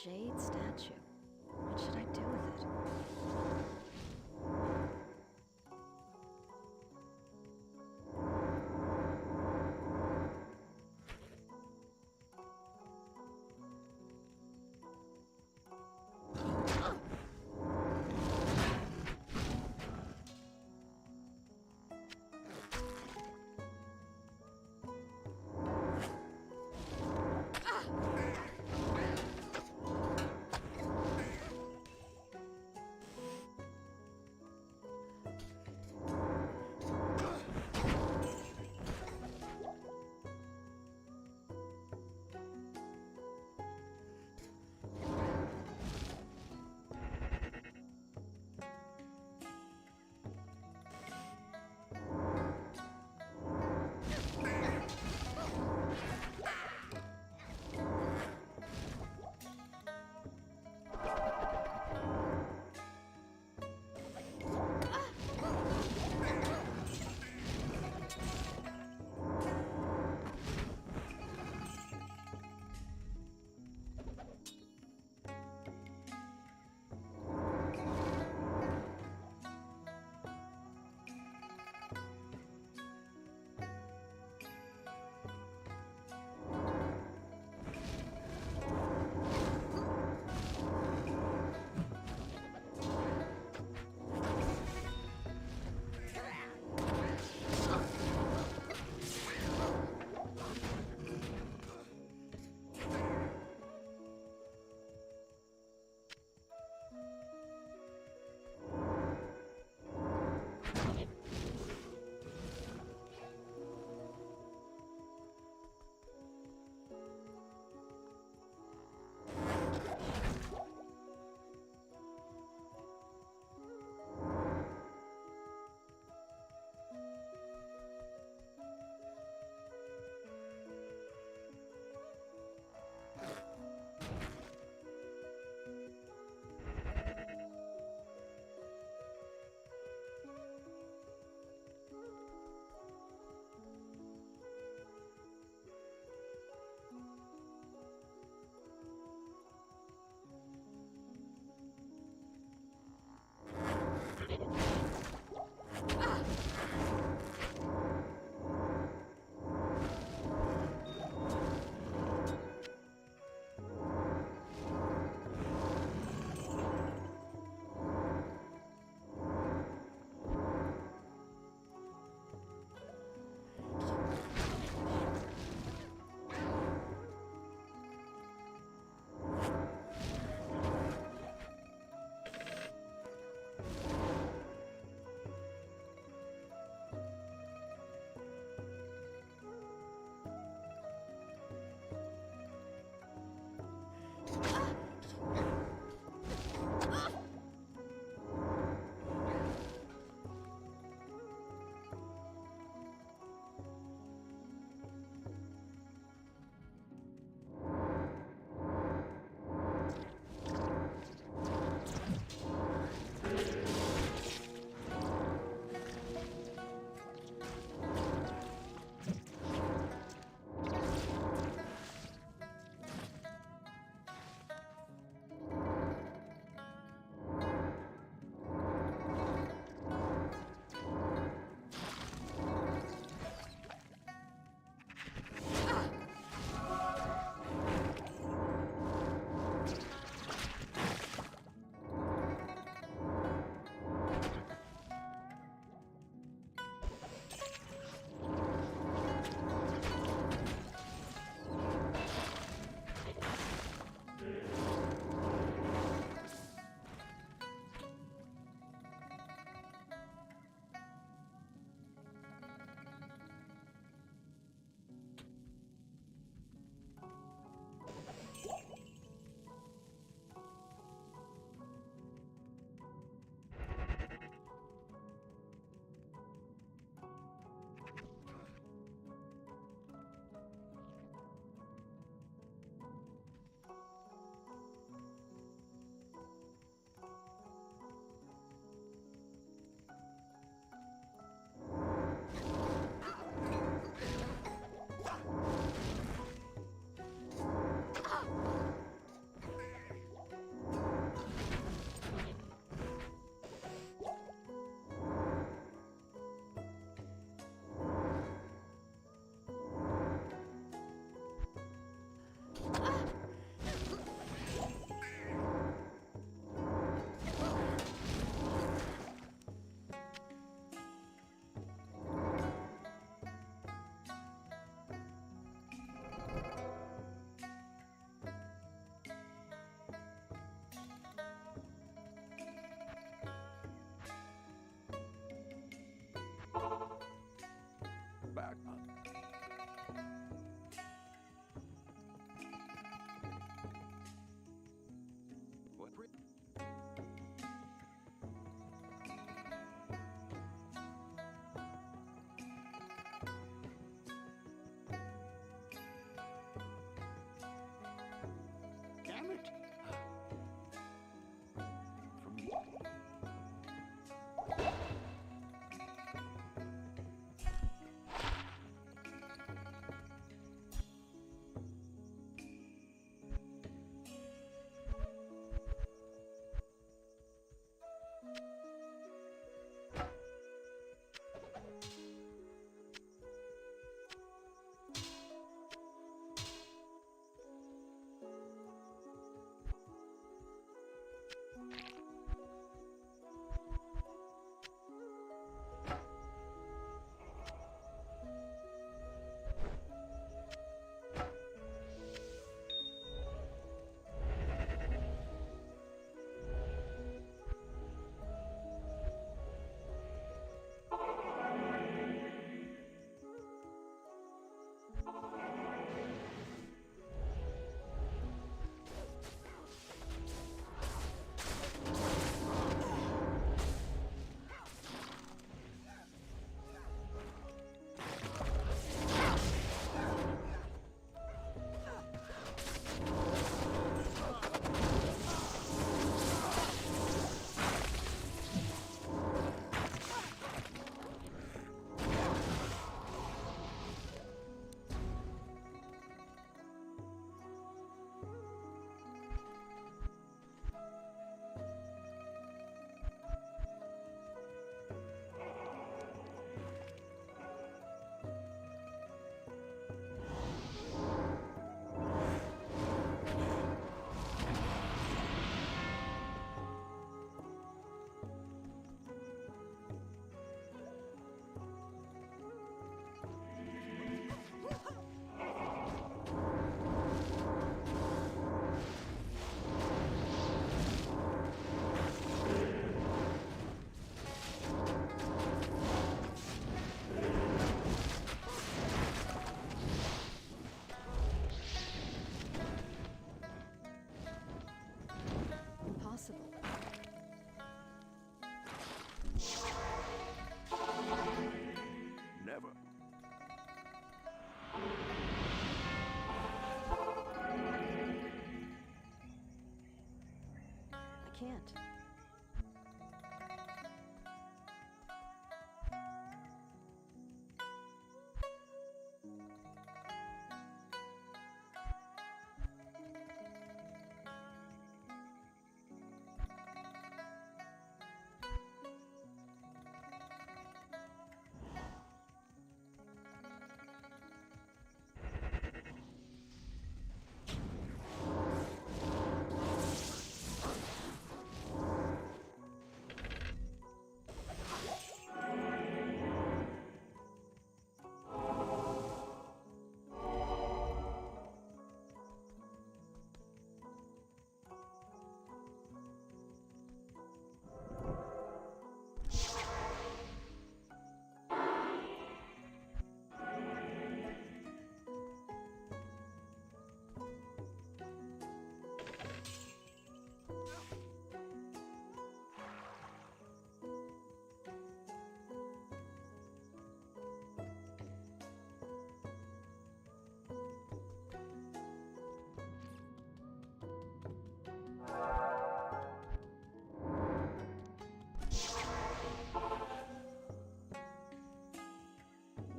jade statue. What should I do with it?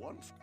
once.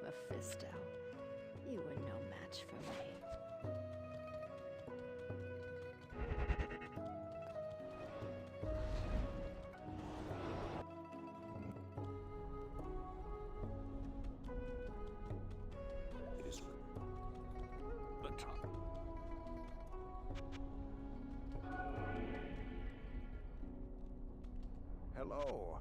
Mephisto, you were no match for me. It is the top. Hello.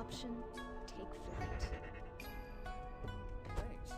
option, take flight. Thanks.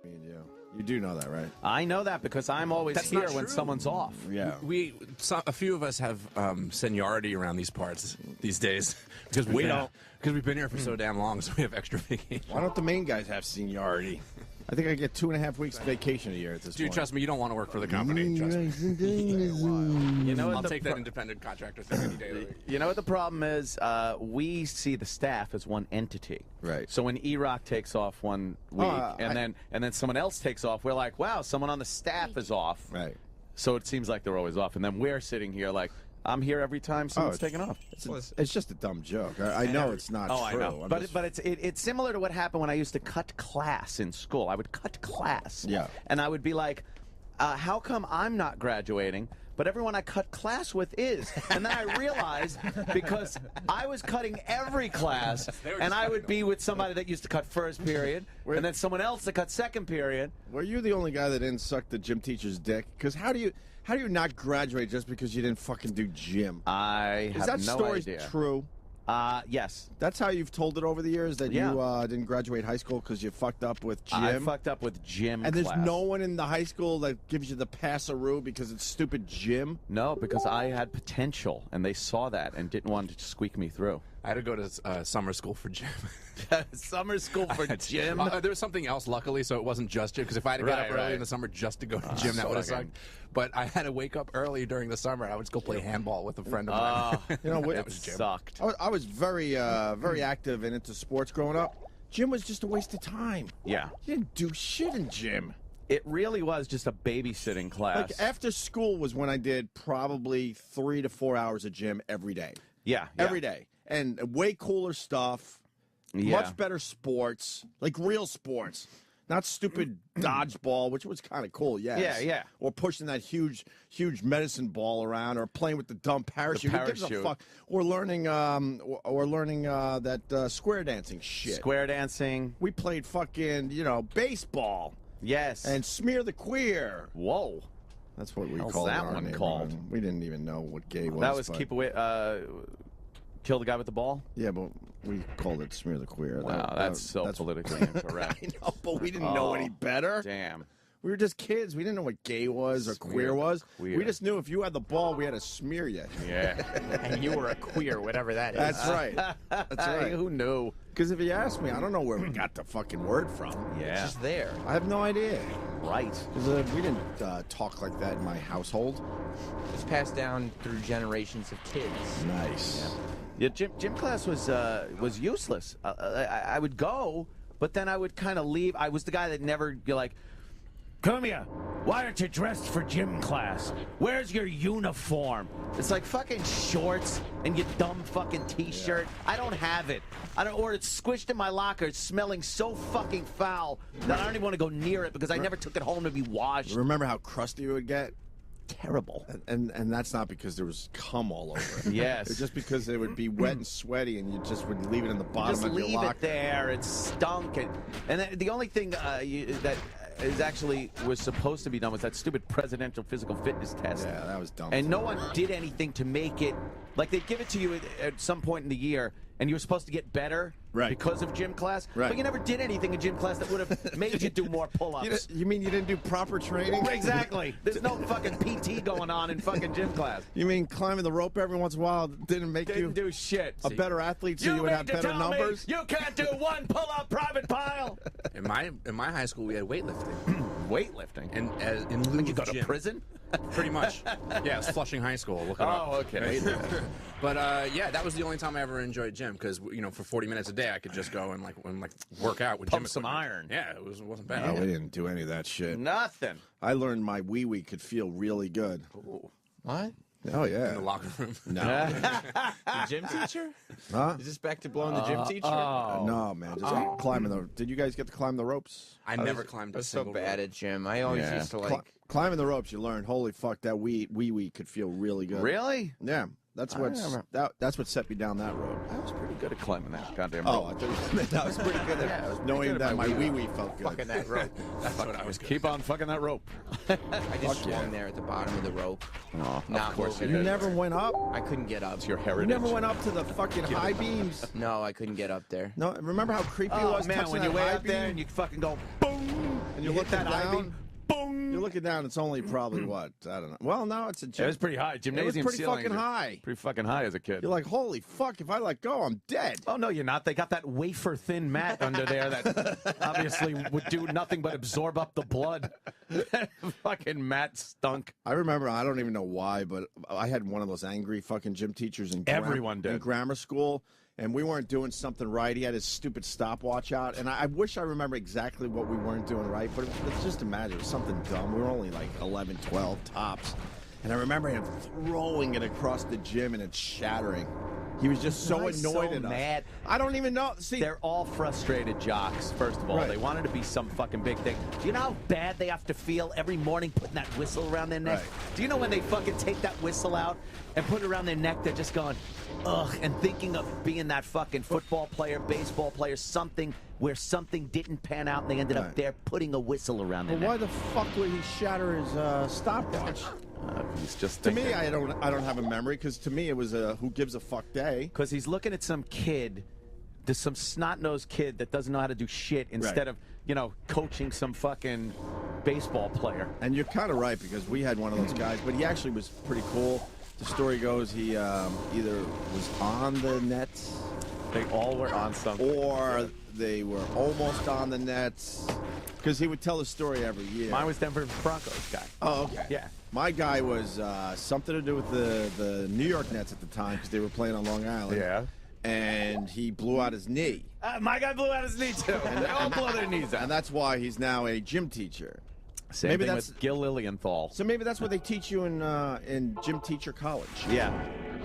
Me and you. You do know that, right? I know that because I'm always That's here not when true. someone's off. Yeah. A few of us have seniority around these parts these days because We don't. because we've been here for so damn long, so we have extra vacation. Why don't the main guys have seniority? I think I get 2.5 weeks vacation a year at this Dude, point. trust me, you don't want to work for the company. Trust me. You know what I'll the take that independent contractor thing any day of the week. You know what the problem is? We see the staff as one entity. Right. So when E-Rock takes off one week and then someone else takes off, we're like, wow, someone on the staff is off. Right. So it seems like they're always off, and then we're sitting here like, I'm here every time someone's taking off. It's just a dumb joke. I know it's not true. I know. But it's similar to what happened when I used to cut class in school. I would cut class. Yeah. And I would be like, how come I'm not graduating, but everyone I cut class with is? And then I realized because I was cutting every class, and I would be with somebody that used to cut first period, and then someone else that cut second period. Were you the only guy that didn't suck the gym teacher's dick? Because how do you not graduate just because you didn't fucking do gym? I Is have that no story idea. true? Yes. That's how you've told it over the years, that Yeah. you didn't graduate high school because you fucked up with gym? I fucked up with gym And there's class. no one in the high school that gives you the pass-a-roo because it's stupid gym? No, because I had potential, and they saw that and didn't want to squeak me through. I had to go to summer school for gym. Summer school for gym? There was something else, luckily, so it wasn't just gym. Because if I had to get up early right. in the summer just to go to gym, that would have sucked. But I had to wake up early during the summer. I would just go play handball with a friend of mine. You know what? That was gym. Sucked. I was very active and into sports growing up. Gym was just a waste of time. Yeah. You didn't do shit in gym. It really was just a babysitting class. Like after school was when I did probably 3 to 4 hours of gym every day. Yeah. Every day. And way cooler stuff. Yeah. Much better sports. Like real sports. Not stupid dodgeball, which was kind of cool, yes. Yeah, yeah. Or pushing that huge medicine ball around, or playing with the dumb parachute. Who gives a parachute. fuck? Or learning, that square dancing shit. Square dancing. We played fucking, baseball Yes. and smear the queer. Whoa. That's what we How's called that our one neighborhood. called? We didn't even know what gay was. That was but- keep away. Kill the guy with the ball. Yeah, but we called it smear the queer. Wow, that's so politically incorrect. I know, but we didn't know any better. Damn. We were just kids. We didn't know what gay was or Smear queer the was. queer. We just knew if you had the ball, we had to smear you. Yeah. And you were a queer, whatever that is. That's right. That's right. Who knew? Because if you ask me, I don't know where we got the fucking word from. Yeah. Just there. I have no idea. Right. 'Cause, we didn't talk like that in my household. It's passed down through generations of kids. Nice. Yeah, gym class was useless. I would go, but then I would kind of leave. I was the guy that never be like, "Come here. Why aren't you dressed for gym class? Where's your uniform?" It's like fucking shorts and your dumb fucking t-shirt. I don't have it. Or it's squished in my locker. It's smelling so fucking foul that I don't even want to go near it because I never took it home to be washed. Remember how crusty it would get? Terrible. And that's not because there was cum all over it. Yes. It's just because it would be wet and sweaty, and you just would leave it in the bottom Just of your leave locker. it there. It stunk. And the only thing that is actually was supposed to be done was that stupid presidential physical fitness test. Yeah, that was dumb. And no one did anything to make it. Like, they give it to you at some point in the year, and you were supposed to get better because of gym class. Right. But you never did anything in gym class that would have made you do more pull-ups. You mean you didn't do proper training? Exactly. There's no fucking PT going on in fucking gym class. You mean climbing the rope every once in a while didn't make Didn't you do shit. a better athlete so you would mean have to better tell numbers? Me you can't do one pull-up, Private Pile. In my high school, we had weightlifting, Weightlifting. and in lieu You of go to gym. prison? Pretty much. Yeah, it's Flushing High School. Look it up. Oh, okay. But yeah, that was the only time I ever enjoyed gym because for 40 minutes a day I could just go and work out with Pump gym some equipment. iron. Yeah, it wasn't bad. No, we didn't do any of that shit. Nothing. I learned my wee could feel really good. What? Oh, yeah. In the locker room. No. The gym teacher? Huh? Is this back to blowing the gym teacher? No, man. Just climbing the... Did you guys get to climb the ropes? I never climbed I a was so single bad rope. at gym. I always Yeah. used to like... Climbing the ropes, you learn, holy fuck, that wee could feel really good. Really? Yeah. That's what set me down that road. I was pretty good at climbing that goddamn Oh, rope. I thought that was pretty good at knowing that my wee felt good. Fucking that rope. That's what I was good. Keep on fucking that rope. I just swung there at the bottom of the rope. Oh, Not of course you moving. You did. never went up? I couldn't get up. It's your You heritage. never went up to the fucking high beams? No, I couldn't get up there. No, remember how creepy it Oh was man, touching when that you're way high up there beam? and you fucking go boom. boom. And you're hit looking that high down. beam, boom. You're looking down. It's only probably what, I don't know. Well, no, it's a It gym. was pretty high. Gymnasium It was pretty ceilings fucking are high. Pretty fucking high as a kid. You're like, holy fuck! If I let go, I'm dead. Oh, no, you're not. They got that wafer-thin mat under there that obviously would do nothing but absorb up the blood. Fucking mat stunk. I remember. I don't even know why, but I had one of those angry fucking gym teachers in Everyone did. in grammar school, and we weren't doing something right. He had his stupid stopwatch out, and I wish I remember exactly what we weren't doing right. But let's just imagine it was something dumb. We were only like 11, 12 tops, and I remember him throwing it across the gym and it shattering. He was just so Why so annoyed at us. mad? I don't even know. See, They're all frustrated jocks, first of all. Right. They wanted to be some fucking big thing. Do you know how bad they have to feel every morning putting that whistle around their neck? Right. Do you know when they fucking take that whistle out and put it around their neck, they're just going, ugh, and thinking of being that fucking football player, baseball player, something where something didn't pan out and they ended up Right. there putting a whistle around their well, why neck. the fuck would he shatter his stopwatch? He's just To me, I don't have a memory because to me it was a who gives a fuck day. Because he's looking at some kid, some snot-nosed kid that doesn't know how to do shit instead of, coaching some fucking baseball player. And you're kind of right because we had one of those guys, but he actually was pretty cool. The story goes he either was on the nets They all were on something. or they were almost on the nets because he would tell the story every year. Mine was Denver Broncos guy. Oh, okay. Yeah. My guy was something to do with the New York Nets at the time because they were playing on Long Island. Yeah. And he blew out his knee. My guy blew out his knee, too. They all blow their knees out. And that's why he's now a gym teacher. Same maybe thing that's- with Gil Lilienthal. So maybe that's what they teach you in gym teacher college. Yeah.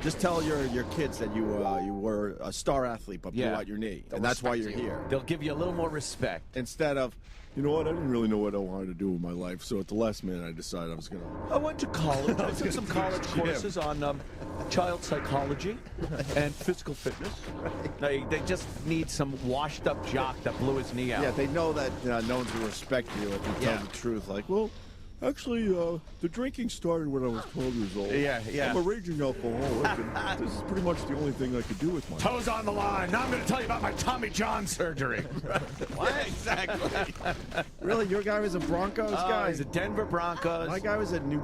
Just tell your kids that you were a star athlete but blew Yeah. out your knee, They'll and that's why you're respect you. here. They'll give you a little more respect. Instead of, you know what, I didn't really know what I wanted to do with my life, so at the last minute I decided I was gonna. I went to college. I took some college courses on child psychology and physical fitness. They just need some washed-up jock that blew his knee out. Yeah, they know that no one's gonna respect you if you tell Yeah. the truth. Like, well, actually, the drinking started when I was 12 years old. Yeah. I'm a raging alcoholic, and this is pretty much the only thing I could do with my life. Toes on the line. Now I'm going to tell you about my Tommy John surgery. What? Exactly. Really, your guy was a Broncos guy? He's a Denver Broncos. My guy was at New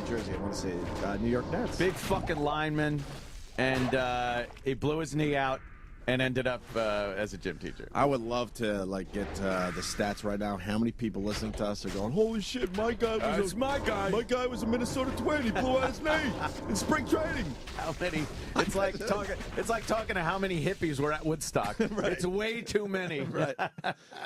Jersey. I want to say New York Nets. Big fucking lineman. And he blew his knee out and ended up as a gym teacher. I would love to get the stats right now. How many people listening to us are going, "Holy shit, my guy was It's my guy. My guy was a Minnesota Twin. He blew out his knee in spring training." How many? It's like talking. It's like talking to how many hippies were at Woodstock. Right. It's way too many. Right.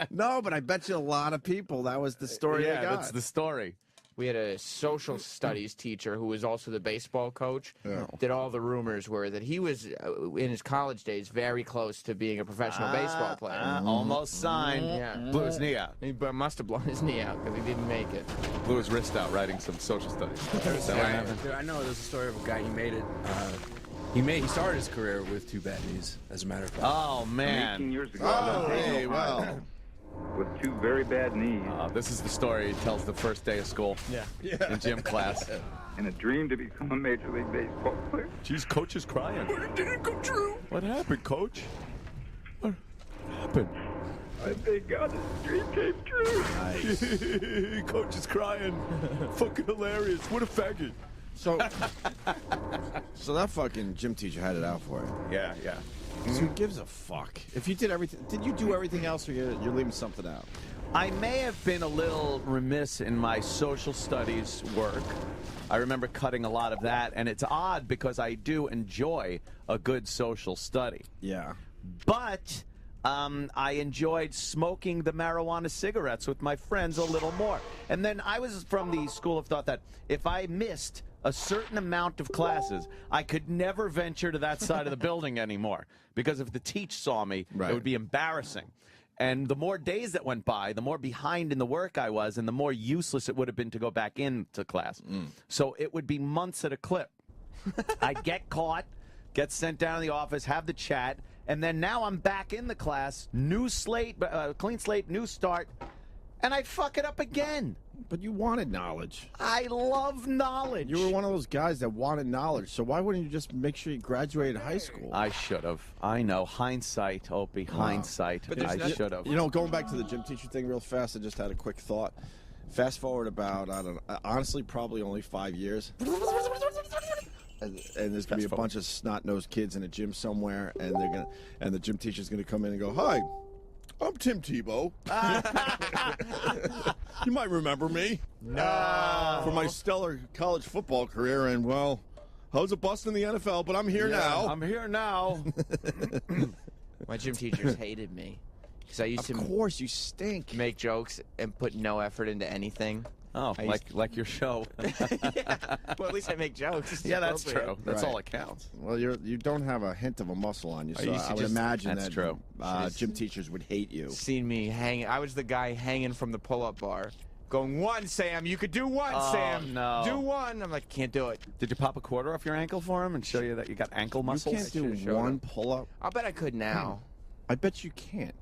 No, but I bet you a lot of people. That was the story. Yeah, they got. that's the story. We had a social studies teacher who was also the baseball coach. Yeah. That all the rumors were that he was, in his college days, very close to being a professional baseball player. Almost signed. Yeah. Blew his knee out. He must have blown his knee out because he didn't make it. Blew his wrist out writing some social studies. Is that what happened? I know there's a story of a guy. He made it. He started his career with 2 bad knees. As a matter of fact. Oh 18 man. years ago, Oh, I was hey, in well. Ohio with 2 very bad knees This is the story he tells the first day of school. Yeah. In gym class. and a dream to become a Major League Baseball player. Jeez, coach is crying. But it didn't come true. What happened, coach? What happened? I thank God this dream came true. Coach is crying. Fucking hilarious. What a faggot. So that fucking gym teacher had it out for you. Yeah. So who gives a fuck? If you did everything, did you do everything else, or you're leaving something out? I may have been a little remiss in my social studies work. I remember cutting a lot of that, and it's odd because I do enjoy a good social study. Yeah. But I enjoyed smoking the marijuana cigarettes with my friends a little more. And then I was from the school of thought that if I missed a certain amount of classes, I could never venture to that side of the building anymore. Because if the teacher saw me, Right. it would be embarrassing. And the more days that went by, the more behind in the work I was, and the more useless it would have been to go back into class. So it would be months at a clip. I'd get caught, get sent down to the office, have the chat, and then now I'm back in the class, new slate, clean slate, new start, and I'd fuck it up again. But you wanted knowledge. I love knowledge. You were one of those guys that wanted knowledge, so why wouldn't you just make sure you graduated high school? I should have. I know. Hindsight, Opie. Hindsight. But there's I should have. You know, going back to the gym teacher thing real fast, I just had a quick thought. Fast forward about, I don't know, honestly, probably only 5 years. And there's gonna be a bunch of snot-nosed kids in a gym somewhere, and the gym teacher's gonna come in and go, "Hi, I'm Tim Tebow. You might remember me for my stellar college football career, and well, I was a bust in the NFL, but I'm here now. I'm here now. My gym teachers hated me because I used Of to course, you stink. make jokes and put no effort into anything. Oh, like your show. Yeah. Well, at least I make jokes. It's Yeah, that's appropriate. true. That's Right. all that counts. Well, you don't have a hint of a muscle on you, so you should I would just- imagine that's that true. gym teachers would hate you. Seen me hanging. I was the guy hanging from the pull-up bar, going, "One, Sam. You could do one, Oh, Sam. no. Do one." I'm like, "Can't do it." Did you pop a quarter off your ankle for him and show you that you got ankle You muscles? can't do should've showed one him. pull-up. I bet I could now. I bet you can't.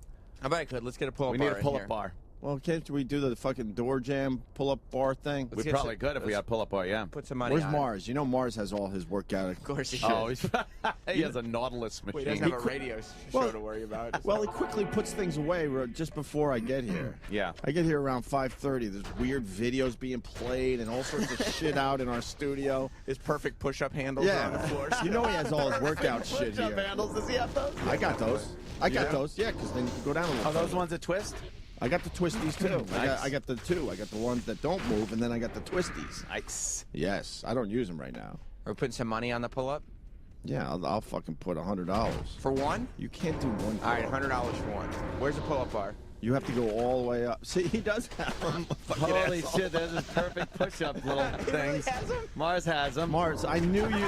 I bet I could. Let's get a pull-up We bar need a in pull-up here. bar. Well, can't we do the fucking door jam pull-up bar thing? Let's We get probably some- could if we let's had a pull-up bar, yeah. Put some money Where's on Mars? You know Mars has all his workout. Of course he should. Oh, he has a Nautilus machine. Wait, he doesn't have a radio Well- show to worry about. Well, he quickly puts things away just before I get here. Yeah. I get here around 5:30. There's weird videos being played and all sorts of shit out in our studio. His perfect push-up handles are on the floor. You know he has all his workout shit Push-up here. handles, does he have those? I got those. I got those. Yeah, because then you can go down a little. Are those further. ones that twist? I got the twisties too. Nice. I got the two. I got the ones that don't move, and then I got the twisties. Nice. Yes, I don't use them right now. Are we putting some money on the pull-up? Yeah, I'll fucking put $100. For one? You can't do one. All right, pull-up. $100 for one. Where's the pull-up bar? You have to go all the way up. See, he does have them. Holy shit, there's his perfect push-up little things. Mars has them. Mars, I knew you.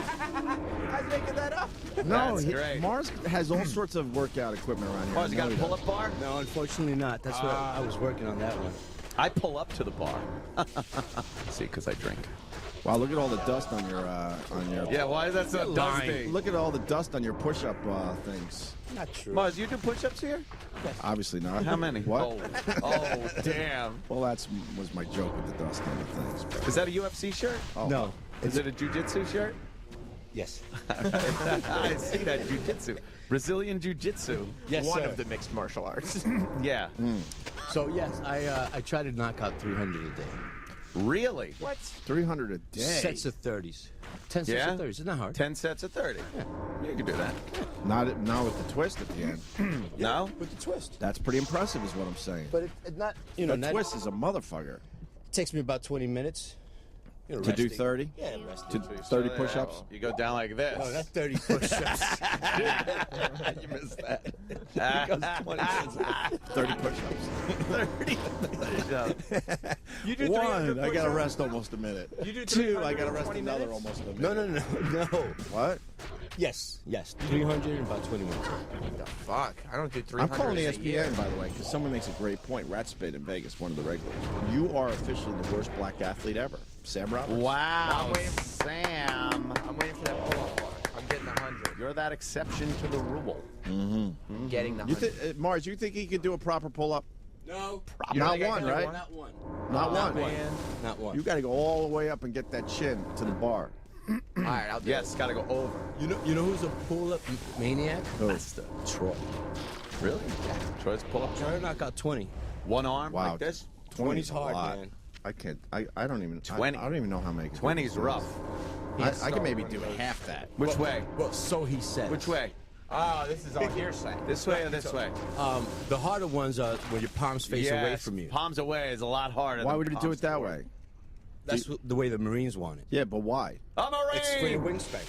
I'm making that up. No, That's great. Mars has all sorts of workout equipment around here. Mars, you I got know a he does. pull-up bar? No, unfortunately not. That's what I was working on that one. I pull up to the bar. See, because I drink. Wow, look at all the dust on your Yeah, why is that so dusty? Look at all the dust on your push-up things. Not true. Mars, you do push-ups here? Obviously not. How many? What? Oh, damn. Well, was my joke with the dust on the things. But, Is that a UFC shirt? oh. No. Is it a jiu-jitsu shirt? Yes. I see that jiu-jitsu. Brazilian jiu-jitsu. Yes, One sir. of the mixed martial arts. Yeah. So yes, I try to knock out 300 a day. Really? What? 300 a day. Sets of 30s. 10 sets Yeah? of 30s. It's not hard. 10 sets of 30. You can do that. Not with the twist at the end. No? With the twist. That's pretty impressive, is what I'm saying. But it not, you know, The not, twist is a motherfucker. it takes me about 20 minutes. You know, To do resting. 30? Yeah, resting. To 30 push-ups? You go down like this. No, that's 30 push-ups. You missed that. He goes 20 minutes. 30 push-ups. You do One, 300 I got to push-ups? rest almost a minute. You do Two, I 300 got to in rest 20 another minutes? almost a minute. No. What? Yes. 300 in about 20 minutes. What the fuck? I don't do I'm 300 calling in a year. ESPN, by the way, because someone makes a great point. Rat Spade in Vegas, one of the regulars. You are officially the worst black athlete ever. Sam Roberts. Wow, I'm waiting- Sam. I'm waiting for that pull-up bar. I'm getting 100. You're that exception to the rule. I'm getting the You 100. Mars, you think he could do a proper pull-up? No. Not one, right? Not one. Not one. Man. Not one. You got to go all the way up and get that chin to the bar. All right, I'll do Yes, got to go over. You know who's a pull-up maniac? Master. Troy. Really? Yeah. Troy's pull up. Trying to knock out 20. One arm Wow. like this. 20's a hard, lot. man. I can't. I don't even. 20. I don't even know how many. 20's rough. I can maybe do half that. Which way? Well, so he said. Which way? Oh, this is all hearsay. This way or this way? The harder ones are when your palms face away Yes, from you. Palms away is a lot harder. Why than would he do palms it that forward. way? That's the way the Marines want it. Yeah, but why? I'm a It's for your Marine. wingspan.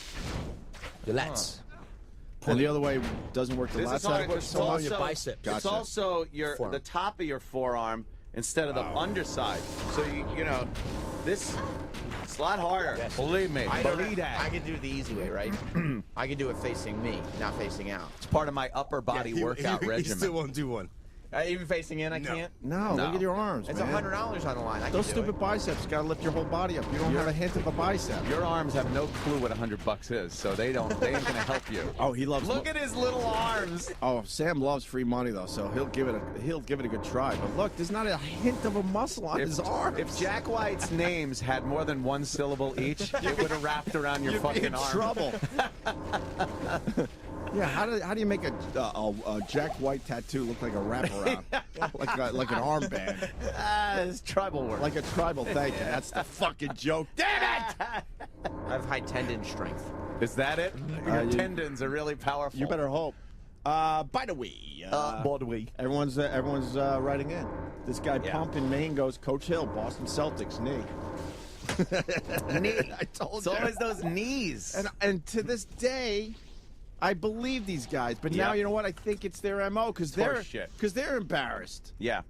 Your lats. And the other way doesn't work. The This left is side hard. works It's so much. on your biceps. It's Gotcha. also your Forearm. the top of your forearm instead of the underside. So you know this. It's a lot harder. Believe me. Believe that. I can do it the easy way, right? I can do it facing me, not facing out. It's part of my upper body workout regimen. He still won't do one. Even facing in, I can't. No, look at your arms, It's man. $100 on the line. I Those can do stupid biceps got to lift your whole body up. You don't have a hint of a bicep. Your arms have no clue what $100 is, so they ain't gonna help you. Oh, he loves. Look at his little arms. Oh, Sam loves free money though, so he'll give it a good try. But look, there's not a hint of a muscle on his arm. If Jack White's names had more than one syllable each, it would have wrapped around your You'd fucking be in arm. trouble. Yeah, how do you make a Jack White tattoo look like a wraparound, like an armband, It's tribal work. like a tribal? Thank you. That's the fucking joke. Damn it! I have high tendon strength. Is that it? Your tendons are really powerful. You better hope. By the way, everyone's writing in. This guy Pump in Maine goes, Coach Hill, Boston Celtics, knee. I told It's you. always those knees. And to this day, I believe these guys, but now you know what? I think it's their MO because they're embarrassed. Yeah.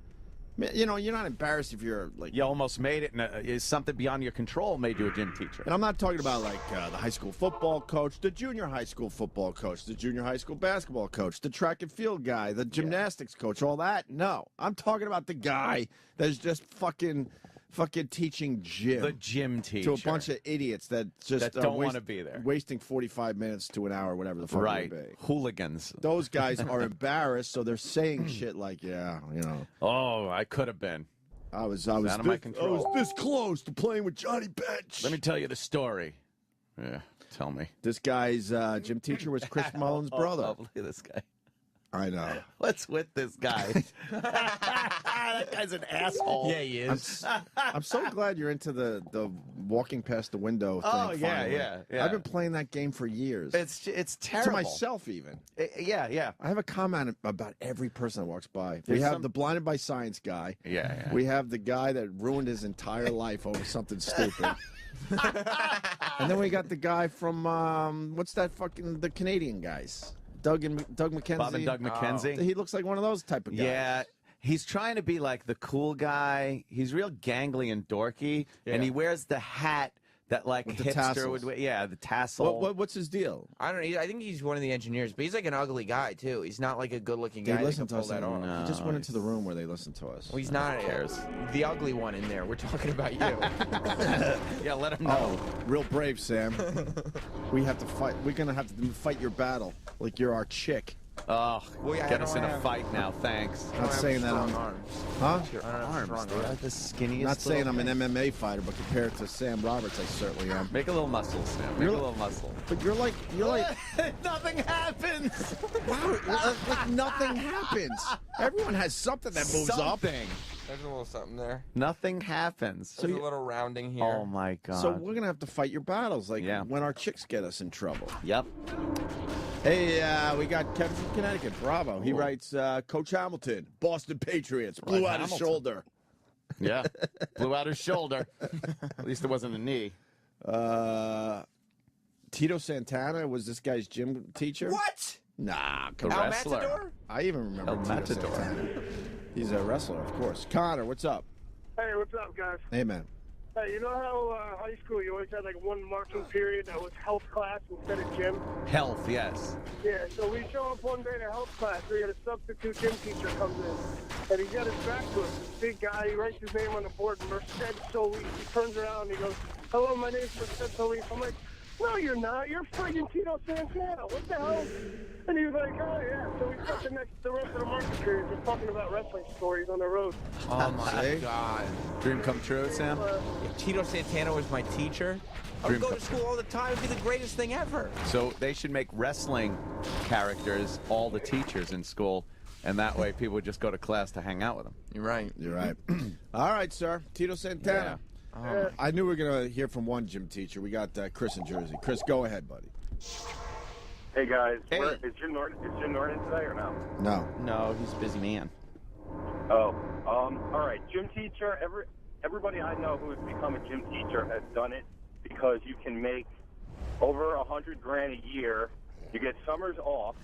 You know, you're not embarrassed if you're like. You almost made it, and something beyond your control made you a gym teacher. And I'm not talking about like the high school football coach, the junior high school football coach, the junior high school basketball coach, the track and field guy, the gymnastics coach, all that. No, I'm talking about the guy that's just fucking teaching gym. The gym teacher. To a bunch of idiots that just don't want to be there. Wasting 45 minutes to an hour, whatever the fuck Right. it would be. Hooligans. Those guys are embarrassed, so they're saying shit like, yeah, you know. Oh, I could have been. I was out of my control. I was this close to playing with Johnny Bench. Let me tell you the story. Yeah, tell me. This guy's gym teacher was Chris Mullen's brother. Oh, look at this guy. I know. What's with this guy? That guy's an asshole. Yeah, he is. I'm so glad you're into the walking past the window thing. Oh, yeah, finally. yeah. I've been playing that game for years. It's terrible. To myself, even. Yeah. I have a comment about every person that walks by. There's We have the blinded by science guy. Yeah. We have the guy that ruined his entire life over something stupid. And then we got the guy from what's that fucking the Canadian guys? Doug McKenzie. Bob and Doug McKenzie. He looks like one of those type of guys. Yeah. He's trying to be like the cool guy. He's real gangly and dorky, and he wears the hat that like With the hipster tassels. would wear. Yeah, the tassel. What's his deal? I don't know. I think he's one of the engineers, but he's like an ugly guy too. He's not like a good-looking guy. They that listen can to pull us. that off. He just went into the room where they listen to us. Well, he's not. cares? The ugly one in there. We're talking about you. Yeah, let him know. Oh, real brave, Sam. We have to fight. We're gonna have to fight your battle like you're our chick. Oh, Well, yeah, I get us don't in a have- fight now. Thanks. Not saying that I'm, arms. huh? I don't have Arms, strong dude. arms. The skinniest. Not saying little I'm an thing. MMA fighter, but compared to Sam Roberts, I certainly am. Make a little muscle, Sam. Make You're- a little muscle. But you're like Nothing happens. wow, like nothing happens. Everyone has something that moves up. Something. There's a little something there. Nothing happens. There's a little rounding here. Oh my god. So we're gonna have to fight your battles, like Yeah. when our chicks get us in trouble. Yep. Hey, we got Kevin from Connecticut. Bravo. He writes, Coach Hamilton, Boston Patriots, blew out his Hamilton. shoulder. Yeah. Blew out his shoulder. At least it wasn't a knee. Tito Santana was this guy's gym teacher. What? Nah, come The on. Al wrestler. Matador? I even remember El Tito Matador. Santana. He's a wrestler, of course. Connor, what's up? Hey, what's up, guys? Hey, man. Hey, you know how high school you always had like one marking period that was health class instead of gym? Health, yes. Yeah, so we show up one day to health class. We got a substitute gym teacher comes in, and he's got his back to us. This big guy, he writes his name on the board, Merced Solis. He turns around and he goes, "Hello, my name's Merced Solis." I'm like, "No, you're not. You're friggin' Tito Santana. What the hell?" And he was like, "Oh, yeah." So we spent the rest of the market period just talking about wrestling stories on the road. Oh my See? god. Dream come true, Sam? If Tito Santana was my teacher, I would go to school all the time. It'd be the greatest thing ever. So they should make wrestling characters all the teachers in school, and that way people would just go to class to hang out with them. You're right. You're right. All right, sir. Tito Santana. I knew we were going to hear from one gym teacher. We got Chris in Jersey. Chris, go ahead, buddy. Hey guys, Hey. Is Jim Norton in today or no? No. No, he's a busy man. Oh, all right. Gym teacher. Everybody I know who has become a gym teacher has done it because you can make over $100 grand a year. You get summers off,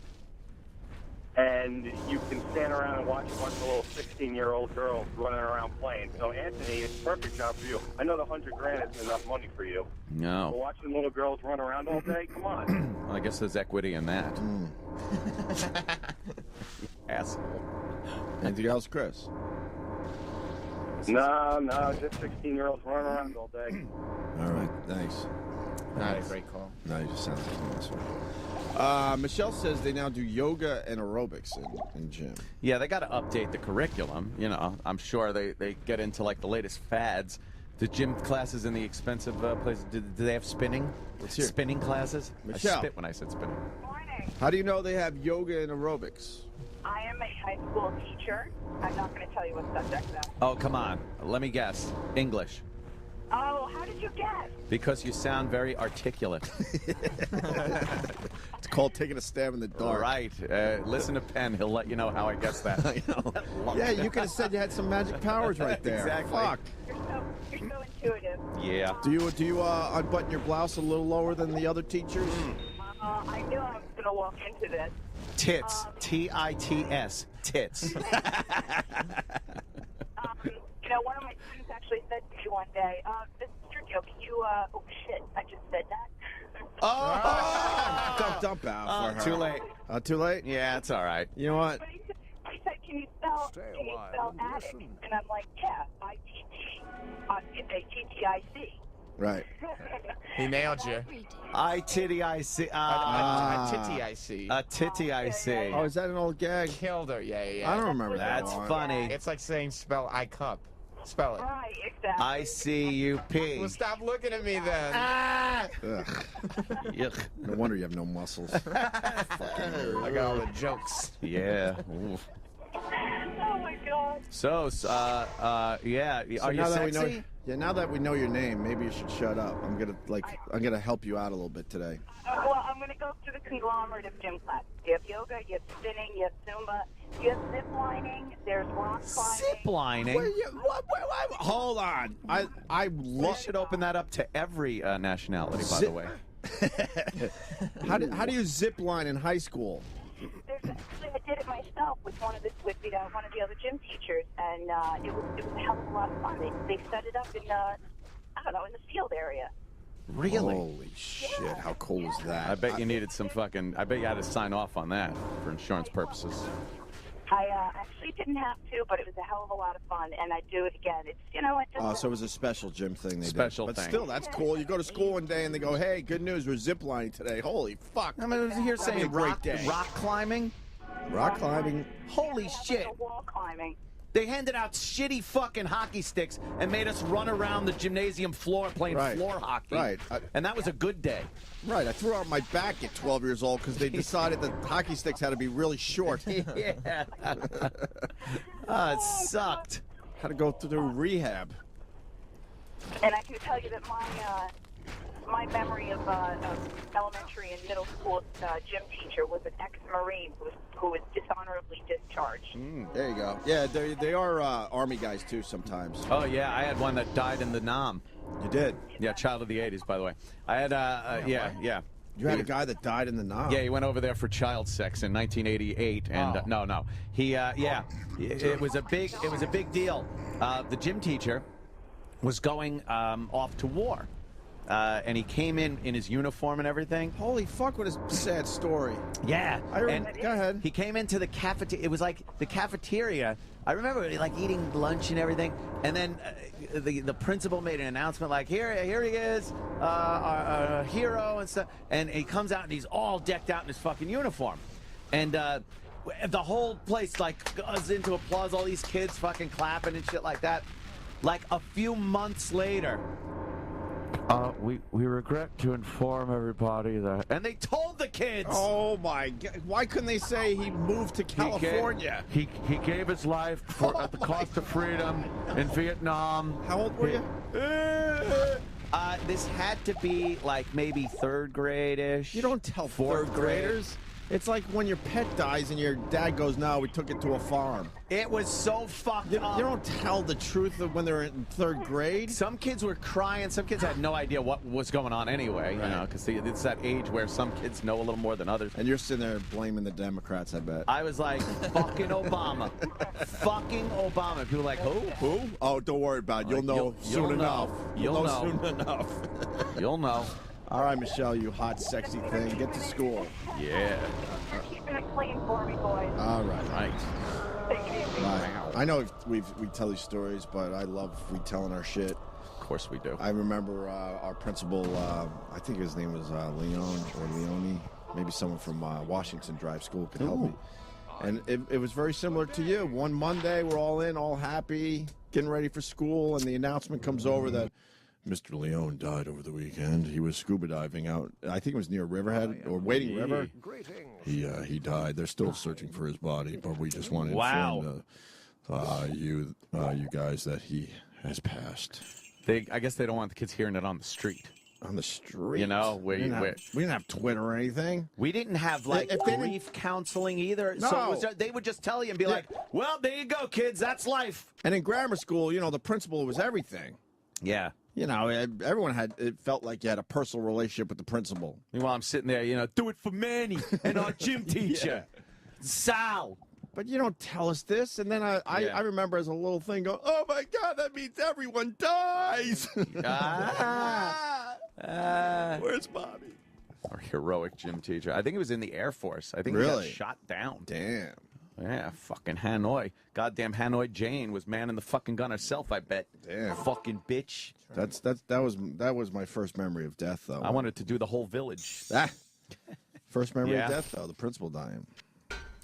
and you can stand around and watch a bunch of little 16-year-old girls running around playing. So Anthony, it's a perfect job for you. I know the $100 grand isn't enough money for you. But No. watching little girls run around all day, come on. Well, I guess there's equity in that. Asshole. Anything else, Chris? No, just 16-year-olds running around all day. All right, thanks. Not a great call. No, you just sound like an asshole. Michelle says they now do yoga and aerobics in gym. Yeah, they got to update the curriculum. You know, I'm sure they get into like the latest fads. The gym classes in the expensive places. Do they have spinning? Let's hear it. Spinning classes? Michelle. I spit when I said spinning. Morning. How do you know they have yoga and aerobics? I am a high school teacher. I'm not going to tell you what subject though. Oh, come on. Let me guess. English. Oh, how did you guess? Because you sound very articulate. It's called taking a stab in the All dark. right. Listen to Penn. He'll let you know how I guessed that. I know. Yeah, you could have said you had some magic powers right there. Exactly. Fuck. You're so intuitive. Yeah. Do you unbutton your blouse a little lower than the other teachers? I knew I was going to walk into this. Tits. T-I-T-S. Tits. You know, one of my students actually said to me one day, Mr. Joe, can you, oh shit, I just said that. Oh! Dump out for her. Too late. Too late? Yeah, it's all right. You know what? But he said, can you spell addict? And I'm like, yeah, I-T-T-I-C. Right. He nailed you. I-Titty-I-C. Titty-I-C. Titty-I-C. Oh, is that an old gag? Killed her. Yeah. I don't remember that That's one. funny. It's like saying spell I cup. Spell it. Right, exactly. I-C-U-P. Well, stop looking at me then. Ugh. Yuck. No wonder you have no muscles. I got all the jokes. Yeah. Oh my God. So, yeah. So Are you now that we sexy? know, now that we know your name, maybe you should shut up. I'm gonna help you out a little bit today. Well, I'm going to go through the conglomerate of gym classes. You have yoga, you have spinning, you have Zumba, you have zip lining, there's rock climbing. Zip lining? Hold on. I We love. should open that up to every nationality, by the way. How do you zip line in high school? Actually, I did it myself with one of the other gym teachers, and it was a hell of a lot of fun. They set it up in in the field area. Really? Holy shit! How cool is that? I bet you needed some fucking. I bet you had to sign off on that for insurance purposes. I actually didn't have to, but it was a hell of a lot of fun, and I'd do it again. It's So it was a special gym thing they Special did. But thing. still, that's cool. You go to school one day and they go, "Hey, good news, we're zip lining today." Holy fuck! I mean, here That'd be saying a great day. rock climbing. Rock climbing. Holy shit! Wall climbing. They handed out shitty fucking hockey sticks and made us run around the gymnasium floor playing Right. floor hockey. Right. And that was a good day. Right, I threw out my back at 12 years old because they decided that hockey sticks had to be really short. Yeah. It sucked. Had to go through rehab. And I can tell you that my memory of elementary and middle school gym teacher was an ex-Marine who was dishonorably discharged. There you go. Yeah, they are Army guys too sometimes. Oh, yeah, I had one that died in the Nam. You did? Yeah, child of the 80s, by the way. I had, yeah. You had a guy that died in the Nam. Yeah, he went over there for child sex in 1988, and no, he, it was a big deal. The gym teacher was going off to war, and he came in his uniform and everything. Holy fuck, what a sad story. Yeah, Go ahead. He came into the cafeteria. It was like the cafeteria. I remember like eating lunch and everything, and then the principal made an announcement like, here he is, our hero and stuff. And he comes out and he's all decked out in his fucking uniform, and the whole place like goes into applause. All these kids fucking clapping and shit like that. Like a few months later. We regret to inform everybody that... And they told the kids! Oh my God. Why couldn't they say he moved to California? He gave his life at the cost of freedom in Vietnam. How old were you? This had to be like maybe third grade-ish. You don't tell Fourth third graders. It's like when your pet dies and your dad goes, "No, we took it to a farm." It was so fucked up. You don't tell the truth of when they're in third grade. Some kids were crying. Some kids had no idea what was going on anyway. Right. You know, because it's that age where some kids know a little more than others. And you're sitting there blaming the Democrats, I bet. I was like, fucking Obama. Fucking Obama. People were like, who? Who? Oh, don't worry about it. You'll know soon you'll enough. know. You'll know. Soon enough. You'll know. All right, Michelle, you hot, sexy thing. Get to school. Yeah. You're keeping it clean for me, boys. All right. Right. Take crazy. Right. I know we tell these stories, but I love retelling our shit. Of course we do. I remember our principal, I think his name was Leon or Leone. Maybe someone from Washington Drive School could help me. And it was very similar to you. One Monday, we're all in, all happy, getting ready for school, and the announcement comes over that Mr. Leone died over the weekend. He was scuba diving out. I think it was near Riverhead or Wading River. He died. They're still searching for his body, but we just wanted to inform you guys that he has passed. I guess they don't want the kids hearing it on the street. On the street, you know, we didn't have Twitter or anything. We didn't have grief counseling either. No. So they would just tell you and be like, "Well, there you go, kids. That's life." And in grammar school, the principal was everything. Yeah. Everyone it felt like you had a personal relationship with the principal. Meanwhile, I'm sitting there, do it for Manny and our gym teacher, Sal. But you don't tell us this. And then I remember as a little thing going, oh, my God, that means everyone dies. Where's Bobby? Our heroic gym teacher. I think he was in the Air Force. I think he got shot down. Damn. Yeah, fucking Hanoi. Goddamn Hanoi Jane was manning the fucking gun herself, I bet. Damn. Fucking bitch. That was my first memory of death, though. I wanted to do the whole village. First memory of death, though, the principal dying.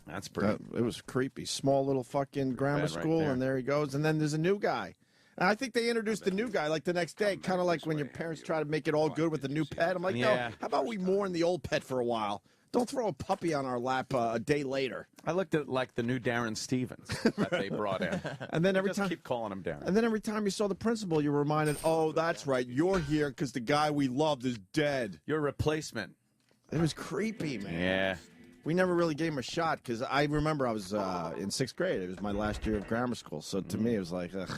That's pretty. It was creepy. Small little fucking grammar school, and there he goes. And then there's a new guy. And I think they introduced the new guy like the next day, kind of like when your parents try to make it all good with the new pet. I'm like, no, how about we mourn the old pet for a while? Don't throw a puppy on our lap a day later. I looked at like the new Darren Stevens that they brought in. And then every time keep calling him Darren. And then every time you saw the principal, you were reminded, oh, that's right, you're here because the guy we loved is dead. Your replacement. It was creepy, man. Yeah. We never really gave him a shot because I remember I was in 6th grade. It was my last year of grammar school. So to me, it was like, ugh.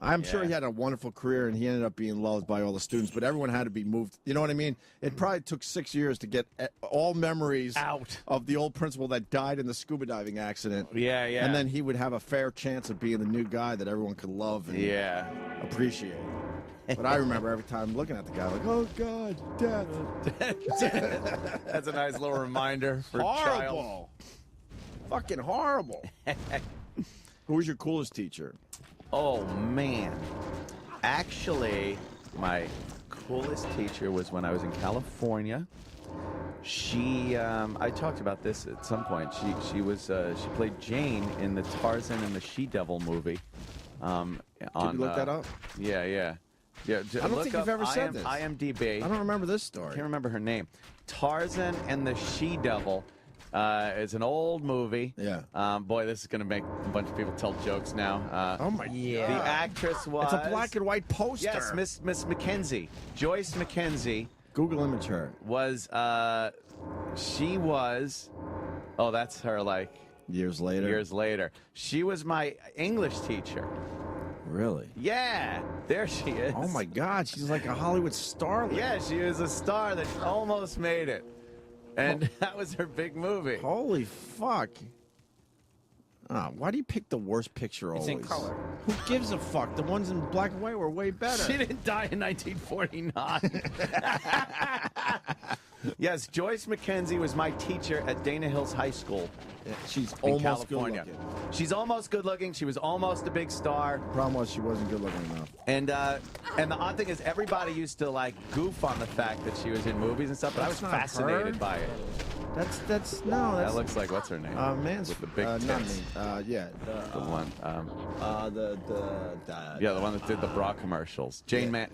I'm sure he had a wonderful career and he ended up being loved by all the students, but everyone had to be moved. You know what I mean? It probably took 6 years to get all memories out of the old principal that died in the scuba diving accident. Yeah. And then he would have a fair chance of being the new guy that everyone could love and appreciate. But I remember every time looking at the guy like, oh, God, death. That's a nice little reminder for a child. Fucking horrible. Who was your coolest teacher? Oh, man. Actually, my coolest teacher was when I was in California. She, I talked about this at some point. She played Jane in the Tarzan and the She-Devil movie. Did you look that up? Yeah. I don't think you've ever said this. IMDb. I don't remember this story. I can't remember her name. Tarzan and the She-Devil. It's an old movie. Yeah. Boy, this is going to make a bunch of people tell jokes now. Oh, my God. The actress was... It's a black and white poster. Yes, Miss Mackenzie. Joyce Mackenzie. Google image her. She was... Oh, that's her, like... Years later. She was my English teacher. Really? Yeah. There she is. Oh, my God. She's like a Hollywood starlet. Yeah, she was a star that almost made it. And that was her big movie. Holy fuck. Why do you pick the worst picture always? It's in color. Who gives a fuck? The ones in black and white were way better. She didn't die in 1949. Yes, Joyce Mackenzie was my teacher at Dana Hills High School. Yeah, she's in almost California. good looking. She's almost good looking. She was almost a big star. The problem was she wasn't good looking enough. And the odd thing is everybody used to like goof on the fact that she was in movies and stuff, but I was fascinated by it. That looks like what's her name? Man's with the big tits. not me. The one. The one that did the bra commercials. Jane. I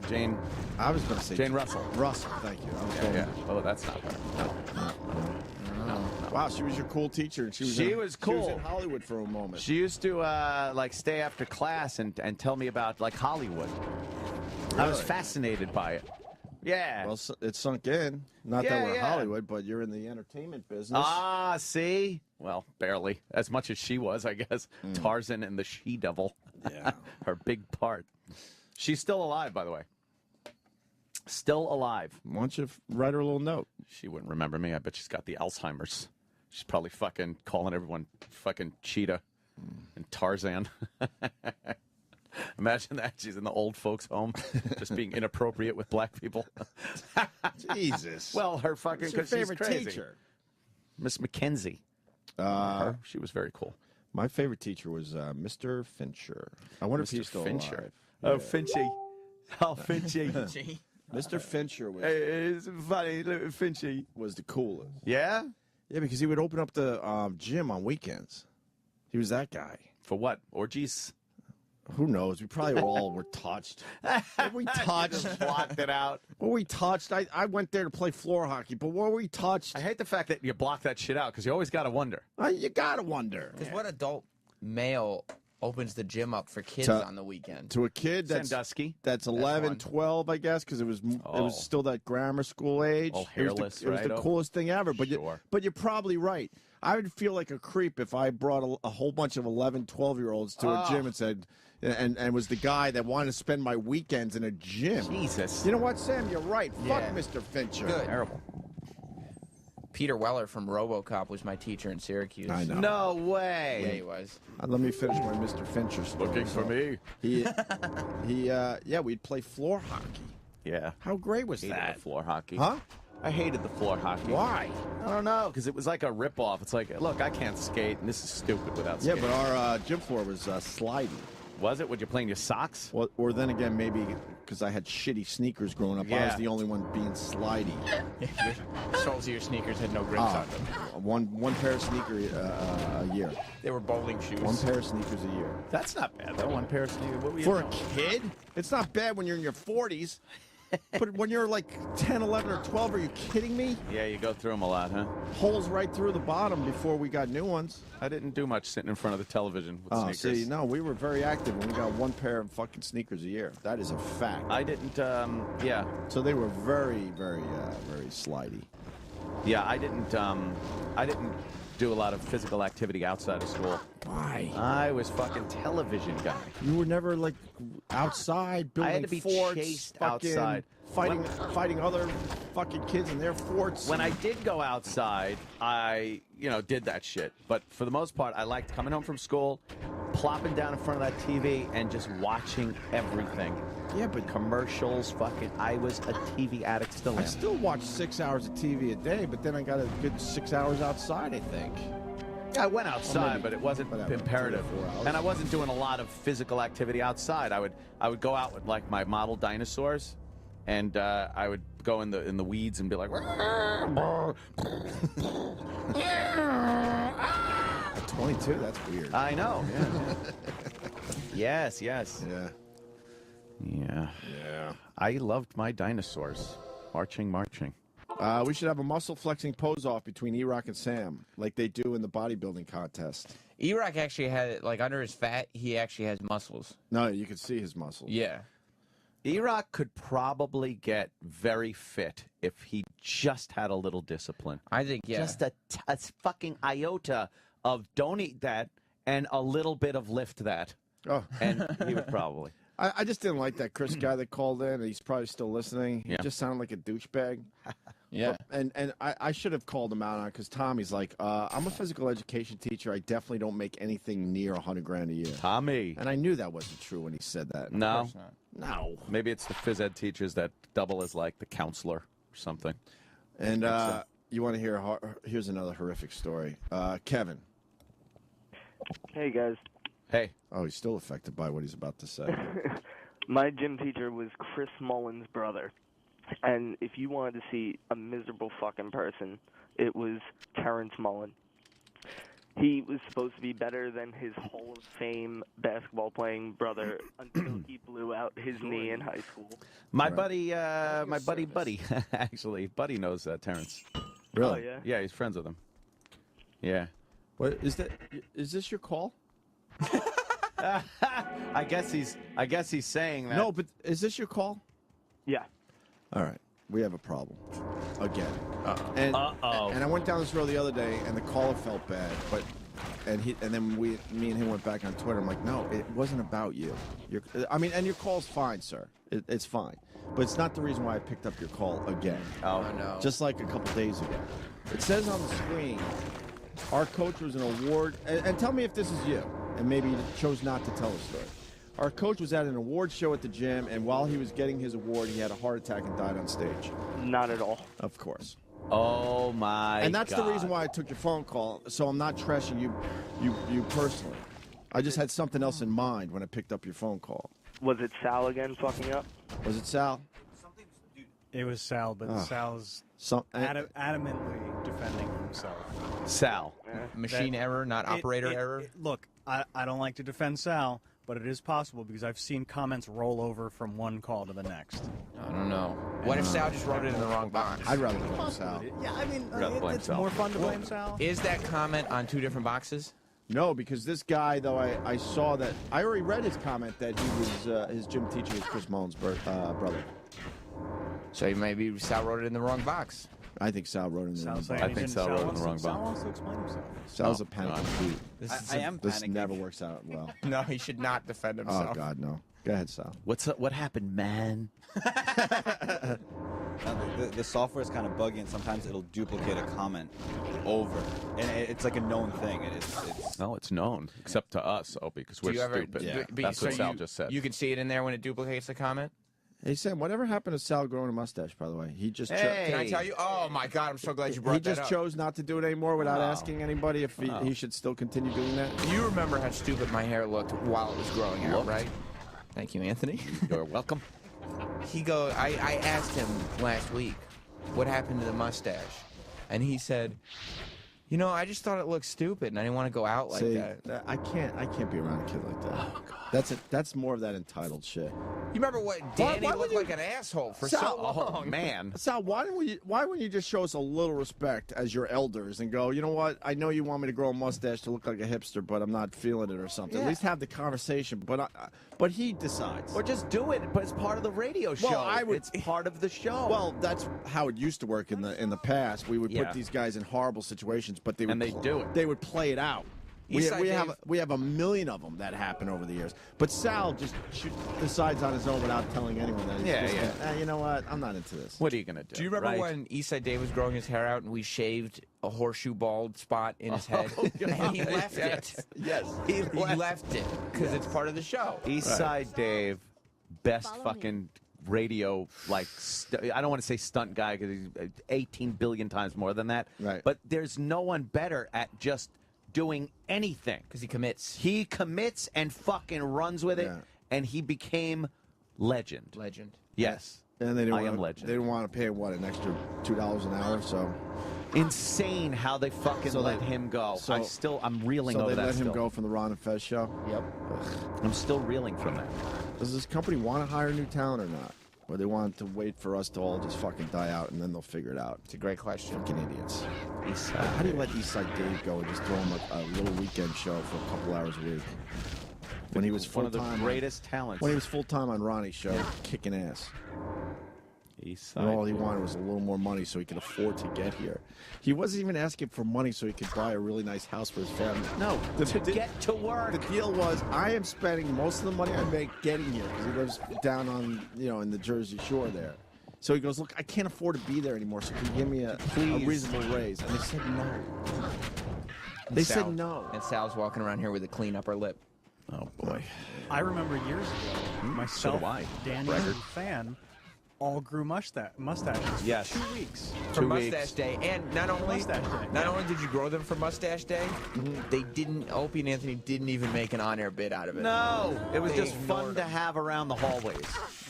was going to say Jane Russell. Russell, thank you. Yeah. Oh, that's not her. No. Wow, she was your cool teacher. She was cool. She was in Hollywood for a moment. She used to like stay after class and tell me about like Hollywood. Really? I was fascinated by it. Yeah. Well, it sunk in. Not that we're Hollywood, but you're in the entertainment business. Ah, see? Well, barely. As much as she was, I guess. Tarzan and the She-Devil. Yeah. Her big part. She's still alive, by the way. Still alive. Why don't you write her a little note? She wouldn't remember me. I bet she's got the Alzheimer's. She's probably fucking calling everyone fucking Cheetah and Tarzan. Imagine that. She's in the old folks' home, just being inappropriate with black people. Jesus. Well, her fucking... What's your favorite she's crazy. teacher? Miss Mackenzie. She was very cool. My favorite teacher was Mr. Fincher. I wonder if he's still alive. Oh, Finchy. Oh, Finchy. Mr. Fincher was It's funny, look, Finchy. the coolest. Yeah? Yeah, because he would open up the gym on weekends. He was that guy. For what? Orgies? Who knows? We probably all were touched. Were we touched? Blocked it out. Were we touched? I went there to play floor hockey, but were we touched? I hate the fact that you block that shit out because you always got to wonder. You gotta wonder. Because what adult male opens the gym up for kids on the weekend? To a kid that's Sandusky. that's 11, one. 12, I guess, because it was still that grammar school age. Oh, hairless, it was the right? coolest thing ever. But Sure. but you're probably right. I would feel like a creep if I brought a whole bunch of 11, 12-year-olds to a gym and said, and was the guy that wanted to spend my weekends in a gym. Jesus. You know what, Sam? You're right. Yeah. Fuck Mr. Fincher. Good. Terrible. Peter Weller from RoboCop was my teacher in Syracuse. I know. No way. Yeah, he was. Let me finish my Mr. Fincher story. Looking for me. Yeah, we'd play floor hockey. Yeah. How great was Hated that? the floor hockey. Huh? I hated the floor hockey. Why? I don't know, because it was like a ripoff. It's like, look, I can't skate, and this is stupid without Yeah, skating. but our gym floor was sliding. Was it? Would you play in your socks? Well, or then again, maybe because I had shitty sneakers growing up, I Yeah. was the only one being slidey. Soles of your sneakers had no grips on them. One pair of sneakers a year. They were bowling shoes. One pair of sneakers a year. That's not bad, though. One pair of sneakers. What were you For a doing? kid, it's not bad when you're in your 40s. But when you're like 10, 11, or 12, are you kidding me? Yeah, you go through them a lot, huh? Holes right through the bottom before we got new ones. I didn't do much sitting in front of the television with Oh, sneakers. see, no, we were very active when we got one pair of fucking sneakers a year. That is a fact. I didn't, yeah. So they were very, very, very slidey. Yeah, I didn't do a lot of physical activity outside of school. Why? I was fucking television guy. You were never like outside building I had to be forts, chased fucking outside. fighting other fucking kids in their forts. When I did go outside, I, did that shit. But for the most part, I liked coming home from school, plopping down in front of that TV, and just watching everything. Yeah, but Commercials, fucking, I was a TV addict still. I am. still watch 6 hours of TV a day, but then I got a good 6 hours outside, I think. Yeah, I went outside, maybe, but it wasn't whatever, imperative. 3 or 4 hours. And I wasn't doing a lot of physical activity outside. I would go out with like my model dinosaurs, and I would go in the weeds and be like, At 22, that's weird. I know. Yeah. yes. Yeah. Yeah. Yeah. I loved my dinosaurs. Marching. We should have a muscle flexing pose off between E-Rock and Sam, like they do in the bodybuilding contest. E-Rock actually had, like, under his fat, he actually has muscles. No, you can see his muscles. Yeah. E-Rock could probably get very fit if he just had a little discipline. I think, yeah. Just a fucking iota of don't eat that and a little bit of lift that. Oh. And he would probably. I just didn't like that Chris guy that called in. He's probably still listening. He Yeah. just sounded like a douchebag. Yeah. And I should have called him out on it because Tommy's like, I'm a physical education teacher. I definitely don't make anything near $100,000 a year. Tommy. And I knew that wasn't true when he said that. No. No. Maybe it's the phys ed teachers that double as like the counselor or something. And you want to hear? Here's another horrific story. Kevin. Hey, guys. Hey. Oh, he's still affected by what he's about to say. My gym teacher was Chris Mullen's brother. And if you wanted to see a miserable fucking person, it was Terrence Mullen. He was supposed to be better than his Hall of Fame basketball-playing brother until he blew out his knee in high school. My buddy, actually, Buddy knows Terrence. Really? Oh, yeah? Yeah, he's friends with him. Yeah. What is that? Is this your call? I guess he's saying that. No, but is this your call? Yeah. All right. We have a problem. Again. And I went down this road the other day, and the caller felt bad, and then me and him went back on Twitter. I'm like, no, it wasn't about you. And your call's fine, sir. It's fine, but it's not the reason why I picked up your call again. Oh no. Just like a couple days ago. It says on the screen, our coach was an award, and tell me if this is you, and maybe you chose not to tell the story. Our coach was at an award show at the gym, and while he was getting his award, he had a heart attack and died on stage. Not at all. Of course. Oh my! And that's God. the reason why I took your phone call. So I'm not trashing you personally. I just had something else in mind when I picked up your phone call. Was it Sal again fucking up? Was it Sal? It was Sal, but Sal's adamantly defending himself. Sal. Machine error, not operator error? Look, I don't like to defend Sal, but it is possible because I've seen comments roll over from one call to the next. I don't know. What if Sal just wrote it in the wrong box? I'd rather blame Sal. Yeah, I mean, it's Sal. more fun to blame Sal. Is that comment on 2 different boxes? No, because this guy, though, I saw that. I already read his comment that he was his gym teacher was Chris Mullins' brother. So maybe Sal wrote it in the wrong box. I think Sal wrote it in the wrong box. I think Sal wrote it in the wrong Sal box. wants to explain himself. Sal's a panic dude. I am This panicking. never works out well. No, he should not defend himself. Oh, God, no. Go ahead, Sal. What happened, man? The software is kind of buggy, and sometimes it'll duplicate a comment over, and it's like a known thing. It's No, it's known, except to us, Opie, because we're Do you ever, stupid. That's what so Sal just said. You can see it in there when it duplicates the comment? Hey, Sam, whatever happened to Sal growing a mustache, by the way? He just Can I tell you? Oh, my God, I'm so glad you brought he that just up. chose not to do it anymore without asking anybody if he should still continue doing that. You remember how stupid my hair looked while it was growing out, right? Thank you, Anthony. You're welcome. I asked him last week, what happened to the mustache? And he said, you know, I just thought it looked stupid, and I didn't want to go out like See, that. I can't be around a kid like that. Oh, God. That's more of that entitled shit. You remember what Danny why looked you- like an asshole for Sal, so long? Oh, man. Sal, why wouldn't you just show us a little respect as your elders and go, you know what? I know you want me to grow a mustache to look like a hipster, but I'm not feeling it or something. At least have the conversation. But he decides. Or just do it, but it's part of the radio show. Well, it's part of the show. Well, that's how it used to work in the past. We would Yeah. put these guys in horrible situations, but they would do it. They would play it out. We Eastside have a million of them that happen over the years. But Sal just decides on his own without telling anyone that he's you know what? I'm not into this. What are you going to do? Do you remember when Eastside Dave was growing his hair out and we shaved a horseshoe bald spot in his head? And he left it. Yes. He left it because it's part of the show. Eastside Dave, best Follow fucking radio, like, I don't want to say stunt guy because he's 18 billion times more than that. Right. But there's no one better at just doing anything. Because he commits. He commits and fucking runs with it, Yeah. and he became legend. Legend. Yes. And they I am legend. They didn't want to pay an extra $2 an hour, so Insane how they fucking So let they- him go. so- I'm reeling so over they that let him still. go from the Ron and Fez show. Yep. I'm still reeling from that. Does this company want to hire new talent or not? Or they want to wait for us to all just fucking die out and then they'll figure it out? It's a great question. Fucking idiots. Eastside. How do you let Eastside Dave go and just throw him a little weekend show for a couple hours a week? When he was one of the full-time greatest talents. When he was full-time on Ronnie's show, kicking ass. Eastside. And all he wanted was a little more money so he could afford to get here. He wasn't even asking for money so he could buy a really nice house for his family. No, to get to work. The deal was, I am spending most of the money I make getting here because he lives down on, in the Jersey Shore there. So he goes, look, I can't afford to be there anymore, so can you give me a reasonable raise? And they said no. They said no. And Sal's walking around here with a clean upper lip. Oh, boy. I remember years ago, myself, do I. Danny, and Fan all grew mustaches for Yes. 2 weeks. For 2 Mustache weeks. Day. And not only Mustache Day. did you grow them for Mustache Day, they didn't, Opie and Anthony didn't even make an on-air bit out of it. No, it was They just fun ignored to him. have around the hallways.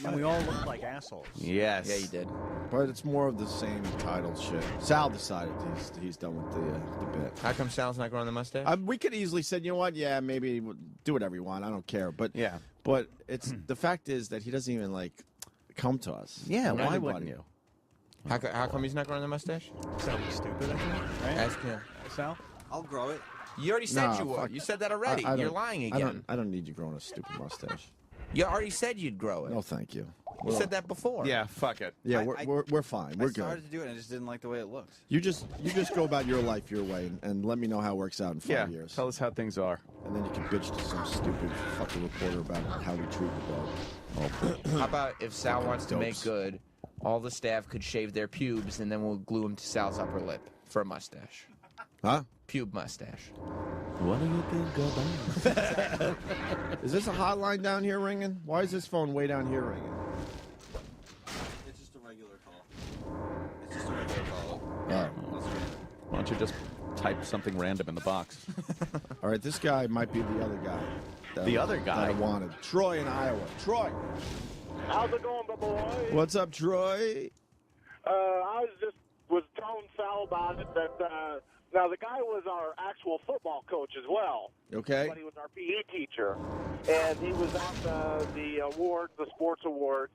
And we all looked like assholes. Yes. Yeah, you did. But it's more of the same title shit. Sal decided he's done with the bit. How come Sal's not growing the mustache? We could easily say, you know what? Yeah, maybe do whatever you want. I don't care. But Yeah. But it's the fact is that he doesn't even come to us. Yeah, Or why anybody. wouldn't you? How come he's not growing the mustache? Sounds stupid, I think, right? Ask him. Sal? I'll grow it. You already said Nah, you would. fuck. You said that already. I don't- You're lying I again. don't need you growing a stupid mustache. You already said you'd grow it. No, thank you. You said that before. Yeah, fuck it. Yeah, I- we're fine. We're I started good. to do it, and I just didn't like the way it looked. You just go about your life your way and let me know how it works out in 5 Yeah, years. tell us how things are. And then you can bitch to some stupid fucking reporter about how we treat the dog. How about if Sal wants to make dopes. good, all the staff could shave their pubes and then we'll glue them to Sal's upper lip for a mustache. Huh? Pube mustache. What do you think about? Is this a hotline down here ringing? Why is this phone way down here ringing? It's just a regular call. Just a regular call. Why don't you just type something random in the box? All right, this guy might be the other guy. The other guy? that I wanted. Troy in Iowa. Troy. How's it going, boy? What's up, Troy? I was telling Sal about it that now the guy was our actual football coach as well. Okay. But he was our PE teacher, and he was at the awards, the sports awards,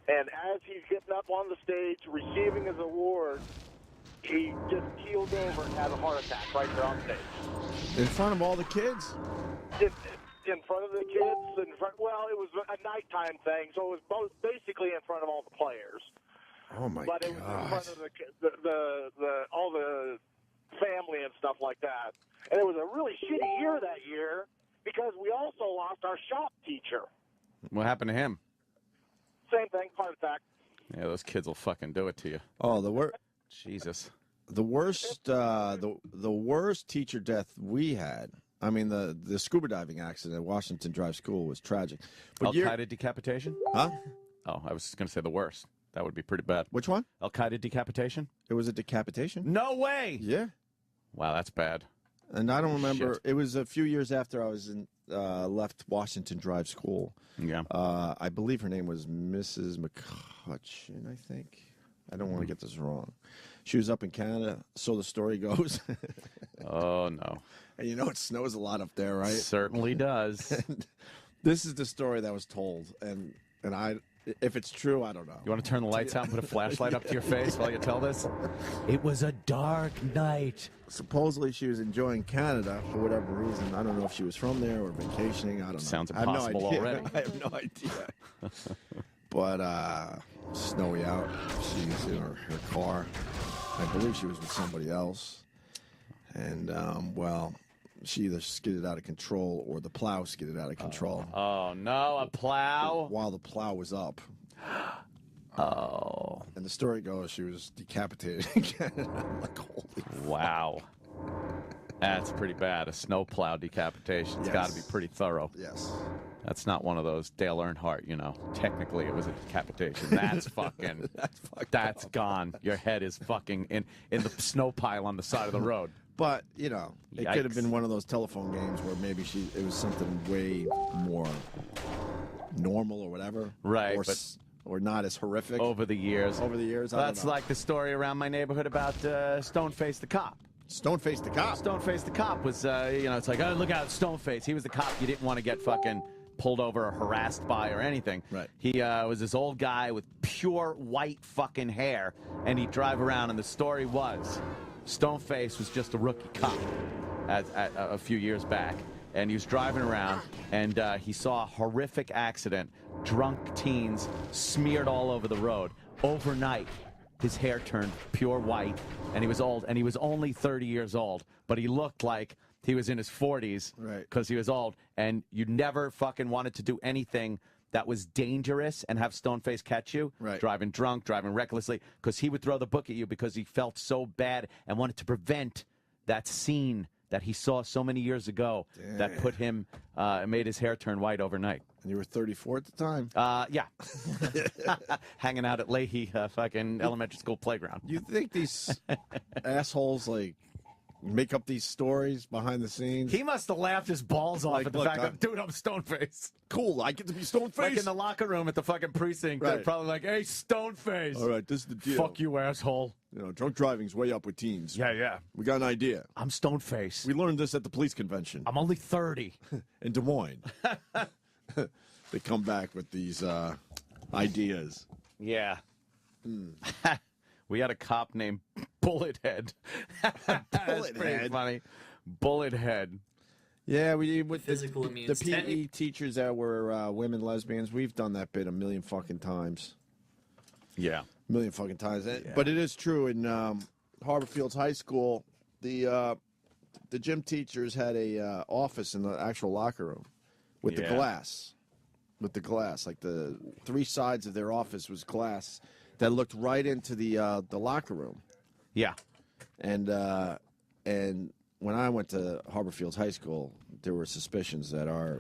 and as he's getting up on the stage receiving his award, he just keeled over and had a heart attack right there on stage. In front of all the kids? In front of the kids, well, it was a nighttime thing, so it was basically in front of all the players. Oh my But it was in front of the all the family and stuff like that. And it was a really shitty year that year because we also lost our shop teacher. What happened to him? Same thing, heart attack. Yeah, those kids will fucking do it to you. Oh, the worst. Jesus. The worst, the worst teacher death we had. I mean, the scuba diving accident at Washington Drive School was tragic. But Al-Qaeda decapitation? Huh? Oh, I was going to say the worst. That would be pretty bad. Which one? Al-Qaeda decapitation? It was a decapitation? No way! Yeah. Wow, that's bad. And I don't remember. Shit. It was a few years after I was left Washington Drive School. Yeah. I believe her name was Mrs. McCutcheon, I think. I don't want to get this wrong. She was up in Canada, so the story goes. Oh, no. And you know it snows a lot up there, right? Certainly does. And this is the story that was told, and if it's true, I don't know. You want to turn the lights out and put a flashlight up to your face while you tell this? It was a dark night. Supposedly she was enjoying Canada for whatever reason. I don't know if she was from there or vacationing. I don't know. Sounds I have no impossible idea. already. I have no idea. But snowy out. She's in her car. I believe she was with somebody else. And, well, she either skidded out of control or the plow skidded out of control. Oh, no, a plow? While the plow was up. Oh. And the story goes she was decapitated again. I'm like, holy wow. That's pretty bad. A snowplow decapitation's got to be pretty thorough. Yes. That's not one of those Dale Earnhardt, you know. Technically, it was a decapitation. That's fucking. That's gone. Your head is fucking in the snow pile on the side of the road. But, you know, it could have been one of those telephone games where maybe it was something way more normal or whatever. Right. Or not as horrific. Over the years. I don't That's know. like the story around my neighborhood about Stoneface the cop. Stoneface the cop? Stoneface the cop was, it's like, oh, look out, Stoneface. He was the cop you didn't want to get fucking pulled over or harassed by or anything. Right. He was this old guy with pure white fucking hair, and he'd drive around, and the story was Stoneface was just a rookie cop a few years back, and he was driving around, and he saw a horrific accident, drunk teens smeared all over the road. Overnight, his hair turned pure white, and he was old, and he was only 30 years old, but he looked like he was in his 40s because he was old, and you never fucking wanted to do anything that was dangerous and have Stoneface catch you, driving drunk, driving recklessly, because he would throw the book at you because he felt so bad and wanted to prevent that scene that he saw so many years ago that put him, made his hair turn white overnight. And you were 34 at the time? Yeah. Hanging out at Leahy fucking elementary school playground. You think these assholes, like, make up these stories behind the scenes? He must have laughed his balls off Like, at the look, fact that, dude, I'm Stoneface. Cool, I get to be Stoneface. Like in the locker room at the fucking precinct, they're probably like, hey, Stoneface. All right, this is the deal. Fuck you, asshole. You know, drunk driving's way up with teens. Yeah. We got an idea. I'm Stoneface. We learned this at the police convention. I'm only 30. In Des Moines. They come back with these ideas. Yeah. We had a cop named Bullethead. That's pretty funny. Bullethead. Yeah, we with Physical the means PE teachers that were women lesbians. We've done that bit a million fucking times. Yeah. A million fucking times. But it is true. In Harbor Fields High School, the gym teachers had a office in the actual locker room with the glass. With the glass. Like the three sides of their office was glass that looked right into the locker room. Yeah. And when I went to Harbor Fields High School, there were suspicions that our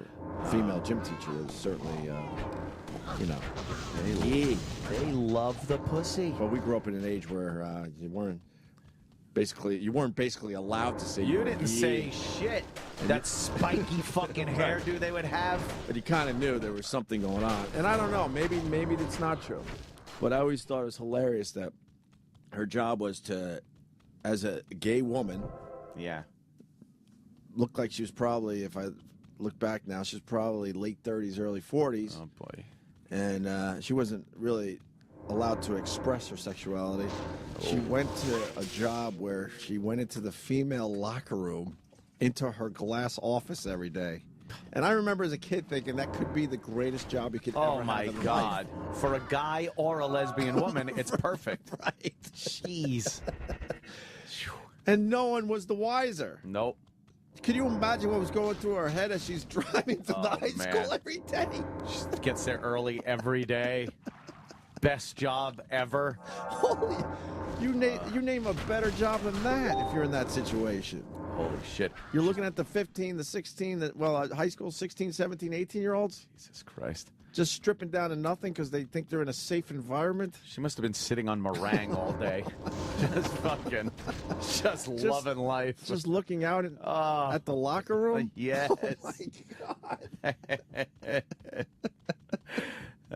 female gym teacher was certainly you know. They love the pussy. But we grew up in an age where you weren't basically allowed to say. You didn't say shit. That spiky fucking hairdo they would have. But you kind of knew there was something going on. And I don't know, maybe it's not true. But I always thought it was hilarious that her job was to, as a gay woman, looked like she was probably, if I look back now, she's probably late 30s, early 40s. Oh, boy. And she wasn't really allowed to express her sexuality. She went to a job where she went into the female locker room, into her glass office every day. And I remember as a kid thinking that could be the greatest job you could ever have. Oh, my God. For a guy or a lesbian woman, it's perfect. Right. Jeez. And no one was the wiser. Nope. Can you imagine what was going through her head as she's driving to the high school every day? She gets there early every day. Best job ever. Holy, you name a better job than that if you're in that situation. Holy shit. You're looking at the 15, the 16, high school 16, 17, 18-year-olds. Jesus Christ. Just stripping down to nothing because they think they're in a safe environment. She must have been sitting on meringue all day. Just loving life. Just looking out at the locker room. Yes. Oh, my God.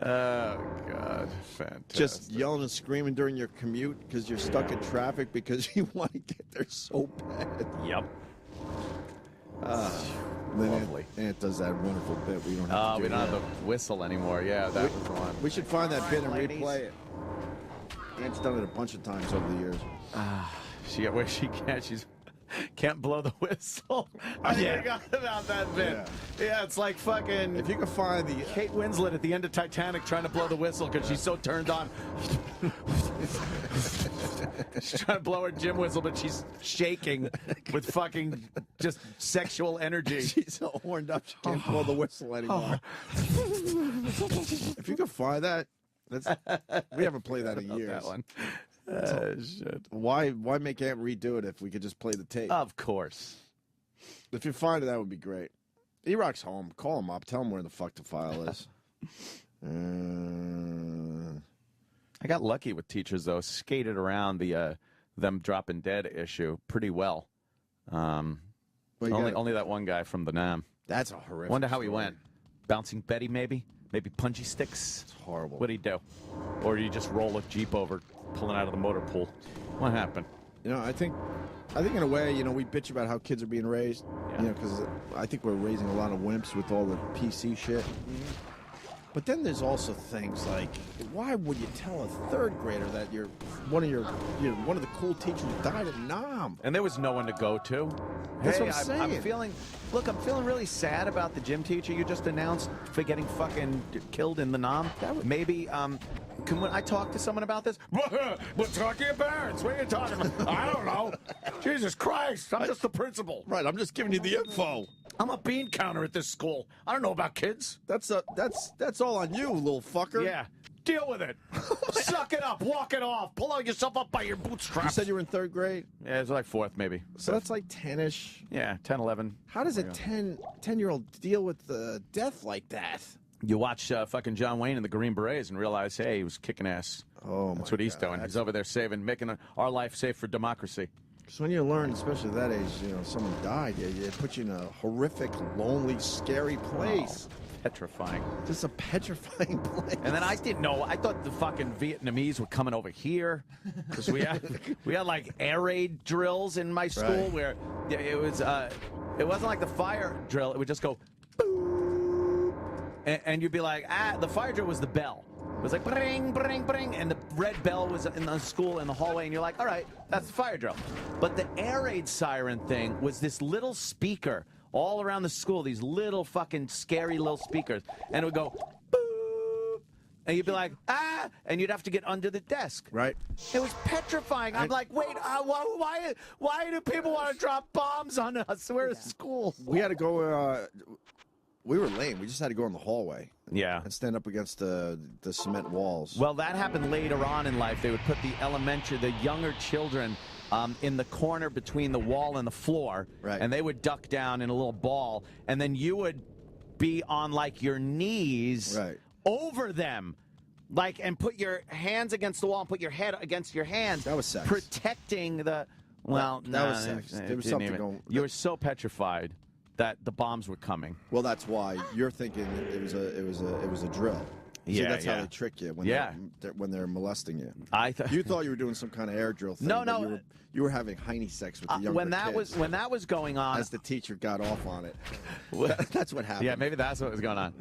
Oh, God. Fantastic. Just yelling and screaming during your commute because you're stuck in traffic because you want to get there so bad. Yep. Lovely. Aunt does that wonderful bit. We don't have to we don't have the whistle anymore. Yeah, that was the one. We should find that bit and replay it. Aunt's done it a bunch of times over the years. She can't blow the whistle. I forgot about that bit. Yeah, it's like fucking. If you can find the Kate Winslet at the end of Titanic trying to blow the whistle because she's so turned on. She's trying to blow her gym whistle, but she's shaking with fucking just sexual energy. She's so horned up she can't blow the whistle anymore. If you can find that, we haven't played that in years. That one. Shit. Why make Aunt redo it if we could just play the tape? Of course. If you find it, that would be great. E-Rock's home. Call him up. Tell him where the fuck the file is. I got lucky with teachers, though. Skated around the them dropping dead issue pretty well. Only that one guy from the NAM. That's a horrific Wonder how he story. went. Bouncing Betty, maybe? Maybe punchy sticks? It's horrible. What'd he do? Or did he just roll a Jeep over, pulling out of the motor pool? What happened? You know, I think in a way, we bitch about how kids are being raised. Yeah. Because I think we're raising a lot of wimps with all the PC shit. But then there's also things like, why would you tell a third grader that one of the cool teachers died at Nam? And there was no one to go to. That's Hey, what I'm saying. I'm feeling really sad about the gym teacher you just announced for getting fucking killed in the Nam. Maybe, can I talk to someone about this? Well, talk to your parents. What are you talking about? I don't know. Jesus Christ, I'm just the principal. Right, I'm just giving you the info. I'm a bean counter at this school. I don't know about kids. That's all on you, little fucker. Yeah. Deal with it. Suck it up. Walk it off. Pull yourself up by your bootstraps. You said you were in third grade? Yeah, it was like fourth, maybe. So that's like 10-ish. Yeah, 10, 11. How does a 10-year-old deal with death like that? You watch fucking John Wayne in the Green Berets and realize, hey, he was kicking ass. Oh, That's what he's doing. He's over there making our life safe for democracy. So when you learn, especially at that age, someone died, it puts you in a horrific, lonely, scary place. Petrifying. Just a petrifying place. And then I didn't know. I thought the fucking Vietnamese were coming over here because we had like air raid drills in my school where it wasn't like the fire drill. It would just go boop, and you'd be like, the fire drill was the bell. It was like bring, bring, bring, and the red bell was in the school in the hallway, and you're like, all right, that's the fire drill. But the air raid siren thing was this little speaker all around the school, these little fucking scary little speakers, and it would go boop, and you'd be like, and you'd have to get under the desk. Right. It was petrifying. I'm like, wait, why do people want to drop bombs on us? We're at school. We had to go. We were lame. We just had to go in the hallway. Yeah. And stand up against the cement walls. Well, that happened later on in life. They would put the younger children in the corner between the wall and the floor. Right. And they would duck down in a little ball. And then you would be on, like, your knees over them. Like, and put your hands against the wall and put your head against your hands. That was sex. Protecting the... Well, that was sex. There was something going... You were so petrified that the bombs were coming. Well, that's why you're thinking it was a drill. See, Yeah, that's yeah. how they trick you when they're molesting you. You thought you were doing some kind of air drill thing. No. You were having hiney sex with the younger when that was going on, as the teacher got off on it. That's what happened. Yeah, maybe that's what was going on.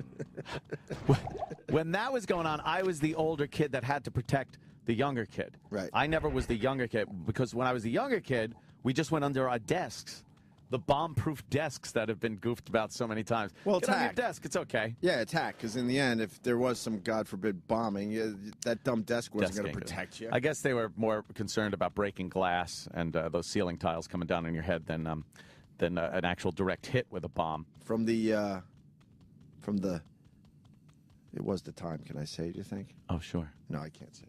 When that was going on, I was the older kid that had to protect the younger kid. Right. I never was the younger kid because when I was the younger kid, we just went under our desks. The bomb-proof desks that have been goofed about so many times. Well, Get on your desk. It's okay. Yeah, it's hack, because in the end, if there was some, God forbid, bombing, that dumb desk wasn't going to protect you. I guess they were more concerned about breaking glass and those ceiling tiles coming down on your head than an actual direct hit with a bomb. From the, it was the time. Can I say, do you think? Oh, sure. No, I can't say.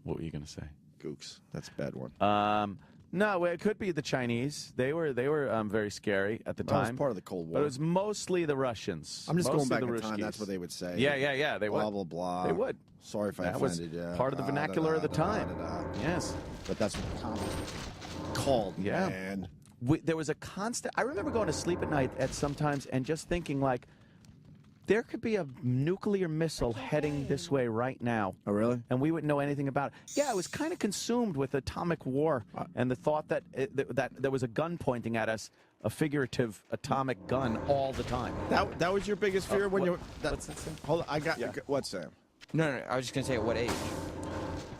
What were you going to say? Gooks. That's a bad one. No, it could be the Chinese. They were very scary at the time. That was part of the Cold War. But it was mostly the Russians. I'm just mostly going back the in time. Ruskies. That's what they would say. Yeah. They would. Blah, blah, blah. They would. Sorry if I That was offended you. part of the vernacular of the time. Yes. But that's what the comic called, Yeah. man. There was a constant... I remember going to sleep at night at sometimes and just thinking, like, there could be a nuclear missile heading this way right now. Oh, really? And we wouldn't know anything about it. Yeah, I was kind of consumed with atomic war and the thought that that there was a gun pointing at us, a figurative atomic gun all the time. That was your biggest fear when you were... What's that, Sam? Hold on, I got... What, Sam? No, I was just going to say, at what age?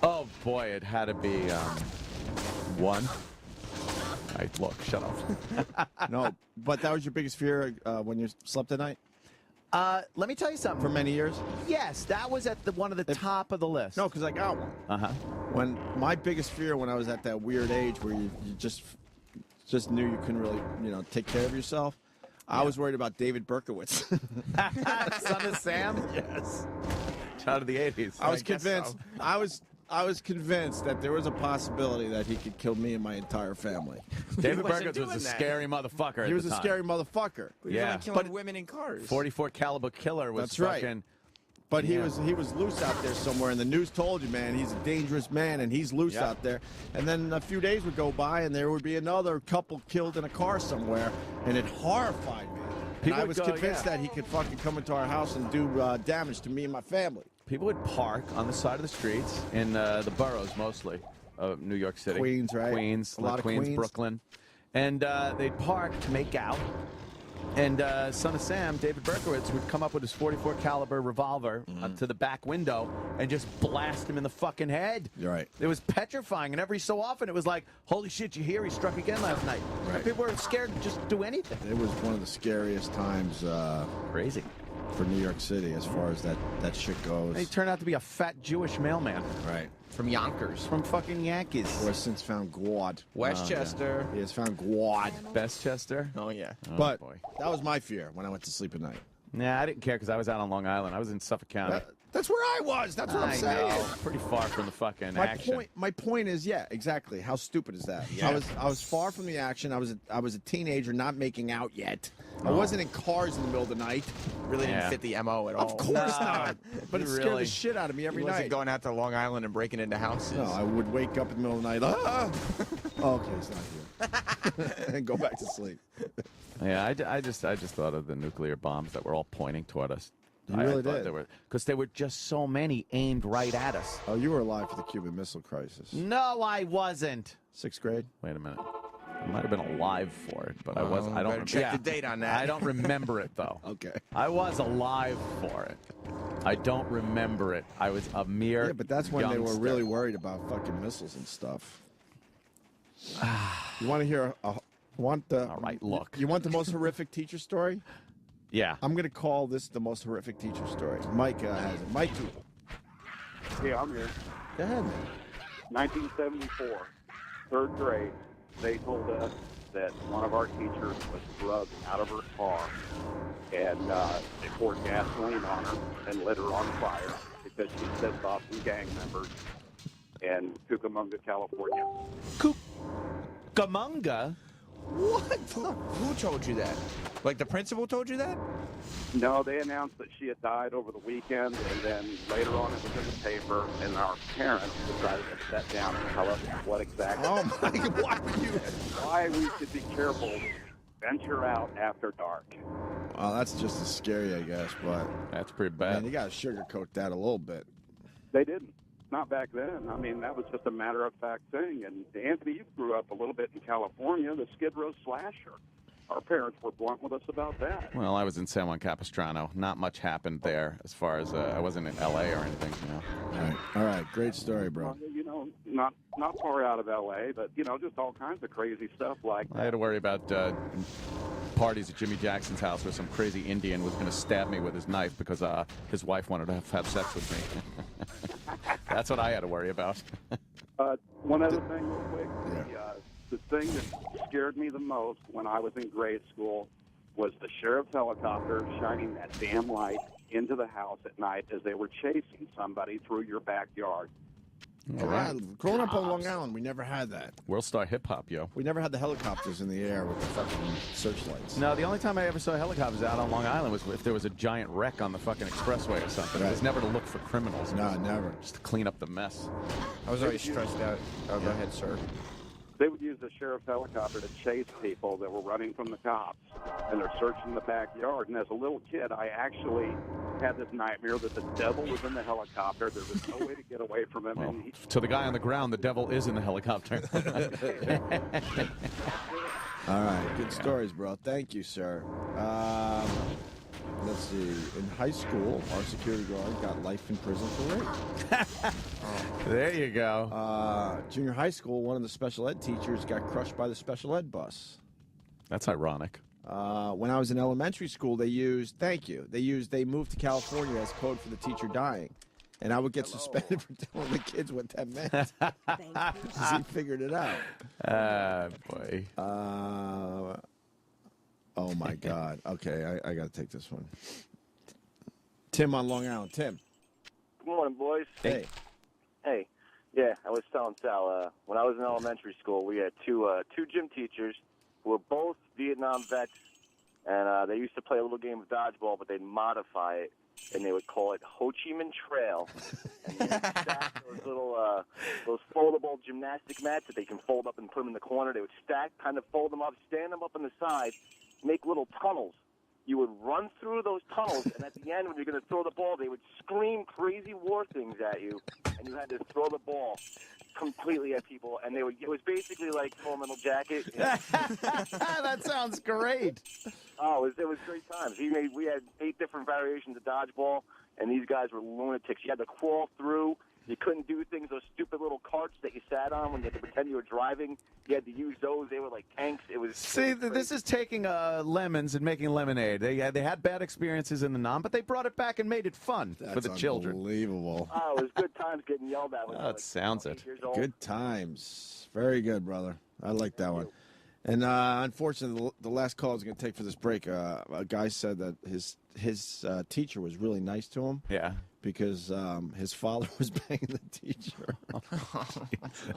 Oh, boy, it had to be 1. Look, shut up. No, but that was your biggest fear when you slept at night? Let me tell you something. For many years? Yes, that was at one of the top of the list. No, because I got one. Uh-huh. When my biggest fear when I was at that weird age where you just knew you couldn't really, take care of yourself, I was worried about David Berkowitz. Son of Sam? Yes. Child of the 80s. I was convinced. So. I was convinced that there was a possibility that he could kill me and my entire family. David Berkowitz was a scary motherfucker. He was a scary motherfucker. Yeah, killing women in cars. 44 caliber killer was That's fucking. Right. But he was loose out there somewhere, and the news told you, man, he's a dangerous man, and he's loose out there. And then a few days would go by, and there would be another couple killed in a car somewhere, and it horrified me. And I was convinced that he could fucking come into our house and do damage to me and my family. People would park on the side of the streets in the boroughs, mostly of New York City. Queens, right? Queens, A lot of Queens. Brooklyn. And they'd park to make out. And Son of Sam, David Berkowitz, would come up with his 44 caliber revolver to the back window and just blast him in the fucking head. You're right. It was petrifying, and every so often it was like, holy shit, you hear he struck again last night. Right. And people were scared to just do anything. It was one of the scariest times. Crazy. For New York City, as far as that shit goes. He turned out to be a fat Jewish mailman. Right. From Yonkers. From fucking Yankees. Who has since found Gwad. Westchester. He has found Gwad. Bestchester. Oh, yeah. But boy. That was my fear when I went to sleep at night. Nah, I didn't care because I was out on Long Island. I was in Suffolk County. That's where I was. That's what I'm saying. Know. Pretty far from the fucking action. My point is, yeah, exactly. How stupid is that? Yeah. I was far from the action. I was a teenager, not making out yet. I wasn't in cars in the middle of the night. Really didn't fit the MO at all. Of course not. But it scared the shit out of me every He night. wasn't going out to Long Island and breaking into houses. No, I would wake up in the middle of the night. Ah! Oh, okay, it's not here. And go back to sleep. Yeah, I just thought of the nuclear bombs that were all pointing toward us. You really did. Because there were just so many aimed right at us. Oh, you were alive for the Cuban Missile Crisis. No, I wasn't. 6th grade? Wait a minute. I might have been alive for it, but I wasn't. I don't check the date on that. I don't remember it though. Okay. I was alive for it. I don't remember it. I was a mere. Yeah, but that's when they were youngster. really worried about fucking missiles and stuff. You want to hear? All right, look. You want the most horrific teacher story? Yeah. I'm going to call this the most horrific teacher story. Mike has it. Mikey. Yeah, I'm here. Go ahead. 1974, 3rd grade, they told us that one of our teachers was drugged out of her car, and they poured gasoline on her and lit her on fire because she pissed off some gang members in Cucamonga, California. Cucamonga? What? Who told you that? Like the principal told you that? No, they announced that she had died over the weekend, and then later on it was in the paper, and our parents decided to sit down and tell us what exactly. Oh my God! Why we should be careful, venture out after dark. Well, that's just as scary, I guess. But that's pretty bad. Man, you got to sugarcoat that a little bit. They didn't. Not back then. I mean, that was just a matter of fact thing. And Anthony, you grew up a little bit in California, the Skid Row slasher. Our parents were blunt with us about that. Well, I was in San Juan Capistrano. Not much happened there as far as I wasn't in L.A. or anything. All right. Great story, bro. You know, not far out of L.A., but, you know, just all kinds of crazy stuff like I had to worry about parties at Jimmy Jackson's house where some crazy Indian was going to stab me with his knife because his wife wanted to have sex with me. That's what I had to worry about. One other thing real quick. The thing that scared me the most when I was in grade school was the sheriff's helicopter shining that damn light into the house at night as they were chasing somebody through your backyard. All right. Growing up on Long Island, we never had that. World Star Hip Hop, yo. We never had the helicopters in the air with the fucking searchlights. No, the only time I ever saw helicopters out on Long Island was if there was a giant wreck on the fucking expressway or something. It was never to look for criminals. No, never. Just to clean up the mess. I was always stressed out. Oh, go ahead, sir. They would use the sheriff's helicopter to chase people that were running from the cops, and they're searching the backyard. And as a little kid, I actually had this nightmare that the devil was in the helicopter. There was no way to get away from him. Well, to the guy on the ground, the devil is in the helicopter. All right. Good stories, bro. Thank you, sir. Let's see. In high school, our security guard got life in prison for rape. There you go. Junior high school, one of the special ed teachers got crushed by the special ed bus. That's ironic. When I was in elementary school, they moved to California as code for the teacher dying. And I would get suspended for telling the kids what that meant. Because he figured it out. Boy. Oh, my God. Okay, I got to take this one. Tim on Long Island. Tim. Good morning, boys. Hey. Hey. Yeah, I was telling Sal, when I was in elementary school, we had two gym teachers who were both Vietnam vets, and they used to play a little game of dodgeball, but they'd modify it, and they would call it Ho Chi Minh Trail. And they would stack those foldable gymnastic mats that they can fold up and put them in the corner. They would stack, kind of fold them up, stand them up on the side, make little tunnels. You would run through those tunnels, and at the end, when you're going to throw the ball, they would scream crazy war things at you, and you had to throw the ball completely at people. And it was basically like Full Metal Jacket. That sounds great. Oh, it was great times. We had 8 different variations of dodgeball, and these guys were lunatics. You had to crawl through. You couldn't do things, those stupid little carts that you sat on when you had to pretend you were driving. You had to use those. They were like tanks. See, this is taking lemons and making lemonade. They had bad experiences in the Nam, but they brought it back and made it fun for the children. Unbelievable. Oh, it was good times getting yelled at. Oh, it sounds it. Good times. Very good, brother. I like that one. And unfortunately, the last call I was going to take for this break, a guy said that his teacher was really nice to him. Yeah. Because his father was banging the teacher. I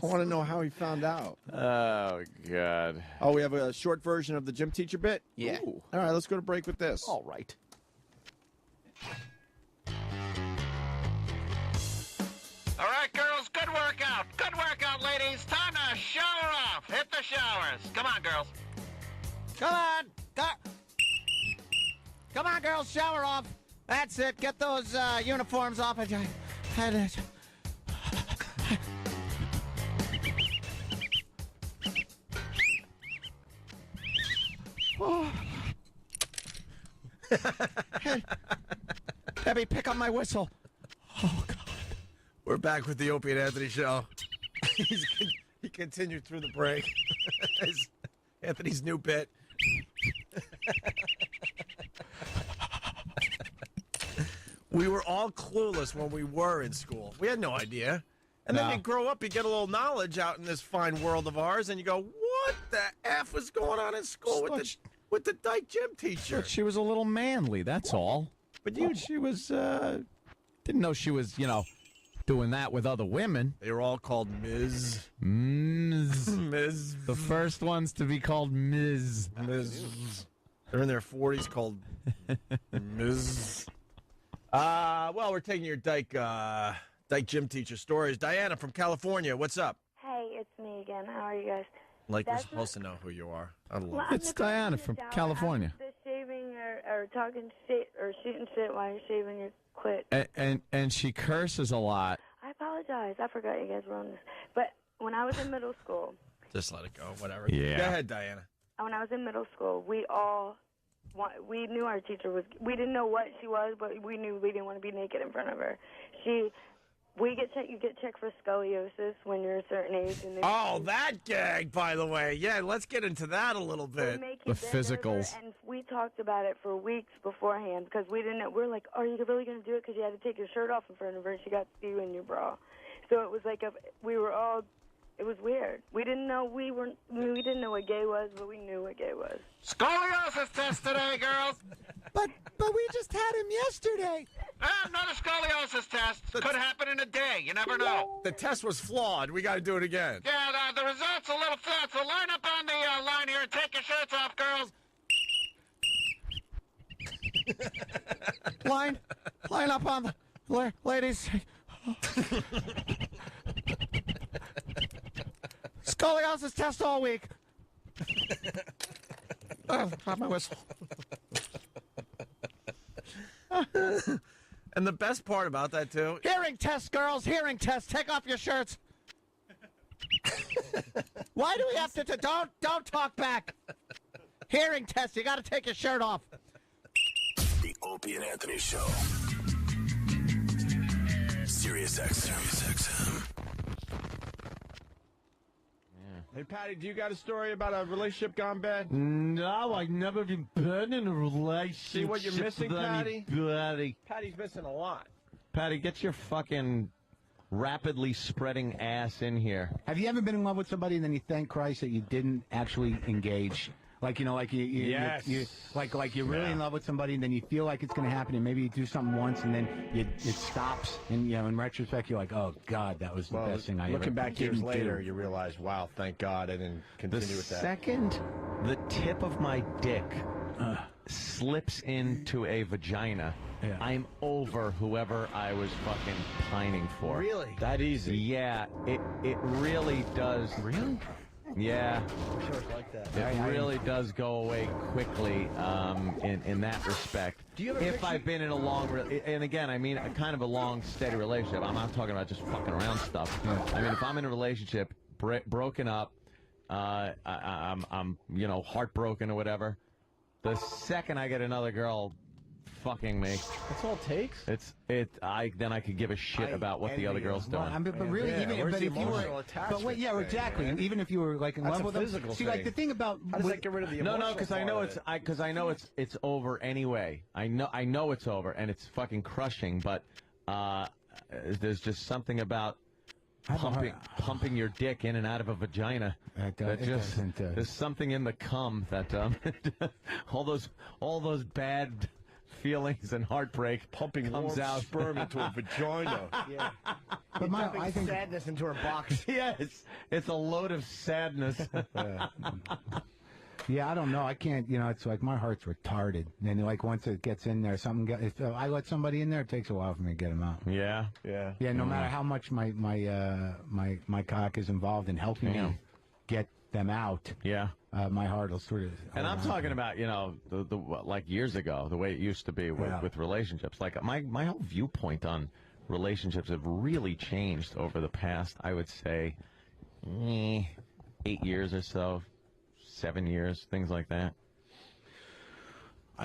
want to know how he found out. Oh, God. Oh, we have a short version of the gym teacher bit? Yeah. Ooh. All right, let's go to break with this. All right. All right, girls, good workout. Good workout, ladies. Time to shower off. Hit the showers. Come on, girls. Come on. Come on, girls, shower off. That's it. Get those uniforms off. Debbie, pick up my whistle. Oh, God. We're back with the Opie and Anthony show. He continued through the break. Anthony's new bit. We were all clueless when we were in school. We had no idea. And then you grow up, you get a little knowledge out in this fine world of ours, and you go, what the F was going on in school with the dyke gym teacher? Look, she was a little manly, that's all. But she was, didn't know she was, doing that with other women. They were all called Ms. Ms. The first ones to be called Ms. Ms. They're in their 40s called Ms. Well, we're taking your dyke gym teacher stories. Diana from California, what's up? Hey, it's me again. How are you guys? Like we're supposed to know who you are. I don't know. Well, It's Diana from California. The shaving or talking shit or shooting shit while you're shaving your clit. And she curses a lot. I apologize. I forgot you guys were on this. But when I was in middle school, Just let it go, whatever. Yeah. Go ahead, Diana. when I was in middle school, we knew our teacher was. We didn't know what she was, but we knew we didn't want to be naked in front of her. You get checked for scoliosis when you're a certain age. And That gag, by the way. Yeah, let's get into that a little bit. The physicals. And we talked about it for weeks beforehand because we didn't know. We're like, are you really going to do it? Because you had to take your shirt off in front of her and she got to see you in your bra. So it was like it was weird. We didn't know we didn't know what gay was, but we knew what gay was. Scoliosis test today, girls. But we just had him yesterday. Not a scoliosis test. Could happen in a day. You never know. The test was flawed. We got to do it again. Yeah, the results a little flawed. So line up on the line here and take your shirts off, girls. Line up on the ladies. Scoliosis test all week. Have my whistle. And the best part about that, too... Hearing test, girls. Hearing test. Take off your shirts. Why do we have to... Don't talk back. Hearing test. You got to take your shirt off. The Opie and Anthony Show. Sirius XM. Hey, Patty, do you got a story about a relationship gone bad? No, I've never been in a relationship. See what you're missing, with Patty? anybody. Patty's missing a lot. Patty, get your fucking rapidly spreading ass in here. Have you ever been in love with somebody and then you thank Christ that you didn't actually engage? Like, you know, like Yes. like you're really in love with somebody and then you feel like it's going to happen and maybe you do something once and then it stops and, you know, in retrospect you're like, oh, God, that was the best thing I ever Looking back years didn't later, do. you realize, wow, thank God I didn't continue with that. Second, the tip of my dick slips into a vagina. Yeah. I'm over whoever I was fucking pining for. Really? That easy? Yeah, it really does. Really? Yeah. I'm sure it's like that. It really does go away quickly in that respect. Do you have a if picture? I've been in a long, and again, I mean, a kind of a long, steady relationship. I'm not talking about just fucking around stuff. I mean, if I'm in a relationship, broken up, I'm you know, heartbroken or whatever, the second I get another girl fucking me, That's all it takes? then I could give a shit about what the other girl's doing. But really, Yeah, even where's but the if you emotional were, attachment but wait, yeah, thing, exactly. man? Even if you were like in That's love a with them, physical see, like thing. the thing about How does that get rid of the No, emotional because I know part of it? it's over anyway. I know it's over, and it's fucking crushing. But there's just something about pumping your dick in and out of a vagina. There's something in the cum that all those bad feelings and heartbreak Pumping comes warm out. sperm into a vagina. Yeah. But I think sadness into her box. Yes, it's a load of sadness. Yeah, I don't know. I can't. You know, it's like my heart's retarded. And like once it gets in there, if I let somebody in there, it takes a while for me to get them out. Yeah. Yeah. No matter how much my cock is involved in helping me get them out. Yeah. My heart will sort of. And I'm talking about, you know, the like years ago, the way it used to be with relationships. Like my whole viewpoint on relationships have really changed over the past, I would say, 8 years or so. 7 years, things like that.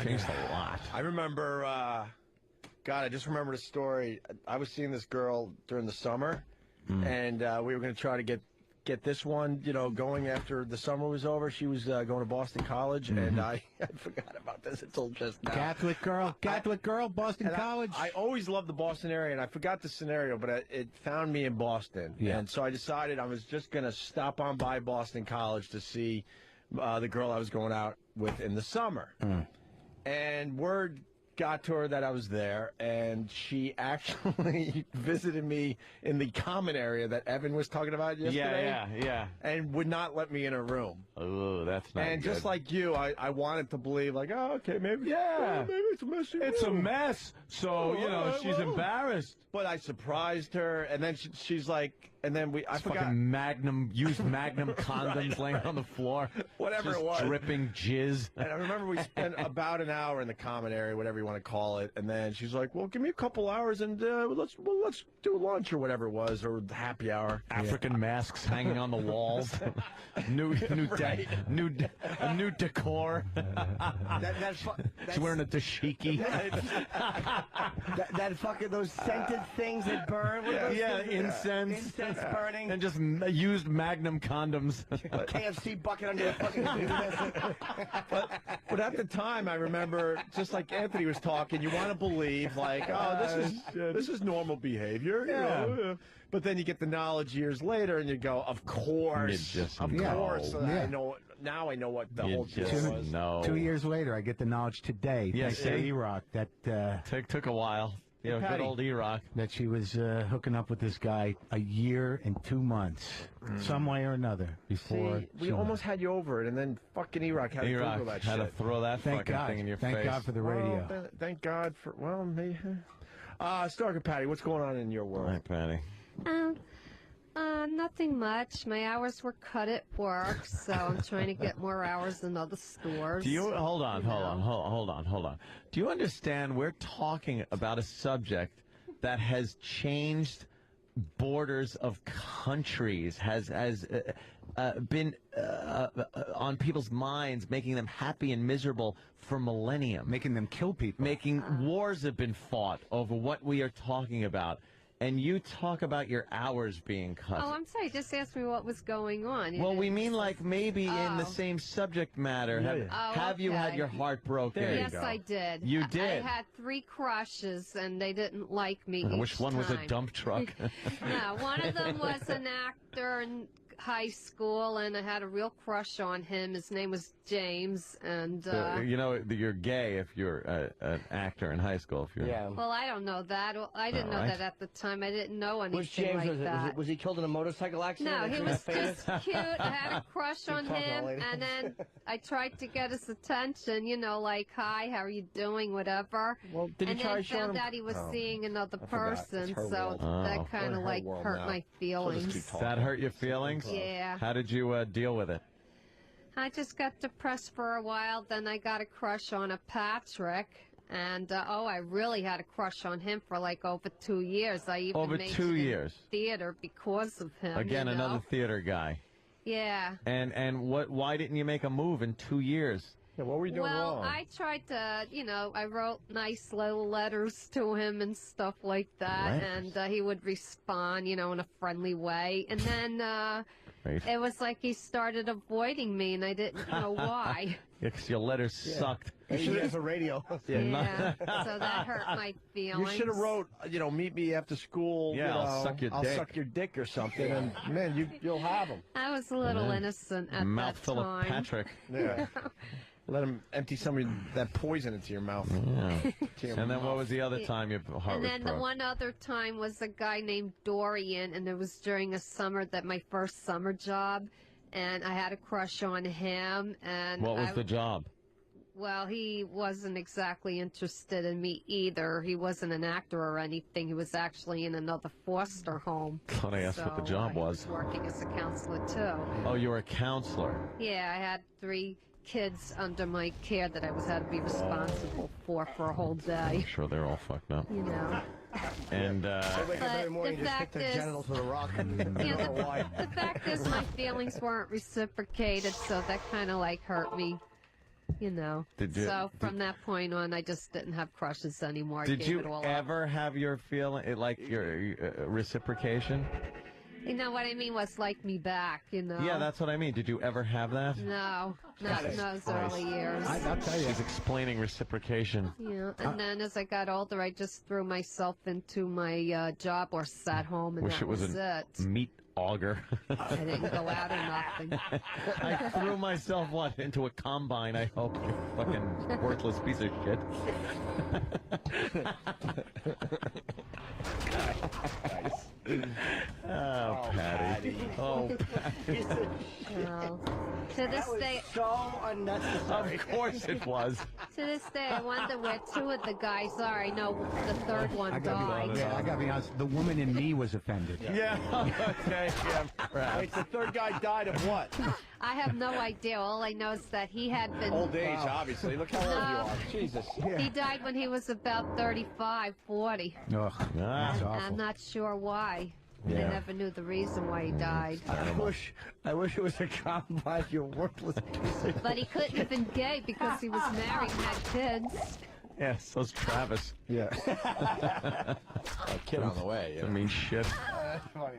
Changed a lot. I remember, God, I just remembered a story. I was seeing this girl during the summer, and we were going to try to get this one, you know, going after the summer was over. She was going to Boston College, and I forgot about this until just now. Catholic girl, Boston College. I always loved the Boston area, and I forgot the scenario, but it found me in Boston. Yeah. And so I decided I was just going to stop on by Boston College to see the girl I was going out with in the summer. And word got to her that I was there, and she actually visited me in the common area that Evan was talking about yesterday. Yeah. And would not let me in her room. Oh, that's not And good. just like you, I wanted to believe, like, oh, okay, maybe, maybe it's a messy It's a room. mess. So, she's embarrassed. But I surprised her, and then she's like, and then I forgot. Fucking used Magnum condoms laying on the floor. Whatever just it was. dripping jizz. And I remember we spent about an hour in the common area, whatever you want to call it, and then she's like, well, give me a couple hours, and let's do lunch or whatever it was, or happy hour. African masks hanging on the walls. new decor. She's wearing a dashiki. that fucking those scented things that burn. What are those things? Incense burning. And just used Magnum condoms. KFC bucket under the fucking. But at the time, I remember, just like Anthony was talking, you want to believe, like, oh, this is normal behavior. You know? But then you get the knowledge years later, and you go, of course. Of course. Yeah. I know. Now I know what the whole deal was. 2 years later, I get the knowledge today. Yeah, thanks to E-Rock that took a while. Yeah, good old E-Rock. That she was hooking up with this guy a year and 2 months, some way or another. Before we almost had you over it, and then fucking E-Rock had to Google that had shit. to throw that fucking thing in your face. Thank God for the radio. Well, thank God for maybe. Starker Patty, what's going on in your world? Hi, Patty. Nothing much. My hours were cut at work, so I'm trying to get more hours in other stores. Do you hold on? Do you understand? We're talking about a subject that has changed borders of countries, has been on people's minds, making them happy and miserable for millennia, making them kill people, making wars have been fought over what we are talking about. And you talk about your hours being cut. Oh, I'm sorry. Just ask me what was going on. Well, we mean like maybe in the same subject matter. Have you had your heart broken? Yes, I did. You did? I had 3 crushes, and they didn't like me Which one was a dump truck? No, one of them was an actor in high school, and I had a real crush on him. His name was James, and you're gay if you're an actor in high school. If you're Well, I don't know that. Well, I didn't know that at the time. I didn't know anything Which James like was it? that. Was he killed in a motorcycle accident? No, he was famous? just cute. I had a crush on talking, him, lady. and then I tried to get his attention, like, hi, how are you doing, whatever. Well, did and you try then showing found him? out he was Oh, seeing another I forgot. It's person, her so world. that kind of, like, world hurt now. my feelings. That hurt your feelings? Yeah. How did you deal with it? I just got depressed for a while, then I got a crush on a Patrick. And, I really had a crush on him for, like, over 2 years. I even Over made 2 it in years? theater because of him. Again, another theater guy. Yeah. And why didn't you make a move in 2 years? Yeah, what were you doing Well, wrong? I tried to, I wrote nice little letters to him and stuff like that, Letters? and he would respond, in a friendly way. And then it was like he started avoiding me, and I didn't know why. Yeah, because your letters sucked. He should have a radio. Yeah, so that hurt my You feelings. should have wrote, meet me after school. Yeah, I'll suck your I'll dick. suck your dick or something, and man, you'll have them. I was a little Yeah. innocent at Mouthful that of time. Patrick. Yeah. Let him empty some of that poison into your mouth. Yeah. To your And then mouth. what was the other time your heart And was then the broke? one other time was a guy named Dorian, and it was during a summer my first summer job, and I had a crush on him. And What was the job? Well, he wasn't exactly interested in me either. He wasn't an actor or anything. He was actually in another foster home. Thought I asked what the job he was. working as a counselor too. Oh, you were a counselor. Yeah, I had 3 kids under my care that I had to be responsible for a whole day. I'm sure they're all fucked up. And They wake up every morning and just hit their genitals with a rock. I don't know why. The fact is, my feelings weren't reciprocated, so that kind of hurt me. Did you- So from that point on, I just didn't have crushes anymore. I Did gave you it all up. ever have your feeling, your reciprocation? You know what I mean? Was like me back, you know? Yeah, that's what I mean. Did you ever have that? No, not in those early years. I'll tell you. He's explaining reciprocation. Yeah, and then as I got older, I just threw myself into my job or sat home, and Wish that it was it. a meat auger. I didn't go out or nothing. I threw myself, into a combine, I hope, you fucking worthless piece of shit. Oh, Patty. Oh, Patty. Well, to this day, so unnecessary. Of course it was. to this day, I wonder where two of the guys are. I know the third one I died. gotta be honest. The woman in me was offended. Yeah. Okay. Yeah. Perhaps. Wait, the third guy died of what? I have no idea. All I know is that he had been... Old age, obviously. Look how old you are. Jesus. He died when he was about 35, 40. Ugh, that's awful. I'm not sure why. Yeah. I never knew the reason why he died. I wish it was a combine. You're worthless piece of But he couldn't have been gay because he was married and had kids. Yeah, so's Travis. Yeah. A kid on the way. I mean, shit.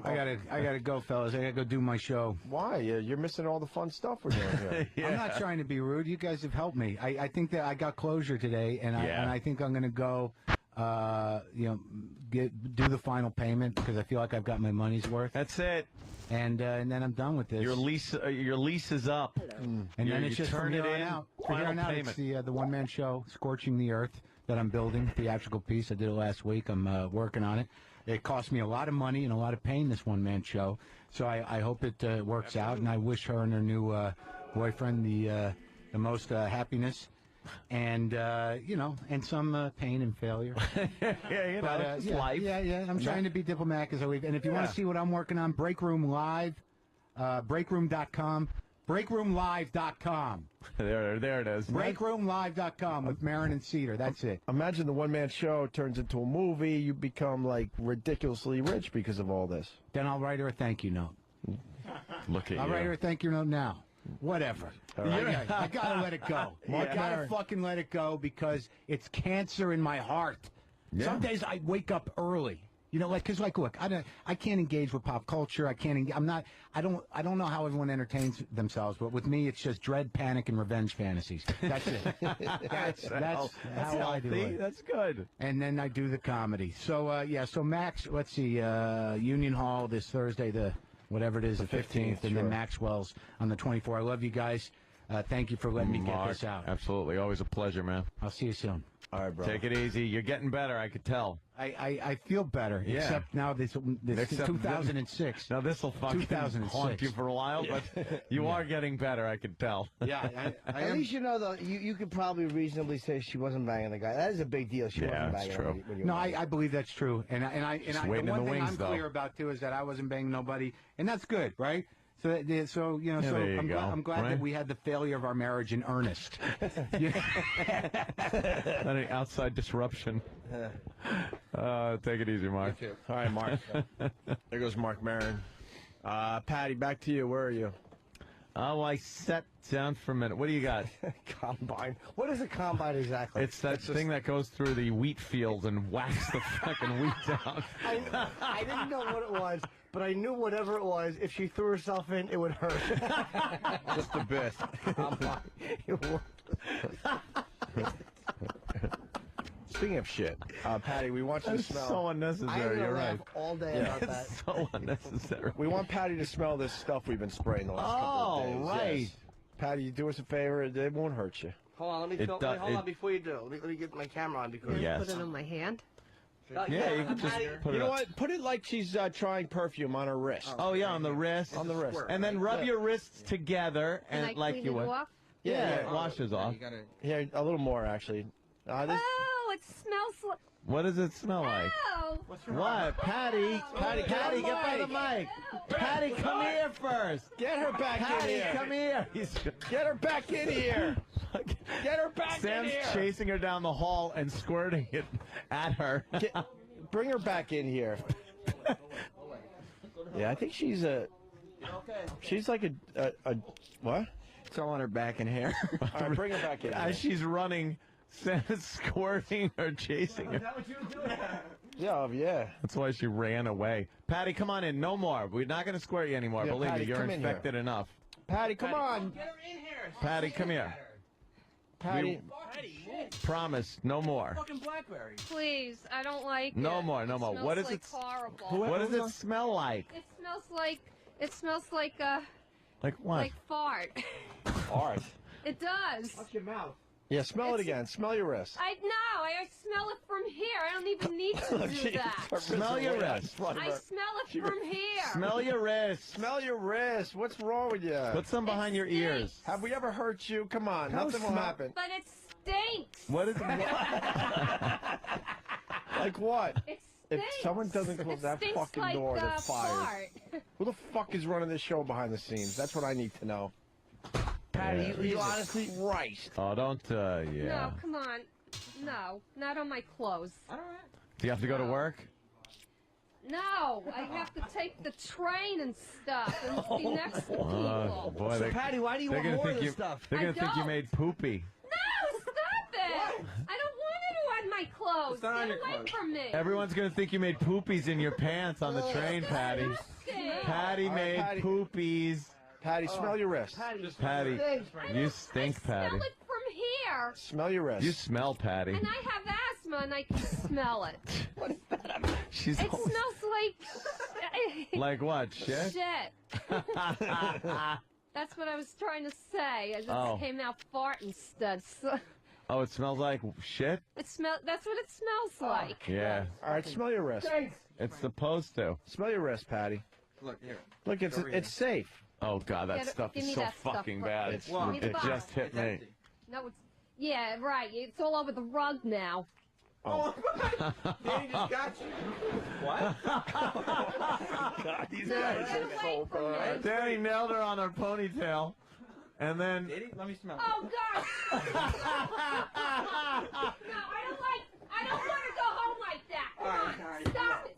I gotta go, fellas. I gotta go do my show. Why? You're missing all the fun stuff we're doing here. I'm not trying to be rude. You guys have helped me. I think that I got closure today, and I think I'm gonna go. Do the final payment because I feel like I've got my money's worth. That's it. And then I'm done with this. Your lease is up. And then it's just from here on out. From here on out, it's the one-man show, Scorching the Earth, that I'm building, theatrical piece. I did it last week. I'm working on it. It cost me a lot of money and a lot of pain, this one-man show. So I hope it works out, and I wish her and her new boyfriend the most happiness. And and some pain and failure. Yeah, it's life. Yeah. I'm trying to be diplomatic as always. And if you want to see what I'm working on, Break Room Live, breakroom.com, breakroomlive.com. There it is. Breakroomlive.com with Marin and Cedar. That's it. Imagine the one-man show turns into a movie. You become, like, ridiculously rich because of all this. Then I'll write her a thank you note. Look at I'll write her a thank you note now. Whatever. Right. I gotta let it go. I gotta fucking let it go because it's cancer in my heart. Yeah. Some days I wake up early. Because look, I can't engage with pop culture. I don't know how everyone entertains themselves, but with me, it's just dread, panic, and revenge fantasies. That's it. That's how I do it. That's good. And then I do the comedy. So so Max, let's see, Union Hall this Thursday, whatever it is, the 15th, and then Maxwell's on the 24th. I love you guys. Thank you for letting me get this out. Absolutely. Always a pleasure, man. I'll see you soon. All right, bro. Take it easy. You're getting better, I could tell. I feel better, Yeah. except now this Except 2006. Now, this will fucking 2006. haunt you for a while, but you are getting better, I can tell. Yeah, I At am. least you know, though, you could probably reasonably say she wasn't banging the guy. That is a big deal. She wasn't banging true. him when you No, were I believe that's true, and Just the waiting in one the thing wings, I'm though. clear about too is that I wasn't banging nobody, and that's good, right? So there you I'm go, I'm glad right? that we had the failure of our marriage in earnest. Not any outside disruption. Take it easy, Mark. All right, Mark. There goes Mark Maron. Patty, back to you. Where are you? Oh, I sat down for a minute. What do you got? Combine. What is a combine exactly? It's that thing that goes through the wheat fields and whacks the fucking wheat down. I didn't know what it was, but I knew whatever it was, if she threw herself in, it would hurt. Just a bit. Speaking of shit, Patty, we want you to That's smell. so unnecessary. You're right. all day about that. It's so unnecessary. We want Patty to smell this stuff we've been spraying the last couple of days. right. Yes. Patty, you do us a favor. It won't hurt you. Hold on, hold on before you do. Let me get my camera on because Yes. Put it on my hand. Yeah, you can just put You it know up. what? Put it like she's trying perfume on her wrist. Oh, yeah, on the wrist. On the wrist. And then rub your wrists together Can I and like clean you it would. off? Yeah, it washes off. Here, a little more, actually. This, Oh, it smells like... What does it smell like? Oh. What? Patty, get by the mic. Patty, come here first. Get her back Patty, in here. come here. Get her back in here. Get her back Sam's in here. chasing her down the hall and squirting it at her. Bring her back in here. Yeah, I think she's like a what? It's all on her back and hair. All right, bring her back in. As she's running, Sam's squirting or chasing her. that what you were doing? Yeah. That's why she ran away. Patty, come on in. No more. We're not going to squirt you anymore. Yeah, Believe Patty, me, you're come in here. infected enough. Patty, come on. Patty, come here. Patty. Promise, no more. Blackberry. Please, I don't like it. No more, no It more. smells What is like it? horrible. What does it smell like? It smells like Like what? like fart. Fart. It does. Watch your mouth. Yeah, smell it again. Smell your wrist. I smell it from here. I don't even need to do that. Smell your wrist. I smell it from here. Smell your wrist. Smell your wrist. What's wrong with you? Put some behind your ears. Have we ever hurt you? Come on. Nothing will happen. But it stinks. What is Like what? It If stinks. someone doesn't close It that stinks fucking like, door, they're fart. fired. Who the fuck is running this show behind the scenes? That's what I need to know. Patty, Yeah. you honestly. Christ. Oh, don't, yeah. No, come on. No, not on my clothes. Do you have to go to work? No, I have to take the train and stuff and be next to people. Oh, boy, So, Patty, why do you they're want gonna more think of this you, stuff? They're going to I think you don't. made poopy. No, stop it! I don't want it on my clothes. Get away from me. Everyone's going to think you made poopies in your pants on the train, Patty. Disgusting. Patty All right, made Patty. poopies. Patty, smell your wrist. Patty, you stink, Patty. Smell it from here. Smell your wrist. You smell, Patty. And I have asthma and I can smell it. She's It smells like like what? Shit? shit. That's what I was trying to say. I just Oh. came out fart instead. So Oh, it smells like shit? that's what it smells like. Yeah. All right, smell your wrist. It's supposed to. Smell your wrist, Patty. Look here. Look, it's safe. Oh, God, that stuff give is me so that stuff fucking first. bad. Give me the It box. just hit me. No, it's yeah, right. It's all over the rug now. Oh. Danny just got you. What? God, these guys are so bad. Danny nailed her on her ponytail. And then. Did he? Let me smell. Oh God! No, I don't want to go home like that. Come on,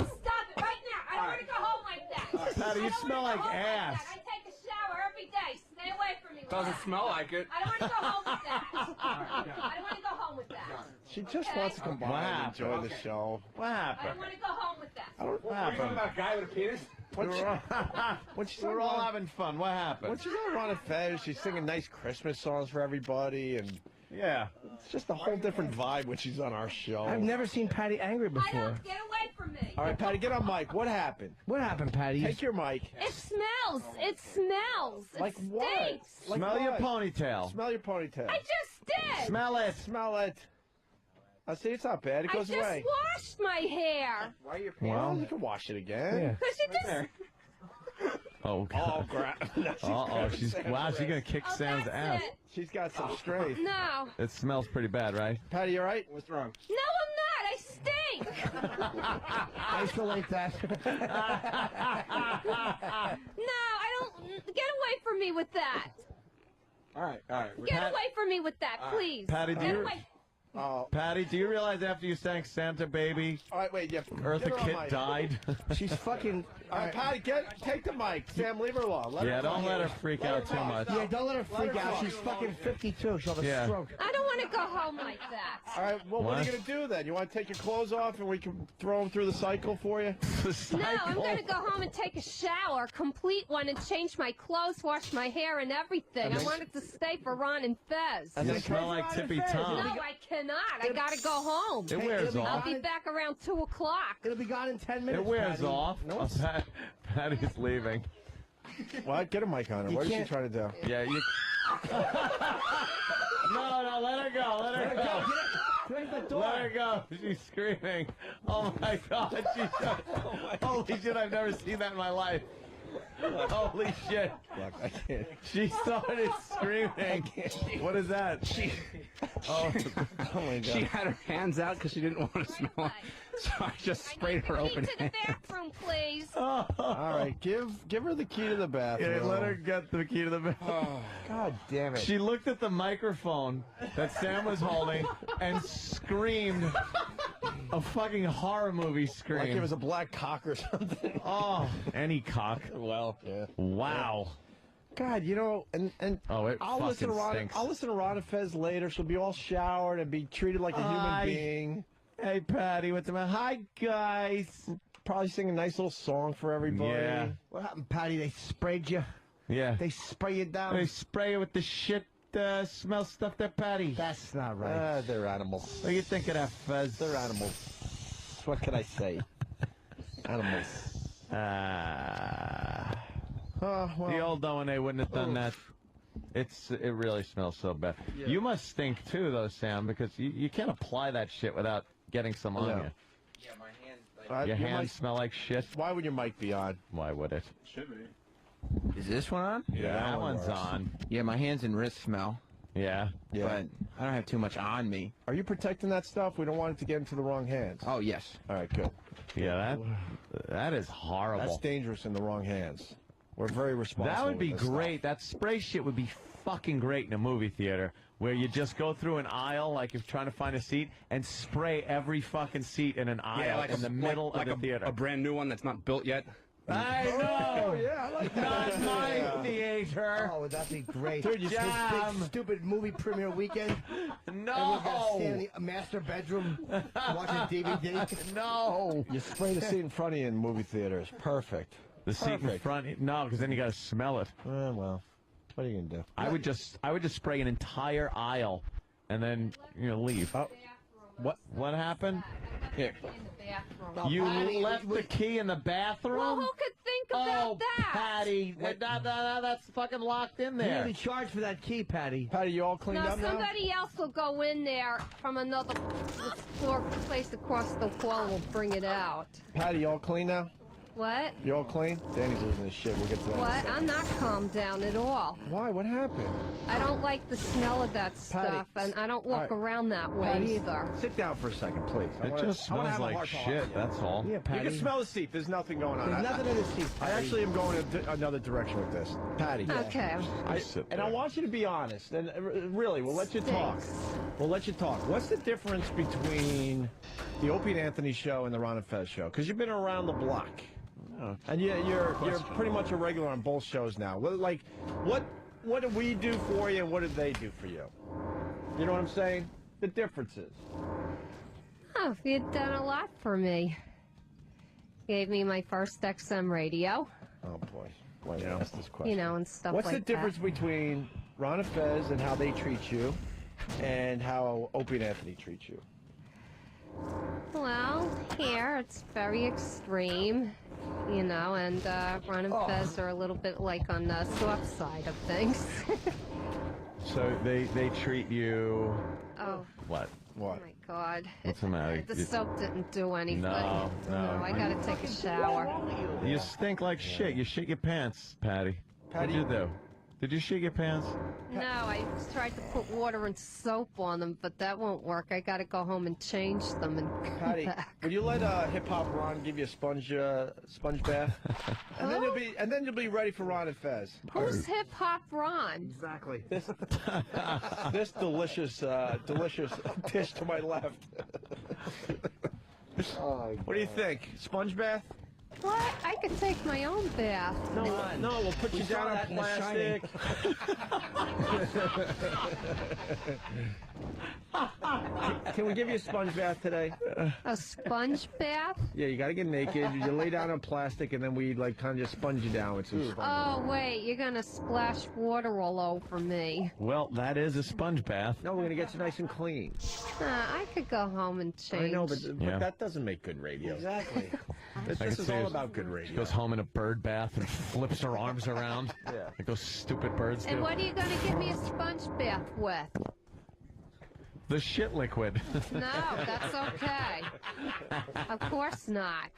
stop it right now. I don't want to go home like that. Patty, you smell like ass. I take a shower every day. Stay away from me. With Doesn't that. smell like it. I don't want to go home with that. I don't want to go home with that. She just wants to come by What and enjoy happened? the show. What I don't happened? want to go home with that. What happened? about a guy with a penis? We're all having fun. What happened? When she's on Ron and Fez, she's singing nice Christmas songs for everybody, and Yeah. it's just a whole different vibe when she's on our show. I've never seen Patty angry I before. don't get away from me. All right, Patty, get on mic. What happened? What happened, Patty? Take your mic. It smells. It smells. Like it what? stinks. Like Smell your what? ponytail. Smell your ponytail. I just did. Smell it. Smell it. I see it's not bad. It I goes just away. washed my hair. Why are your Well, you can wash it again. Because you just. Oh, Oh, God. crap. Uh-oh. She's going to kick Oh, Sam's that's ass. it. She's got some strength. No. It smells pretty bad, right? Patty, you all right? What's wrong? No, I'm not. I stink. Isolate that. No, I don't. Get away from me with that. All right. Get away from me with that, please. Patty, do Get you, away. Oh. Patty, do you realize after you sang Santa Baby, All right, wait. Yeah. Eartha get her on Kitt mic. died? She's fucking. All right, Patty, take the mic. Sam, leave her alone. Let Yeah, her don't talk. let her freak out too much. Yeah, don't let her freak her out. talk. She's fucking 52. She'll have a Yeah. stroke. I don't want to go home like that. All right, well, what are you What? going to do then? You want to take your clothes off and we can throw them through the cycle for you? No, I'm going to go home and take a shower, complete one, and change my clothes, wash my hair, and everything. I wanted to stay for Ron and Fez. You smell like Tippy Tom. No, I cannot. I got to go home. It wears I'll off. be back around 2 o'clock. It'll be gone in 10 minutes. It wears Patty. off. Oh, Patty's leaving. What? Get a mic on her. You What is she can't- trying to do? Yeah, you. No, let her go. Let her go. Close the door. Let her go. She's screaming. Oh my God. Holy shit, I've never seen that in my life. Holy shit. Look, I can't. She started screaming. What is that? Oh, my God. She had her hands out because she didn't want to smell it. So I just sprayed her open To the hand. bathroom, please. All right, give her the key to the bathroom. Yeah, let her get the key to the bathroom. God damn it. She looked at the microphone that Sam was holding and screamed a fucking horror movie scream. Like it was a black cock or something. Oh, any cock. Well, yeah. Wow. God, you know, and Oh, it I'll fucking listen to Ron. stinks. I'll listen to Ron and Fez later. She'll be all showered and be treated like a human being. Hey, Patty, what's the matter? Hi, guys. Probably sing a nice little song for everybody. Yeah. What happened, Patty? They sprayed you? Yeah. They spray you down? They spray you with the shit smell stuff there, Patty. That's not right. They're animals. What do you think of that, Fez? They're animals. What can I say? Animals. Well, the old O&A wouldn't have done that. It really smells so bad. Yeah. You must stink too, though, Sam, because you can't apply that shit without getting some on you. Yeah, my hands. Your hands smell like shit. Why would your mic be on? Why would it? Should be. Is this one on? Yeah, that one's on. Yeah, my hands and wrists smell. Yeah. But I don't have too much on me. Are you protecting that stuff? We don't want it to get into the wrong hands. Oh, yes. All right, good. Yeah, that is horrible. That's dangerous in the wrong hands. We're very responsible. That would be with this great. stuff. That spray shit would be fucking great in a movie theater, where you just go through an aisle like you're trying to find a seat and spray every fucking seat in an aisle in the middle of the theater. A brand new one that's not built yet. I know. Yeah, I like that. Not my theater. Oh, would that be great? Dude, this Jam. big, stupid movie premiere weekend. No. Everyone's got to stay in the master bedroom watching DVD. No. You spray the seat in front of you in movie theaters. Perfect. The seat in front? No, because then you got to smell it. Well, what are you gonna do? I would just spray an entire aisle, and then leave. Oh, what happened? In Here. the bathroom. You left the key in the bathroom? Well, who could think about that? Patty, that's fucking locked in You there. need to charge for that key, Patty. Patty, you all cleaned No, up now? somebody else will go in there from another place across the hall and will bring it out. Patty, you all clean now? What? You all clean? Danny's losing his shit. We'll get to that. in a What? second. I'm not calmed down at all. Why? What happened? I don't like the smell of that stuff, and I don't walk around that way Patty, either. Sit down for a second, please. It just smells like shit, that's all. Yeah, Patty. You can smell the seat. There's nothing going on. There's nothing in the seat, I Patty. actually am going another direction with this. Patty. Okay. I want you to be honest. And really, we'll let you talk. We'll let you talk. What's the difference between the Opie and Anthony show and the Ron and Fez show? Because you've been around the block. And you're pretty much a regular on both shows now. Like, what do we do for you, and what did they do for you? You know what I'm saying? The differences. Oh, you've done a lot for me. Gave me my first XM radio. Oh boy, why did I ask this question? You know, and stuff What's like the difference that. between Ron and Fez and how they treat you, and how Opie and Anthony treat you? Well, here it's very extreme, you know, and Ron and Fez are a little bit like on the soft side of things. So they treat you. Oh. What? Oh my God. What's the matter? The soap didn't do anything. No. I gotta take a shower. You stink like shit. You shit your pants, Patty. What'd you do? Did you shit your pants? No, I tried to put water and soap on them, but that won't work. I gotta go home and change them and come Patty, back. would you let Hip Hop Ron give you a sponge bath, and then you'll be ready for Ron and Fez. Who's Hip Hop Ron? Exactly. This delicious dish to my left. What do you think? Sponge bath? What? I could take my own bath. No, we'll put you down on plastic. Can we give you a sponge bath today? A sponge bath? Yeah, you gotta get naked. You lay down on plastic, and then we kind of just sponge you down with some sponge. Oh, wait, you're gonna splash water all over me. Well, that is a sponge bath. No, we're gonna get you nice and clean. I could go home and change. I know, but that doesn't make good radio. Exactly. This is all about good radio. She goes home in a bird bath and flips her arms around. Yeah. Like those stupid birds do. And what are you gonna give me a sponge bath with? The shit liquid. No, that's okay. Of course not.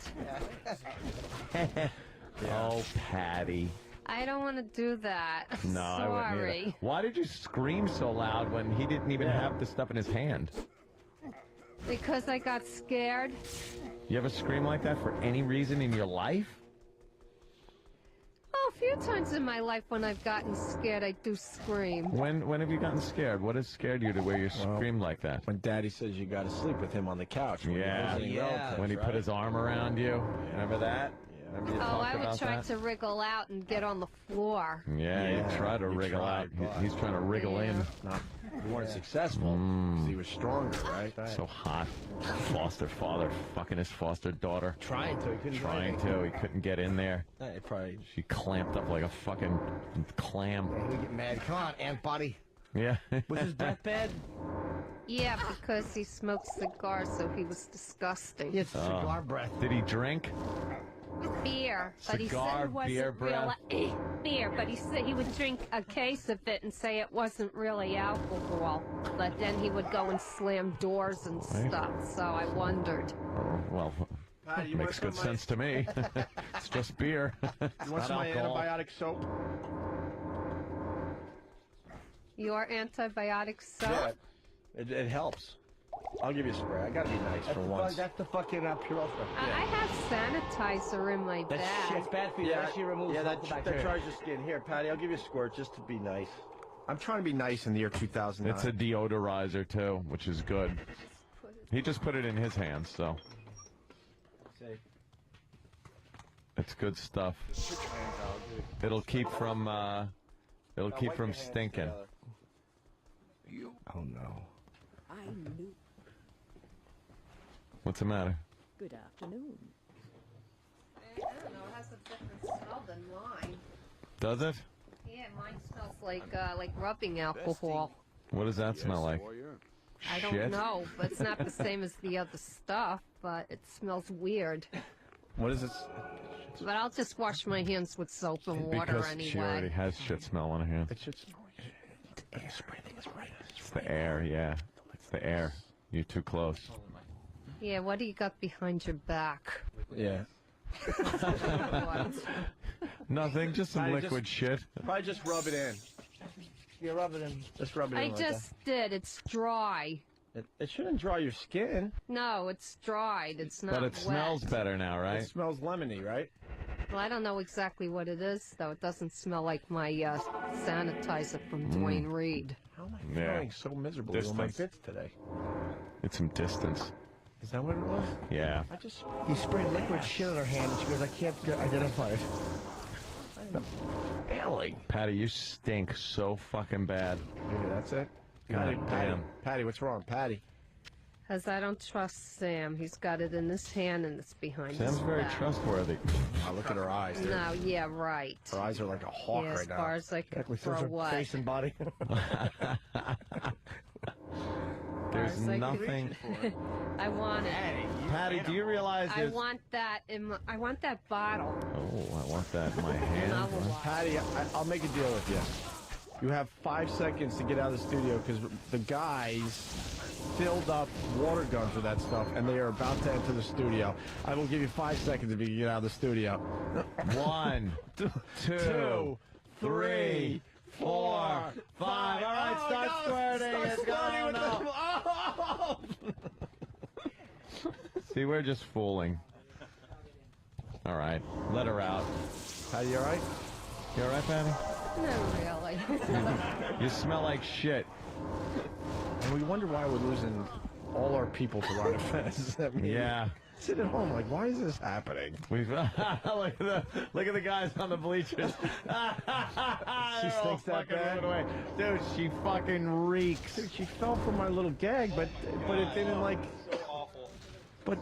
Oh, Patty. I don't want to do that. No, I wouldn't either. Sorry. Why did you scream so loud when he didn't even have the stuff in his hand? Because I got scared. You ever scream like that for any reason in your life? Oh, a few times in my life when I've gotten scared, I do scream. When have you gotten scared? What has scared you to where you scream like that? When Daddy says you got to sleep with him on the couch. When you're visiting relatives, When he put his arm around you. Remember that? Remember you Oh, talked I would about try that? to wriggle out and get on the floor. Yeah, you try to you wriggle tried, out. but- He's trying to wriggle in. We weren't successful because he was stronger, right? So hot. Foster father fucking his foster daughter. Trying to. He couldn't do anything. He couldn't get in there. Probably. She clamped up like a fucking clam. Yeah, he would get mad. Come on, Aunt Buddy. Yeah. Was his breath bad? Yeah, because he smoked cigars, so he was disgusting. He had cigar breath. Did he drink? Beer, but he Cigar, said it wasn't beer breath. real beer. But he said he would drink a case of it and say it wasn't really alcohol. But then he would go and slam doors and stuff. So I wondered. Oh, well, Pat, you makes want good some sense to me. It's just beer. You want some of my antibiotic soap? Your antibiotic soap? Yeah, it helps. I'll give you a spray. I gotta be nice for once. That's the fucking Purell stuff. I have sanitizer in my bag. Shit's bad for you. That shit removes that bacteria. tries your skin. Here, Patty, I'll give you a squirt just to be nice. I'm trying to be nice in the year 2009. It's a deodorizer, too, which is good. He just put it in his hands, so. It's good stuff. It'll keep from, stinking. Oh, no. I knew. What's the matter? Good afternoon. I don't know. It has a different smell than mine. Does it? Yeah, mine smells like rubbing alcohol. What does that smell like? I don't Shit? know, but it's not the same as the other stuff, but it smells weird. What is it? But I'll just wash my hands with soap and water Because anyway. she already has shit smell on her hands. It's the air, yeah. It's the air. You're too close. Yeah, what do you got behind your back? Yeah. Nothing, just some Patty, liquid shit. Probably just rub it in. You rub it in. Just rub it I in like just did. It's dry. that. It shouldn't dry your skin. No, it's dried. It's not But it smells wet. better now, right? It smells lemony, right? Well, I don't know exactly what it is, though. It doesn't smell like my sanitizer from Dwayne Reed. How am I feeling so miserable doing my bits today? It's some distance. Is that what it was? Yeah. He sprayed liquid shit on her hand, and she goes, I can't identify it. Failing. Patty, you stink so fucking bad. Maybe that's it. God damn. Patty, what's wrong? Patty. Because I don't trust Sam. He's got it in his hand and it's behind Sam's his very back. trustworthy. Oh, look at her eyes. No, yeah, right. Her eyes are like a hawk Yeah, right as now. far as I can throw what? Face and body. There's As I can- nothing. I want it. Patty, do you realize I there's... want that in my, I want that bottle. Oh, I want that in my hand. Patty, I'll make a deal with you. You have 5 seconds to get out of the studio because the guys filled up water guns with that stuff and they are about to enter the studio. I will give you 5 seconds if you can get out of the studio. 1, 2, 3, 4, 5. All right, start squirting. It's going on. Oh! See, we're just fooling. All right, let her out. Patty, you all right? You all right, Patty? No, really. You smell like shit. And we wonder why we're losing all our people to run offense. I mean, Yeah. sit at home like, why is this happening? We've look at the guys on the bleachers. She They're all stinks that fucking bad? moving away. Dude, she fucking reeks. Dude, she fell for my little gag, but it didn't like. But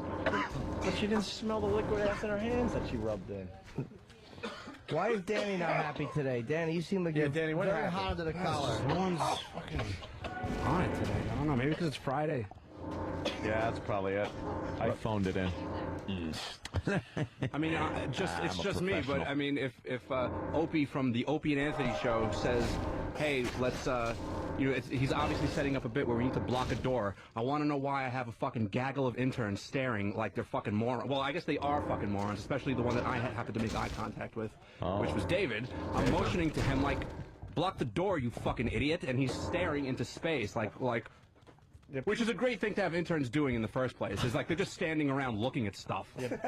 she didn't smell the liquid ass in her hands that she rubbed in. Why is Danny not happy today? Danny, you seem like you're Danny, what very happened? hot under the collar. Someone's fucking on it today. I don't know. Maybe because it's Friday. Yeah, that's probably it. I phoned it in. I mean, it's I'm a just me, but professional. I mean, if Opie from the Opie and Anthony show says, "Hey, let's," he's obviously setting up a bit where we need to block a door. I want to know why I have a fucking gaggle of interns staring like they're fucking morons. Well, I guess they are fucking morons, especially the one that I happened to make eye contact with, which was David. I'm motioning to him like, "Block the door, you fucking idiot!" And he's staring into space like. Which is a great thing to have interns doing in the first place. Is like they're just standing around looking at stuff. And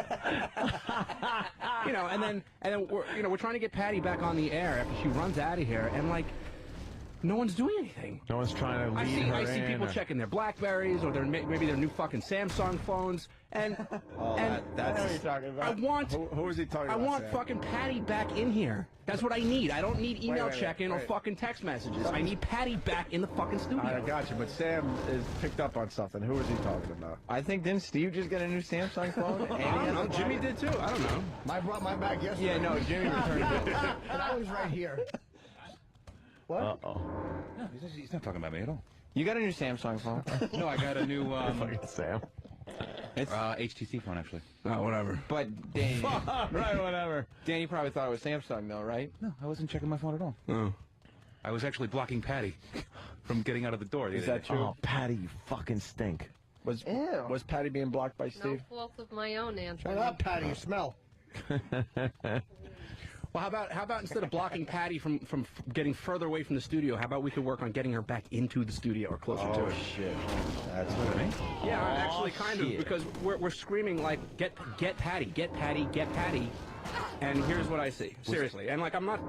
then we're trying to get Patty back on the air after she runs out of here, and like No one's doing anything. No one's trying to lead her I see in, people or- checking their Blackberries or maybe their new fucking Samsung phones. And that's what you're talking about. I want Who is he talking I about? want Sam? fucking Patty back in here. That's what I need. I don't need email wait, check-in or wait. fucking text messages. I need Patty back in the fucking studio. I got you, but Sam is picked up on something. Who is he talking about? I think didn't Steve just get a new Samsung phone? I don't know. Jimmy did too. I don't know. I brought mine back yesterday. Yeah, no, Jimmy returned it. And I was right here. What? Uh-oh. No, he's not talking about me at all. You got a new Samsung phone? No, I got a new Fucking Sam. It's HTC phone actually. Oh, whatever. But Danny, Right, whatever. Danny probably thought it was Samsung though, right? No, I wasn't checking my phone at all. Oh. I was actually blocking Patty from getting out of the door. Is that true? Oh, Patty, you fucking stink. Was Ew. was Patty being blocked by No Steve? fault of my own, Anthony. Shut up, Patty. You smell. Well, how about instead of blocking Patty from getting further away from the studio, how about we could work on getting her back into the studio or closer to it? Shit. That's what I mean. Yeah, actually, kind of, because we're screaming like, get Patty, get Patty, get Patty. And here's what I see, seriously. And like, I'm not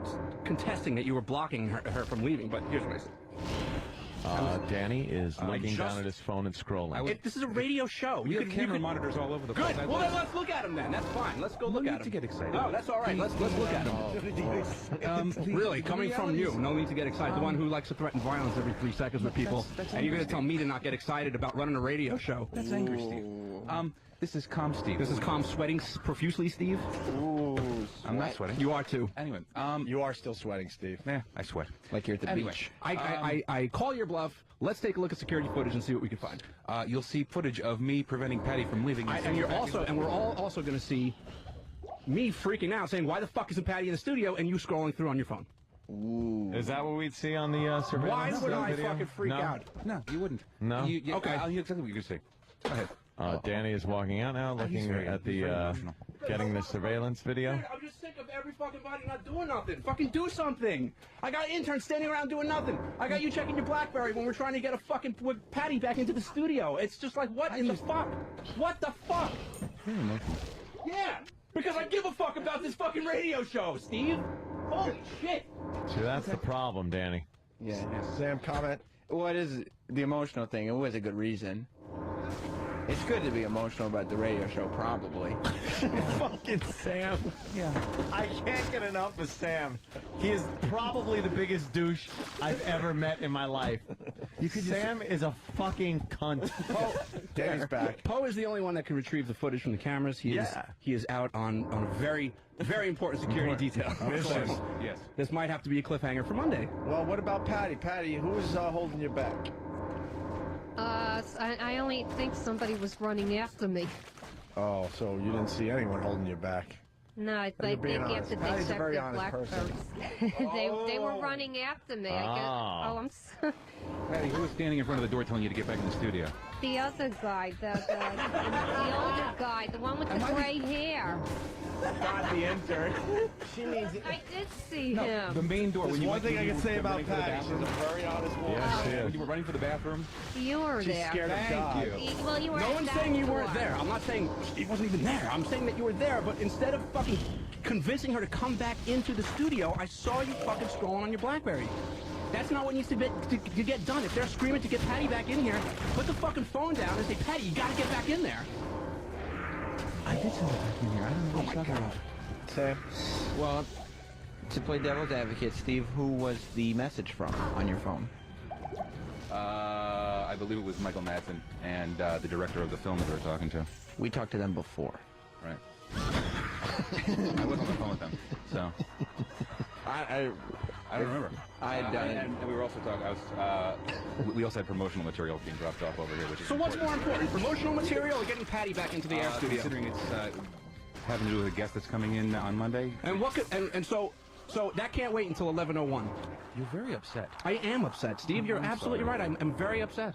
contesting that you were blocking her from leaving, but here's what I see. Danny is looking just- down at his phone and scrolling. This is a radio show. We have camera monitors all over the place. Good. Well, then let's look at him then. That's fine. Let's go look at him. to get excited. No, that's all right. Let's look at him. Really, coming from you, no need to get excited. The one who likes to threaten violence every 3 seconds with people, that's and you're going angry, to tell me to not get excited about running a radio show. That's angry, Steve. This is calm, Steve. This is calm sweating profusely, Steve. Ooh, I'm not sweating. You are too. Anyway, you are still sweating, Steve. Yeah, I sweat. Like you're at the Anyway, beach. I call your bluff. Let's take a look at security footage and see what we can find. You'll see footage of me preventing Patty from leaving. And we're all also going to see me freaking out, saying, "Why the fuck isn't Patty in the studio?" And you scrolling through on your phone. Ooh. Is that what we'd see on the surveillance Why would I video? fucking freak No? out? No, you wouldn't. No? Okay. I'll hear exactly what you're going to say. Go ahead. Danny is walking out now, looking at the getting the surveillance video. I'm just sick of every fucking body not doing nothing. Fucking do something. I got interns standing around doing nothing. I got you checking your BlackBerry when we're trying to get a fucking Patty back into the studio. It's just like, what in the fuck? What the fuck? Yeah, because I give a fuck about this fucking radio show, Steve. Holy shit. See, that's the problem, Danny. Yeah. Sam, comment. What is the emotional thing? It was a good reason. It's good to be emotional about the radio show, probably. Fucking Sam. Yeah. I can't get enough of Sam. He is probably the biggest douche I've ever met in my life. Sam is a fucking cunt. Danny's back. Poe is the only one that can retrieve the footage from the cameras. He is out on a very, very important security detail. Yes. This might have to be a cliffhanger for Monday. Well, what about Patty? Patty, who is holding you back? I only think somebody was running after me. Oh, so you didn't see anyone holding you back? No, I You're think being honest. after they Patty's a checked very their honest person. Blackberries, they were running after me. I guess. Oh. Oh, I'm sorry. Patty, who was standing in front of the door telling you to get back in the studio? The other guy, the older guy, the one with the gray hair. Not the intern. She means it. I did see The him. main door. There's when you one went thing I when can you say were about running for the Patty. She's a bathroom. very honest woman. Yes, she is. When you were running for the bathroom. You were She's there. scared of God. Thank you. Well, you were No at one's that saying you weren't door. there. I'm not saying Steve wasn't even there. I'm saying that you were there, but instead of fucking convincing her to come back into the studio, I saw you fucking scrolling on your BlackBerry. That's not what needs to get done. If they're screaming to get Patty back in here, put the fucking phone down and say, Patty, you gotta get back in there. I did send it back in here. I don't know what you're talking about. Sam? Well, to play devil's advocate, Steve, who was the message from on your phone? I believe it was Michael Madsen and the director of the film that we were talking to. We talked to them before. Right. I was on the phone with them, so I don't remember. I had done it. And we were also talking. We also had promotional material being dropped off over here, which is So what's more important, promotional material or getting Patty back into the air studio? Considering it's having to do with a guest that's coming in on Monday. And what could, and so that can't wait until 11:01. You're very upset. I am upset, Steve. You're absolutely right. I'm very upset.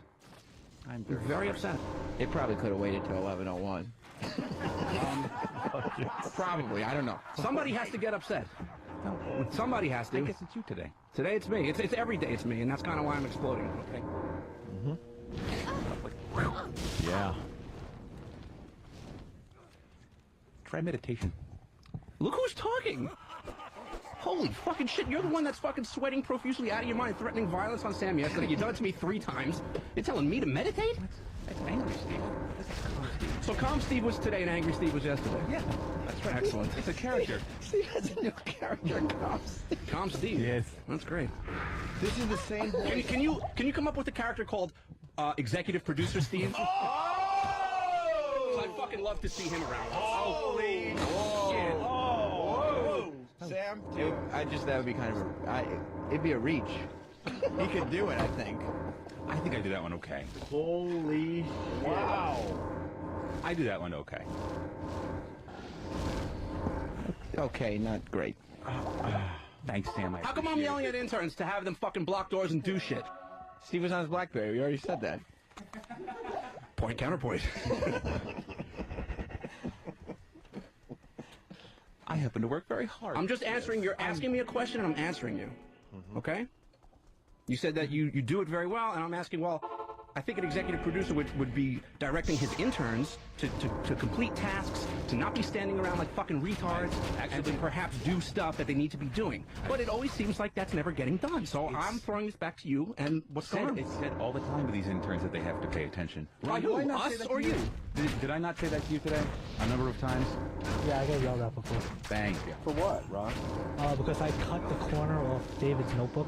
I'm very upset. It probably could have waited till 11:01. Probably. I don't know. Somebody has to get upset. Somebody has to. I guess it's you today. Today it's me. It's every day it's me, and that's kind of why I'm exploding. Okay. Yeah. Try meditation. Look who's talking. Holy fucking shit, you're the one that's fucking sweating profusely out of your mind, threatening violence on Sam yesterday. You've done it to me 3 times. You're telling me to meditate? That's angry Steve. This is calm Steve. So Calm Steve was today and Angry Steve was yesterday? Yeah, that's right. Excellent. It's a character. Steve has a new character, Calm Steve. Calm Steve? Yes. That's great. This is the same voice. Can you come up with a character called Executive Producer Steve? I'd fucking love to see him around. Holy shit. Whoa. Sam, that would be kind of it'd be a reach. He could do it, I think. I think I do that one okay. Holy shit. Wow. I do that one okay. Okay, not great. Thanks, Sam. How come I'm yelling at interns to have them fucking block doors and do shit? Steve was on his BlackBerry. We already said that. Point, counterpoint. I happen to work very hard. I'm just answering. You're asking me a question, and I'm answering you. Okay? You said that you do it very well, and I'm asking, well, I think an executive producer would be directing his interns to complete tasks, to not be standing around like fucking retards, and to perhaps do stuff that they need to be doing. But it always seems like that's never getting done. So I'm throwing this back to you, and what's going on? It's said all the time to these interns that they have to pay attention. By who? Us or you? Did I not say that to you today? A number of times? Yeah, I got yelled at before. Thank you. For what, Ron? Because I cut the corner off David's notebook.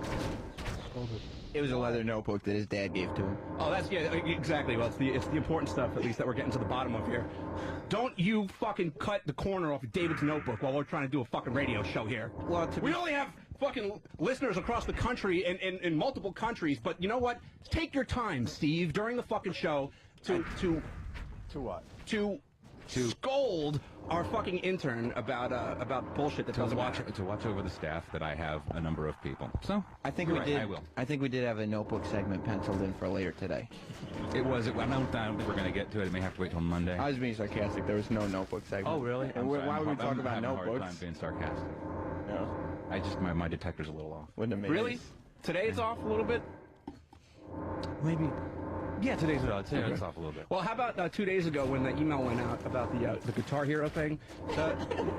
It was a leather notebook that his dad gave to him. Oh, that's, yeah, exactly. Well, it's the important stuff, at least, that we're getting to the bottom of here. Don't you fucking cut the corner off of David's notebook while we're trying to do a fucking radio show here. Well, we only have fucking listeners across the country in multiple countries, but you know what? Take your time, Steve, during the fucking show to what? To scold our fucking intern about bullshit that doesn't matter. To watch over the staff that I have a number of people. So I think I will. I think we did have a notebook segment penciled in for later today. It was. I don't think we're going to get to it. I may have to wait till Monday. I was being sarcastic. There was no notebook segment. Oh, really? And why would we talk about I'm notebooks? having a hard time being sarcastic. No. I just my detector's a little off. Wouldn't have made Really? Today it's off a little bit? Maybe. Yeah, today's off a little bit. Well, how about 2 days ago when the email went out about the Guitar Hero thing?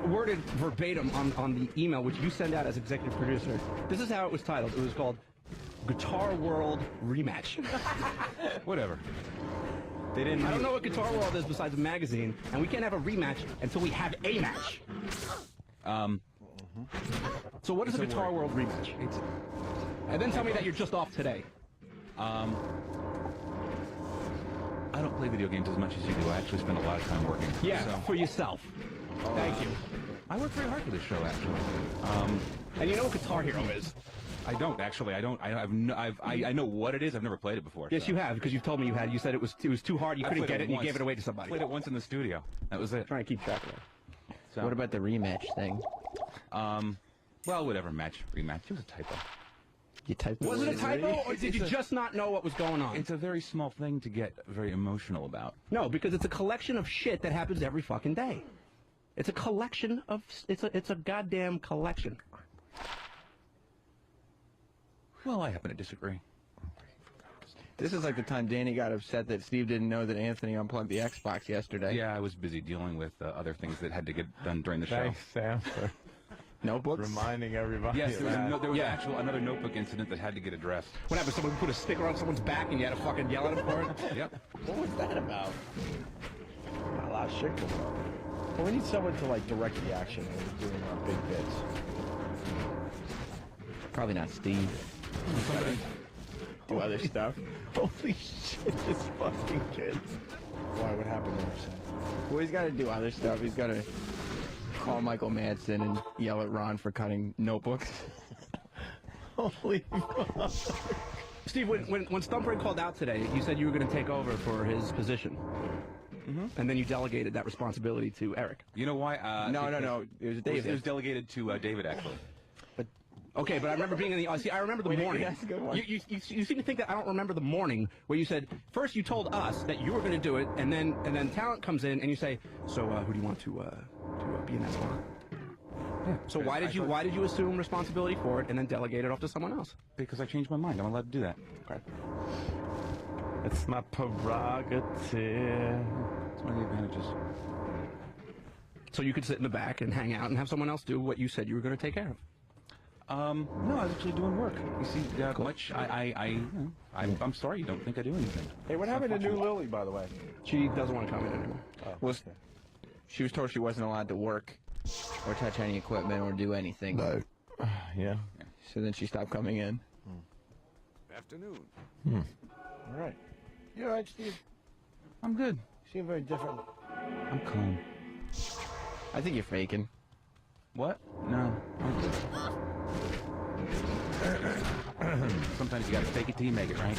Worded verbatim on the email, which you send out as executive producer. This is how it was titled. It was called Guitar World Rematch. Whatever. They didn't. I don't know what Guitar World is besides a magazine, and we can't have a rematch until we have a match. So what is a Guitar World rematch? And then tell me that you're just off today. I don't play video games as much as you do. I actually spend a lot of time working. Yeah, for yourself. Thank you. I work very hard for this show, actually. And you know what Guitar Hero is? I don't actually. I don't. I know what it is. I've never played it before. Yes, so. you have, because you've told me you had. You said it was too hard. You couldn't get it, and you gave it away to somebody. I played it once in the studio. That was it. Trying to keep track of it. So. What about the rematch thing? Well, whatever. Rematch. It was a typo. You typed it. Was it a typo, or did you just not know what was going on? It's a very small thing to get very emotional about. No, because it's a collection of shit that happens every fucking day. It's a collection of. It's a goddamn collection. Well, I happen to disagree. This is like the time Danny got upset that Steve didn't know that Anthony unplugged the Xbox yesterday. Yeah, I was busy dealing with other things that had to get done during the show. Thanks, Sam, for notebooks? reminding everybody. Yes, there was, of that. another notebook incident that had to get addressed. What happened? Someone put a sticker on someone's back and you had to fucking yell at him for it? Yep. What was that about? Not a lot of shit going on. Well, we need someone to like direct the action when we're doing our big bits. Probably not Steve. Somebody do other stuff. Holy shit, this fucking kid. Why? What happened there, Sam? Well, he's got to do other stuff. He's got to call Michael Madsen and yell at Ron for cutting notebooks. Holy fuck. Steve, when Stumpray called out today, you said you were going to take over for his position. And then you delegated that responsibility to Eric. You know why? No. It was David. It was delegated to David, actually. Okay, but I remember being in the. See, I remember the morning. That's a good one. You seem to think that I don't remember the morning where you said first you told us that you were going to do it, and then talent comes in and you say, so who do you want to be in that spot? Yeah. So why did you assume responsibility for it and then delegate it off to someone else? Because I changed my mind. I'm allowed to do that. Okay. It's my prerogative. It's one of the advantages. So you could sit in the back and hang out and have someone else do what you said you were going to take care of. No, I was actually doing work. You see, I'm sorry you don't think I do anything. Hey, what happened to New Lily, by the way? She doesn't want to come in anymore. Well, she was told she wasn't allowed to work or touch any equipment or do anything. No. Yeah. So then she stopped coming in. Afternoon. All right. You all right, Steve? I'm good. You seem very different. I'm calm. I think you're faking. What? No, I'm good. Sometimes you gotta fake it till you make it, right?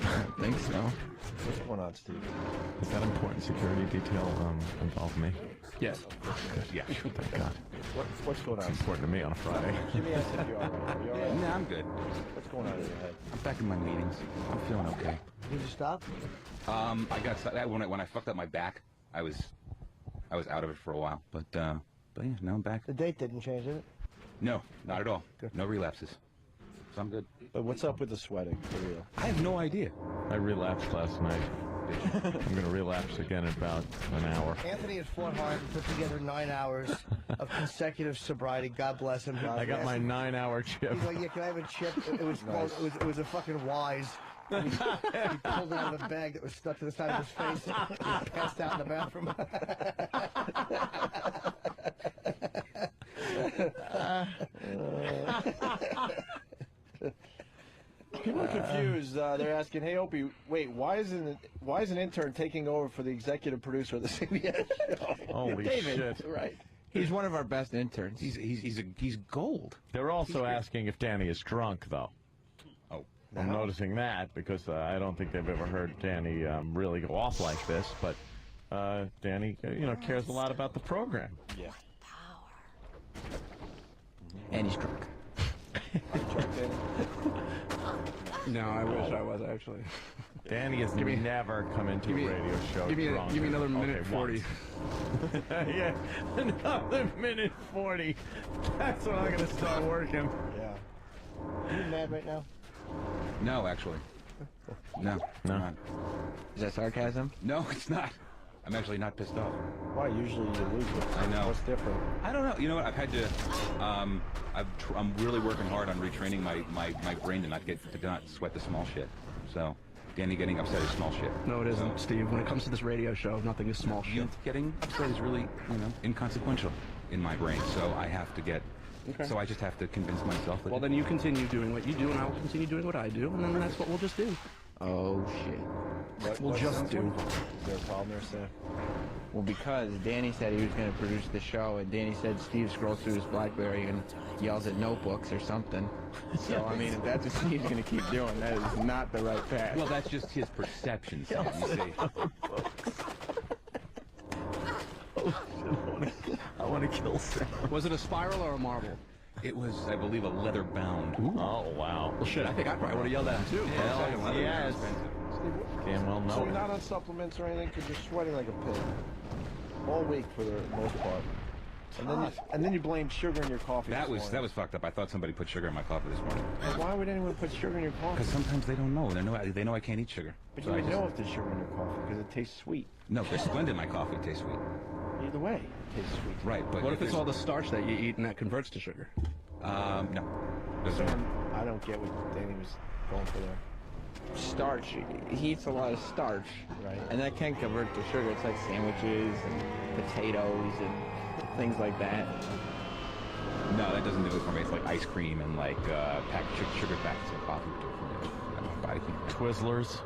I think so. What's going on, Steve? Is that important security detail involve me? Yes. Good. Yeah. Thank God. What's going on? It's important to me on a Friday. Jimmy asked if you're all right. Are you all right? Nah, I'm good. What's going on in your head? I'm back in my meetings. I'm feeling okay. Did you stop? I got when I fucked up my back. I was out of it for a while, but yeah, now I'm back. The date didn't change, did it? No, not at all. No relapses. So I'm good. But what's up with the sweating, for real? I have no idea. I relapsed last night. I'm going to relapse again in about an hour. Anthony had fought hard and put together 9 hours of consecutive sobriety. God bless him. I got my 9-hour chip. He's like, yeah, can I have a chip? It was called, it was a fucking Wise. He pulled it out of a bag that was stuck to the side of his face. He passed out in the bathroom. People are confused. They're asking, "Hey, Opie, wait, why is an intern taking over for the executive producer of the CBS show?" Holy David, shit! right? He's one of our best interns. He's gold. They're also asking if Danny is drunk, though. Oh, I'm noticing that because I don't think they've ever heard Danny really go off like this. But Danny, cares a lot about the program. Yeah. And he's drunk. Are you drunk, Danny? No, I wish I was actually. Danny has never come into a radio show drunk. Give me another minute 40. Yeah, another minute 40. That's when I'm gonna start working. Yeah. Are you mad right now? No, actually. No. No. Is that sarcasm? No, it's not. I'm actually not pissed off. Why? Usually you lose it. I know. What's different? I don't know. You know what? I've had to. I'm really working hard on retraining my brain to not sweat the small shit. So, Danny getting upset is small shit. No, it isn't, Steve. When it comes to this radio show, nothing is small shit. Getting upset is really, inconsequential in my brain. So I have to get. Okay. So I just have to convince myself that. Well, then you continue doing what you do, and I will continue doing what I do, and then that's what we'll just do. Oh shit. We'll just do. Is there a problem there, Sam? Well, because Danny said he was going to produce the show, and Danny said Steve scrolls through his BlackBerry and yells at notebooks or something. So, I mean, if that's what Steve's going to keep doing, that is not the right path. Well, that's just his perception, Sam, you see. I want to kill Sam. Was it a spiral or a marble? It was, I believe, a leather bound. Oh, wow. Well, shit, I think I probably would have yelled at him, too. Yes. Damn well So no. you're not on supplements or anything because you're sweating like a pig all week for the most part. And then you blame sugar in your coffee. That was fucked up. I thought somebody put sugar in my coffee this morning. And why would anyone put sugar in your coffee? Because sometimes they don't know. They know I can't eat sugar. But So you I would just- know if there's sugar in your coffee because it tastes sweet. No, there's Splenda in my coffee. It tastes sweet. Either way, it tastes sweet. Right, but What if it's all the starch that you eat and that converts to sugar? No. Sam, I don't get what Danny was going for there. Starch. He eats a lot of starch. Right. And that can convert to sugar. It's like sandwiches and potatoes and things like that. No, that doesn't do it for me. It's like ice cream and like sugar packets of coffee would do it for me. My body can't. Twizzlers.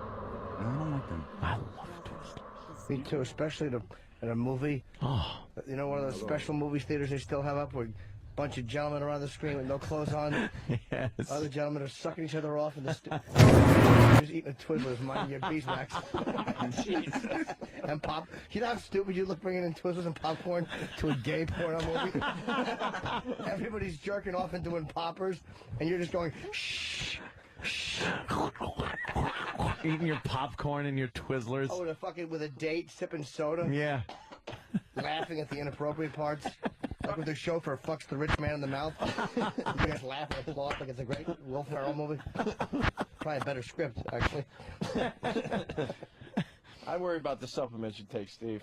No, I don't like them. I love Twizzlers. Me too, especially in a movie. Oh. You know, one of those special movie theaters they still have up where a bunch of gentlemen are on the screen with no clothes on. Yes. Other gentlemen are sucking each other off in the just eating a Twizzlers, minding your beeswax. And pop. You know how stupid you look bringing in Twizzlers and popcorn to a gay porno movie? Everybody's jerking off and doing poppers, and you're just going, shh. Eating your popcorn and your Twizzlers. Oh, with a date, sipping soda. Yeah. Laughing at the inappropriate parts. Like when the chauffeur fucks the rich man in the mouth. You guys laugh and applaud like it's a great Will Ferrell movie. Probably a better script, actually. I worry about the supplements you take, Steve.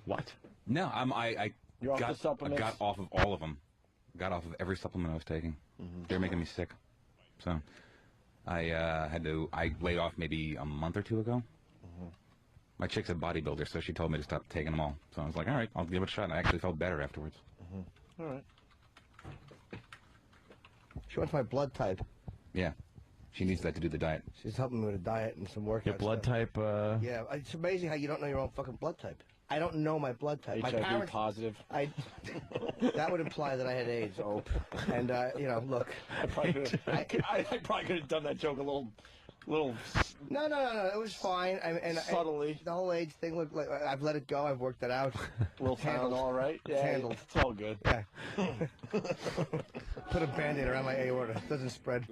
What? No, I You're off got the supplements? I got off of all of them got off of every supplement I was taking. They were making me sick. So I laid off maybe a month or two ago. My chick's a bodybuilder, so she told me to stop taking them all. So I was like, all right, I'll give it a shot. And I actually felt better afterwards. All right. She wants my blood type. Yeah. She needs that to do the diet. She's helping me with a diet and some workout Your blood stuff. type, Yeah, it's amazing how you don't know your own fucking blood type. I don't know my blood type. My HIV parents, positive. that would imply that I had AIDS, And, you know, look. I probably could have done that joke a little. No. It was fine. Subtly. The whole AIDS thing, look, like, I've let it go. I've worked it out. A little handled, right? It's handled. It's all good. Yeah. Put a Band-Aid around my aorta. It doesn't spread.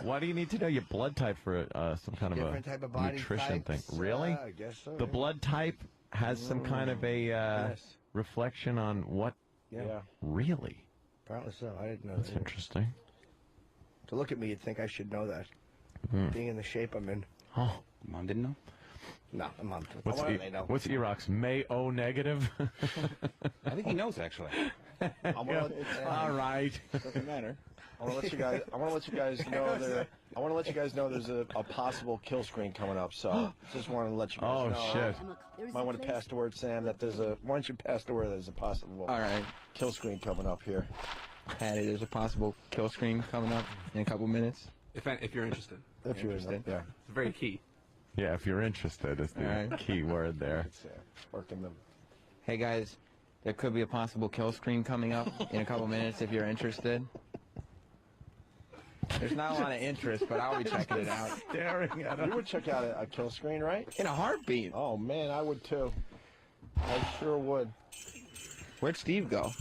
Why do you need to know your blood type for some kind of Different a type of body nutrition types, thing? Really? I guess so. The blood type has some kind of a reflection on what? Yeah. Really? Apparently so. I didn't know That's that. interesting. To look at me, you'd think I should know that. Being in the shape I'm in. Oh. Mom didn't know? No, Mom. What's Erox? May O negative? I think he knows, actually. All right. Doesn't matter. I want to let you guys. I want to let you guys know there. I want to let you guys know there's a possible kill screen coming up. So just want to let you guys know. Oh shit! Might want to pass the word, Sam, that there's a. Why don't you pass the word? There's a possible. All right. Kill screen coming up here. Patty, there's a possible kill screen coming up in a couple minutes. If you're interested. If you're interested, yeah. It's very key. Yeah, if you're interested, is the key word there. It's working them. Hey guys, there could be a possible kill screen coming up in a couple minutes if you're interested. There's not a lot of interest, but I'll be checking it out. Staring at You would check out a kill screen, right? In a heartbeat. Oh man, I would too. I sure would. Where'd Steve go?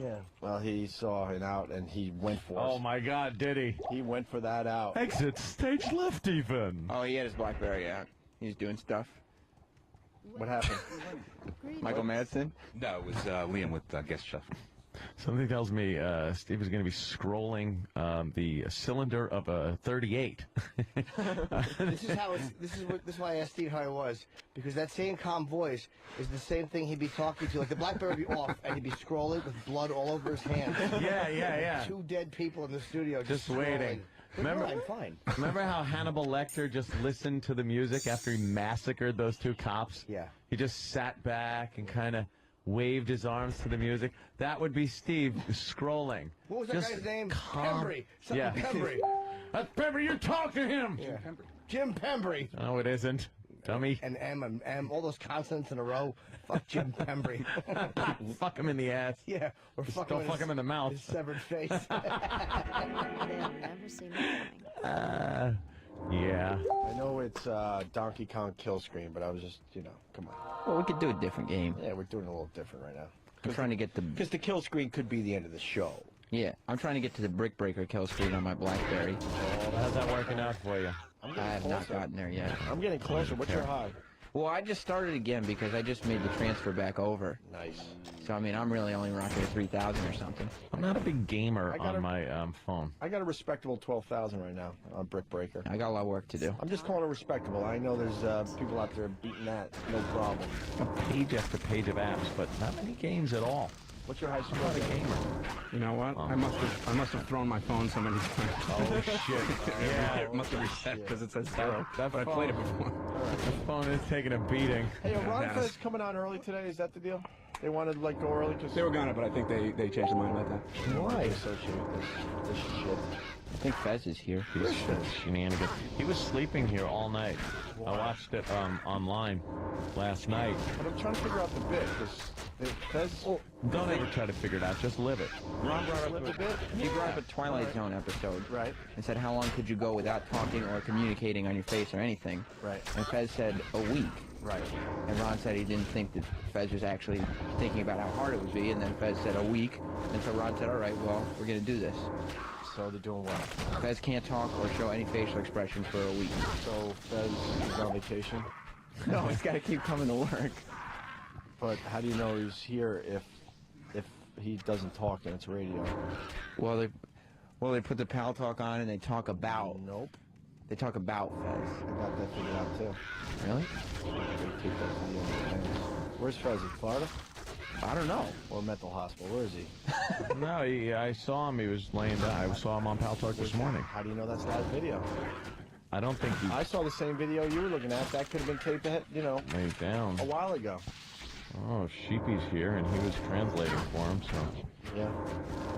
Yeah. Well, he saw an out and he went for it. Oh my God, did he? He went for that out. Exit stage left, even. Oh, he had his BlackBerry out. He's doing stuff. What happened? Michael Madsen? No, it was Liam with guest chef. Something tells me Steve is going to be scrolling the cylinder of a 38. This is why I asked Steve how it was, because that same calm voice is the same thing he'd be talking to. Like the BlackBerry would be off, and he'd be scrolling with blood all over his hands. Yeah. Two dead people in the studio Just scrolling. waiting. Remember, I'm fine. Remember how Hannibal Lecter just listened to the music after he massacred those two cops? Yeah. He just sat back and kind of waved his arms to the music. That would be Steve scrolling. What was that Just guy's name? calm. Pembry. Something Pembry. That's Pembry. You're talking to him. Yeah. Jim Pembry. No, it isn't. Dummy. And M, all those consonants in a row. Fuck Jim Pembry. Fuck him in the ass. Yeah, or Just fuck don't fuck him in the mouth. His severed face. They'll never see me coming. Yeah. I know it's Donkey Kong kill screen, but I was just, come on. Well, we could do a different game. Yeah, we're doing a little different right now. I'm trying to get the... Because the kill screen could be the end of the show. Yeah, I'm trying to get to the Brick Breaker kill screen on my BlackBerry. How's that working out for you? I have not gotten there yet. I'm getting closer. What's your high? Well, I just started again because I just made the transfer back over. Nice. So, I mean, I'm really only rocking a 3,000 or something. I'm not a big gamer on my phone. I got a respectable 12,000 right now on Brick Breaker. I got a lot of work to do. I'm just calling it respectable. I know there's people out there beating that, no problem. Page after page of apps, but not many games at all. What's your high score? I'm not a gamer. You know what? I must have thrown my phone so many times. Oh shit! Yeah, It must have reset because it says 0. That But I played it before. The phone is taking a beating. Hey, Ron Fez coming on early today. Is that the deal? They wanted to go early. They were gonna, but I think they changed their mind about that. Why associate this shit? I think Fez is here. He's shenanigans. He was sleeping here all night. I watched it online last night. But I'm trying to figure out the bit because Fez. Don't ever try to figure it out. Just live it. Ron brought up a bit. He brought up a Twilight Zone episode. Right. And said, how long could you go without talking or communicating on your face or anything? Right. And Fez said, a week. Right. And Ron said he didn't think that Fez was actually thinking about how hard it would be. And then Fez said a week. And so Ron said, all right, well, we're going to do this. So they're doing what? Fez can't talk or show any facial expression for a week. So Fez is on vacation? No, he's got to keep coming to work. But how do you know he's here if he doesn't talk and it's radio? Well, they put the Pal Talk on and they talk about. Nope. They talk about Fez. I got that figured out too. Really? They take that video. Where's Fez? In Florida? I don't know. Or mental hospital. Where is he? No, I saw him. He was laying down. I saw him on Pal Talk this morning. How do you know that's not a video? I don't think he... I saw the same video you were looking at. That could have been taped, laid down. a while ago. Oh, Sheepy's here, and he was translating for him, so... Yeah.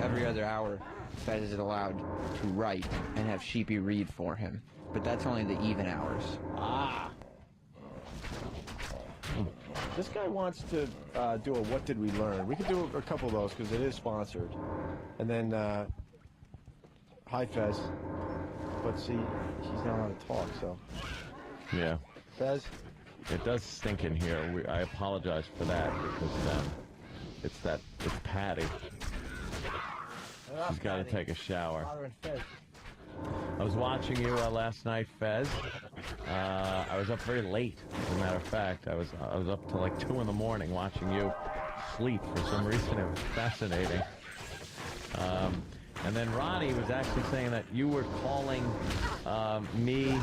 Every other hour, Fez is allowed to write and have Sheepy read for him. But that's only the even hours. Ah. This guy wants to do a What Did We Learn? We could do a couple of those because it is sponsored. And then, hi, Fez. But see, he's not allowed to talk, so. Yeah. Fez? It does stink in here. I apologize for that, because it's Patty. She's got to take a shower. I was watching you last night, Fez. I was up very late, as a matter of fact. I was up till like 2 in the morning watching you sleep for some reason. It was fascinating. And then Ronnie was actually saying that you were calling me.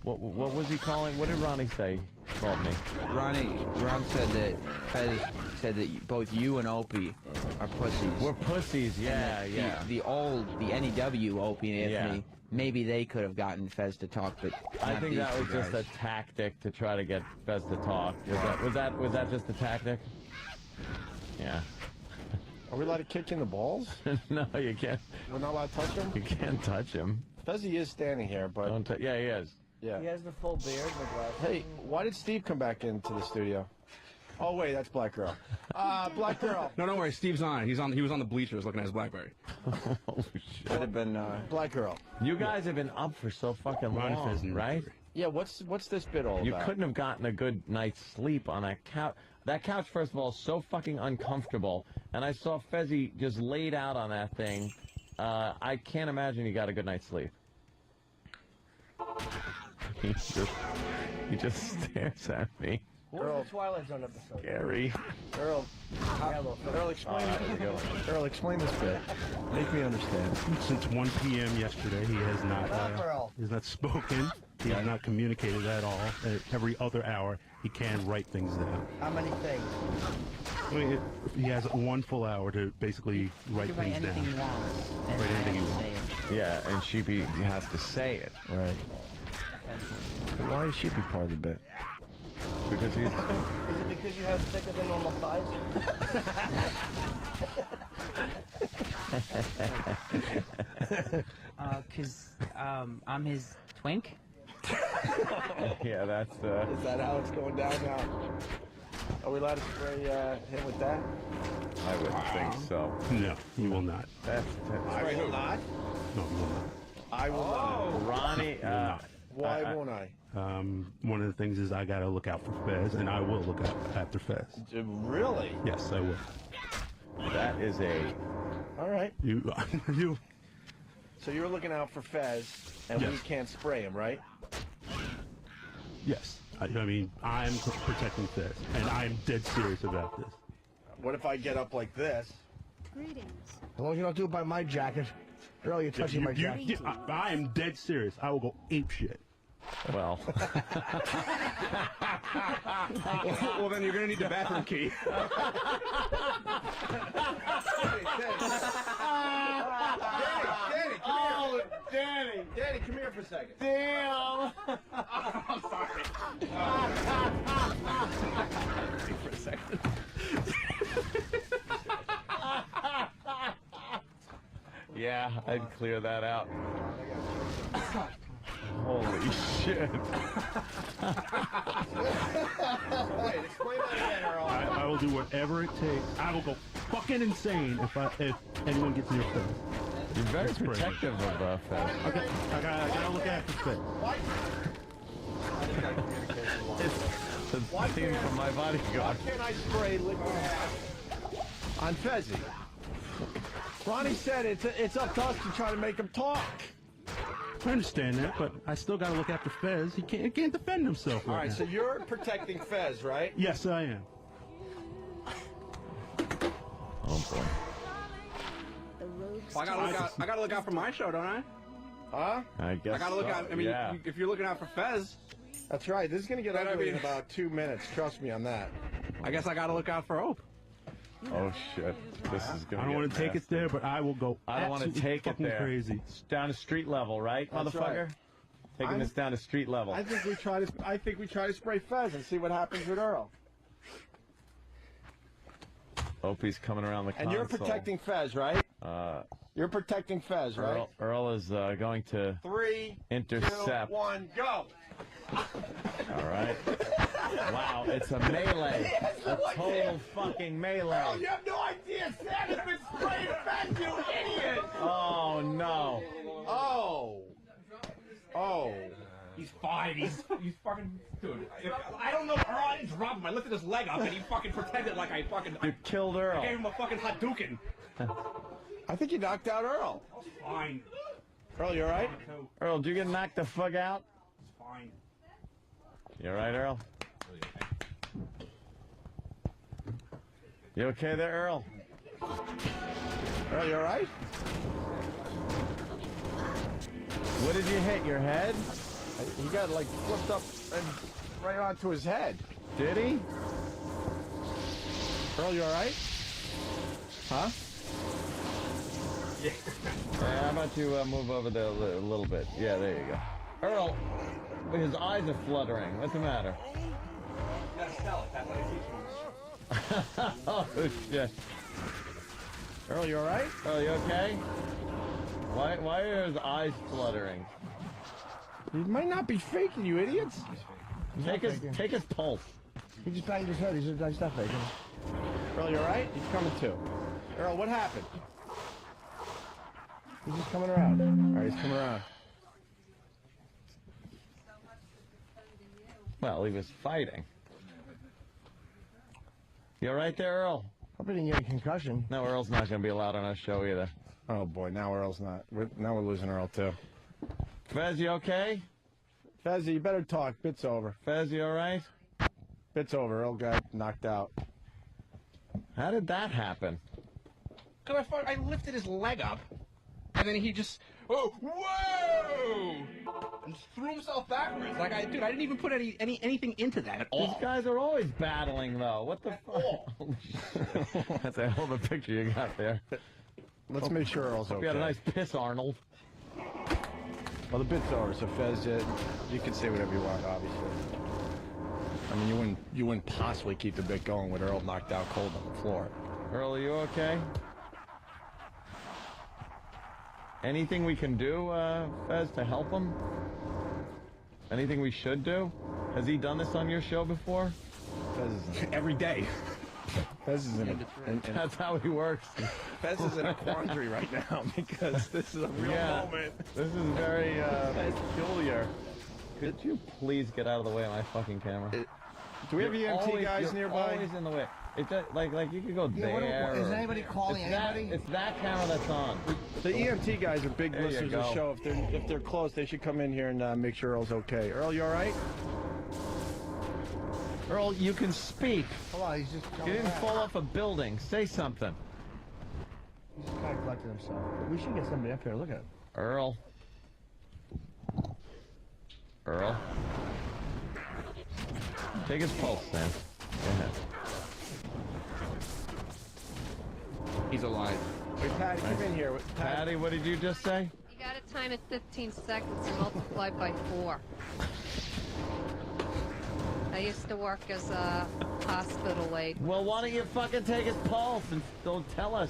What was he calling? What did Ronnie say? He called me. Ron said that Fez said that both you and Opie are pussies. We're pussies, yeah, yeah. The NEW Opie and Anthony, maybe they could have gotten Fez to talk, but I think that was just a tactic to try to get Fez to talk. Was that just a tactic? Yeah. Are we allowed to kick in the balls? No, you can't. We're not allowed to touch him? You can't touch him. Fezzy is standing here, but... Yeah, he is. Yeah. He has the full beard and the glasses. Hey, why did Steve come back into the studio? Oh, wait, that's Black Girl. Black Girl. No, don't worry. Steve's on it. He was on the bleachers looking at his BlackBerry. Oh, shit. Could have been Black Girl. You guys have been up for so fucking long, right? Yeah, what's this bit all about? You couldn't have gotten a good night's sleep on that couch. That couch, first of all, is so fucking uncomfortable. And I saw Fezzy just laid out on that thing. I can't imagine you got a good night's sleep. He just stares at me. What was the Twilight Zone episode? Scary. Earl, explain this bit. Make me understand. Since 1 p.m. yesterday, he has not spoken. He has not communicated at all. Every other hour, he can write things down. How many things? I mean, he has 1 full hour to basically write things down. Write anything he wants. Yeah, and Sheepy has to say it. Right. Why is Sheepy part of the bit? Because he's... Is it because you have thicker than normal thighs? Because I'm his twink. Yeah, that's... Is that how it's going down now? Are we allowed to spray him with that? I wouldn't think so. No, he will not. I will not? No, he will not. I will not. Ronnie, why won't I? One of the things is I gotta look out for Fez, and I will look out after Fez. Really? Yes, I will. That is a... All right. You. So you're looking out for Fez, and Yes. we can't spray him, right? Yes. I mean, I'm protecting Fez, and I'm dead serious about this. What if I get up like this? Greetings. As long as you don't do it by my jacket. Earl, you're touching my jacket. I am dead serious. I will go ape shit. Well. Well, then you're going to need the bathroom key. Danny, come here for a second. Damn! I'm sorry. For a second. Yeah, I'd clear that out. Holy shit. Wait, explain that again, Earl. I will do whatever it takes. I will go fucking insane if anyone gets near Fez. You're very protective of Fez. Okay, I gotta look after Fez. It's the theme from my bodyguard. Why can't I spray liquid on Fezzy? Ronnie said it's up to us to try to make him talk. I understand that, but I still gotta look after Fez. He can't defend himself. All right, now. so you're protecting Fez, right? Yes, I am. Oh boy. Well, I gotta look out for my show, don't I? Huh? I guess I gotta look so, out. I mean, yeah. if you're looking out for Fez, That's right. This is going to get ugly in about 2 minutes. Trust me on that. I guess I gotta look out for Ope. Oh shit! This is gonna. I don't want to take it there, but I will go. I don't want to take it fucking there. Crazy. It's down to street level, right, That's motherfucker? right. Taking this down to street level. I think we try to spray Fez and see what happens with Earl. Opie's coming around the console. And you're protecting Fez, right? You're protecting Fez, right? Earl is going to 3, intercept. 2, 1, go! All right. Wow, it's a melee. A total fucking melee. Earl, you have no idea. Sam has been spraying Fez, you idiot! Oh no. Oh. He's fine. He's fucking dude. I don't know. Earl, I didn't drop him. I lifted his leg up and he fucking pretended like I fucking. You killed Earl. I gave him a fucking Hadouken. I think you knocked out Earl. Fine. Earl, you alright? Earl, did you get knocked the fuck out? Fine. You alright, Earl? You okay there, Earl? Earl, you alright? What did you hit? Your head? He got like flipped up and right onto his head. Did he? Earl, you alright? Huh? Yeah. How about you move over there a little bit? Yeah, there you go. Earl, his eyes are fluttering. What's the matter? You gotta sell it. That's what I teach you. Oh, shit. Earl, you alright? Earl, you okay? Why are his eyes fluttering? He might not be faking, you idiots. Take his pulse. He just banged his head. He's not faking. Earl, you alright? He's coming too. Earl, what happened? He's just coming around. Alright, he's coming around. Well, he was fighting. You alright there, Earl? Hope he didn't get a concussion. No, Earl's not going to be allowed on our show either. Oh boy, now Earl's not. Now we're losing Earl too. Fez, you okay? Fez, you better talk. Bit's over. Fez, you alright? Bit's over. Earl got knocked out. How did that happen? Cause I lifted his leg up, and then he just whoa, and threw himself backwards. Like I didn't even put anything into that at all. These guys are always battling, though. What the fuck? That's a hell of a picture you got there. Let's make sure Earl's okay. You had a nice piss, Arnold. Well, the bit's over, so Fez, you can say whatever you want, obviously. I mean, you wouldn't possibly keep the bit going with Earl knocked out cold on the floor. Earl, are you okay? Anything we can do, Fez, to help him? Anything we should do? Has he done this on your show before? Fez is every day. Fez is in That's how he works. Fez is in a quandary right now because this is a real moment. This is very peculiar. Could you please get out of the way of my fucking camera? Do we have EMT guys nearby? Always in the way. It's like you could go there. Is anybody calling anybody? It's that camera that's on. The EMT guys are big There you listeners of the go. show. If they're close, they should come in here and make sure Earl's okay. Earl, you all right? Earl, you can speak. Hold on, he's just. You didn't fall off a building. Say something. He's just kind of collecting himself. We should get somebody up here to look at him. Earl. Earl. Take his pulse, Sam. Go ahead. He's alive. Hey, Patty, come in here. Patty, what did you just say? You got to time it 15 seconds and multiply by 4. I used to work as a hospital aide. Well, why don't you fucking take his pulse and don't tell us?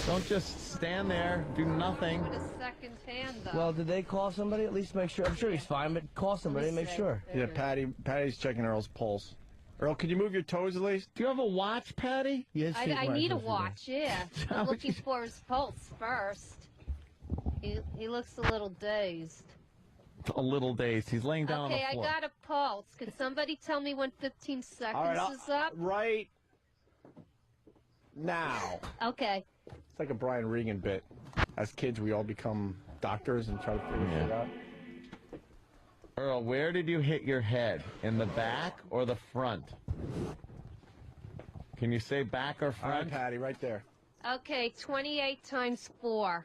Don't just stand there, do nothing. With a second hand, though. Well, did they call somebody? At least make sure. I'm sure he's fine, but call somebody and make sure. Yeah, Patty's checking Earl's pulse. Earl, can you move your toes at least? Do you have a watch, Patty? Yes, I need a watch, yeah. I'm looking for his pulse first. He looks a little dazed. A little dazed. He's laying down on the Okay, I floor. got a pulse. Could somebody tell me when 15 seconds All right, is up? Right now. Okay. It's like a Brian Regan bit. As kids, we all become doctors and try to figure shit out. Earl, where did you hit your head? In the back or the front? Can you say back or All right, front? Patty, right there. Okay, 28 times 4.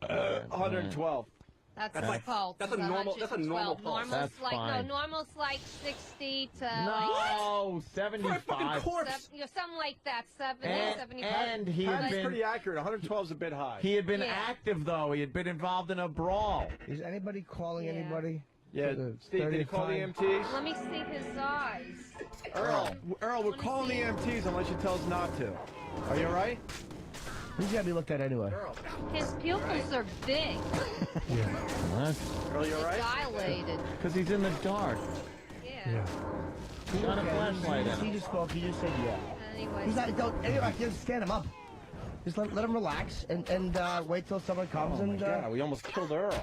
112. That's That's a like- pulse. that's a It's normal- that's a 112. normal pulse. Normal's That's like fine. no, normal's like 60 to No, like 75. something like that. 70, And- 75. and he had That's been- pretty accurate. 112 is a bit high. He had been Yeah. active, though. He had been involved in a brawl. Is anybody calling Yeah. anybody? Yeah, For the Steve, did he 30th call the time? EMTs? Let me see his eyes. Earl, we're calling the EMTs unless you tell us not to. Are you all right? He's got to be looked at anyway. His pupils are big. What? Earl, you all right? Dilated. Because he's in the dark. Yeah. Shine a flashlight at He him. just spoke. He just said yeah. Anyway. He's not. Don't. Anyway, just stand him up. Just let him relax and wait till someone comes Oh my and. God, we almost killed Earl.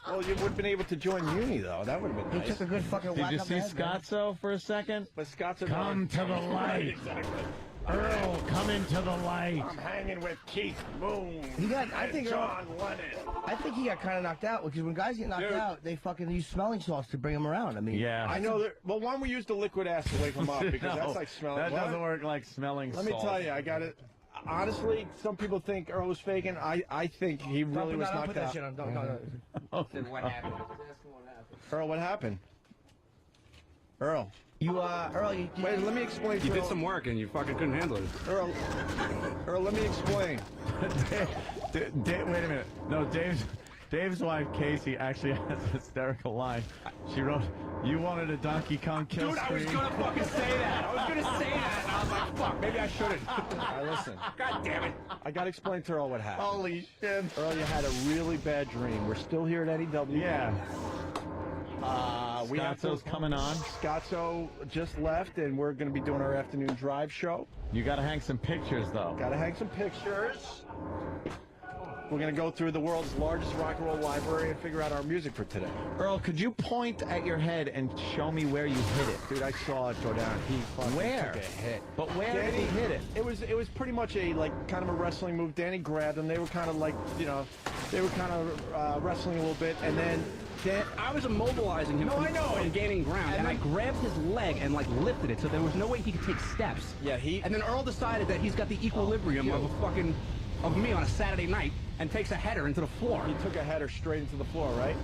Well, you would have been able to join uni, though. That would have been He nice. took a good fucking Did whack you up see the head, man. Scotzo for a second? But Scott's Come to the light. Exactly. Earl, come into the light. I'm hanging with Keith Moon. He got. I and think. John Lennon. I think he got kind of knocked out because when guys get knocked Dude. out, they fucking use smelling salts to bring them around. I mean. Yeah. I know that. Well, why don't we use the liquid ass to wake him up? Because No, that's like smelling. That What? doesn't work like smelling Let me salt. tell you, I got it. Honestly, some people think Earl was faking. I think he really was Don't knocked put that out. shit on. No. Oh, What happened? Earl, what happened? Earl. You Earl. You, Wait, let me explain. You to did Earl. some work and you fucking couldn't handle it. Earl, let me explain. Wait a minute. No, Dave's wife, Casey, actually has a hysterical line. She wrote, "You wanted a Donkey Kong kill Dude, I was screen." gonna fucking say that. I was gonna say that, and I was like, fuck, maybe I shouldn't. All right, listen. God damn it. I got to explain to Earl what happened. Holy shit. Earl, you had a really bad dream. We're still here at NEW. Yeah. We have Scotzo's coming on. Scotzo just left, and we're going to be doing our afternoon drive show. You got to hang some pictures, though. Got to hang some pictures. We're going to go through the world's largest rock and roll library and figure out our music for today. Earl, could you point at your head and show me where you hit it? Dude, I saw it go down. He fucking Where? took a hit. But where did he hit it? It was pretty much a kind of a wrestling move. Danny grabbed him. They were kind of like, they were kind of wrestling a little bit, and then I was immobilizing him from gaining ground, and I grabbed his leg and like lifted it, so there was no way he could take steps. Yeah, And then Earl decided that he's got the equilibrium of me on a Saturday night and takes a header into the floor. He took a header straight into the floor, right?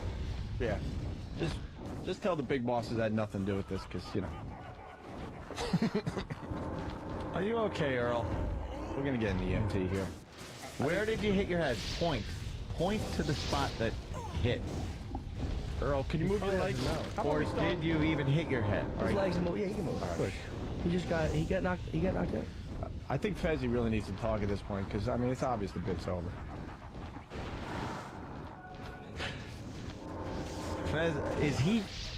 Yeah. Just tell the big bosses that had nothing to do with this, because Are you okay, Earl? we're gonna get an EMT here. Where did you hit your head? Point. Point to the spot that hit. Earl, can you move your legs? Or did you even hit your head? His legs move. Yeah, he can move. Of course. He got knocked out. I think Fezzi really needs to talk at this point, because I mean it's obvious the bit's over. Fez,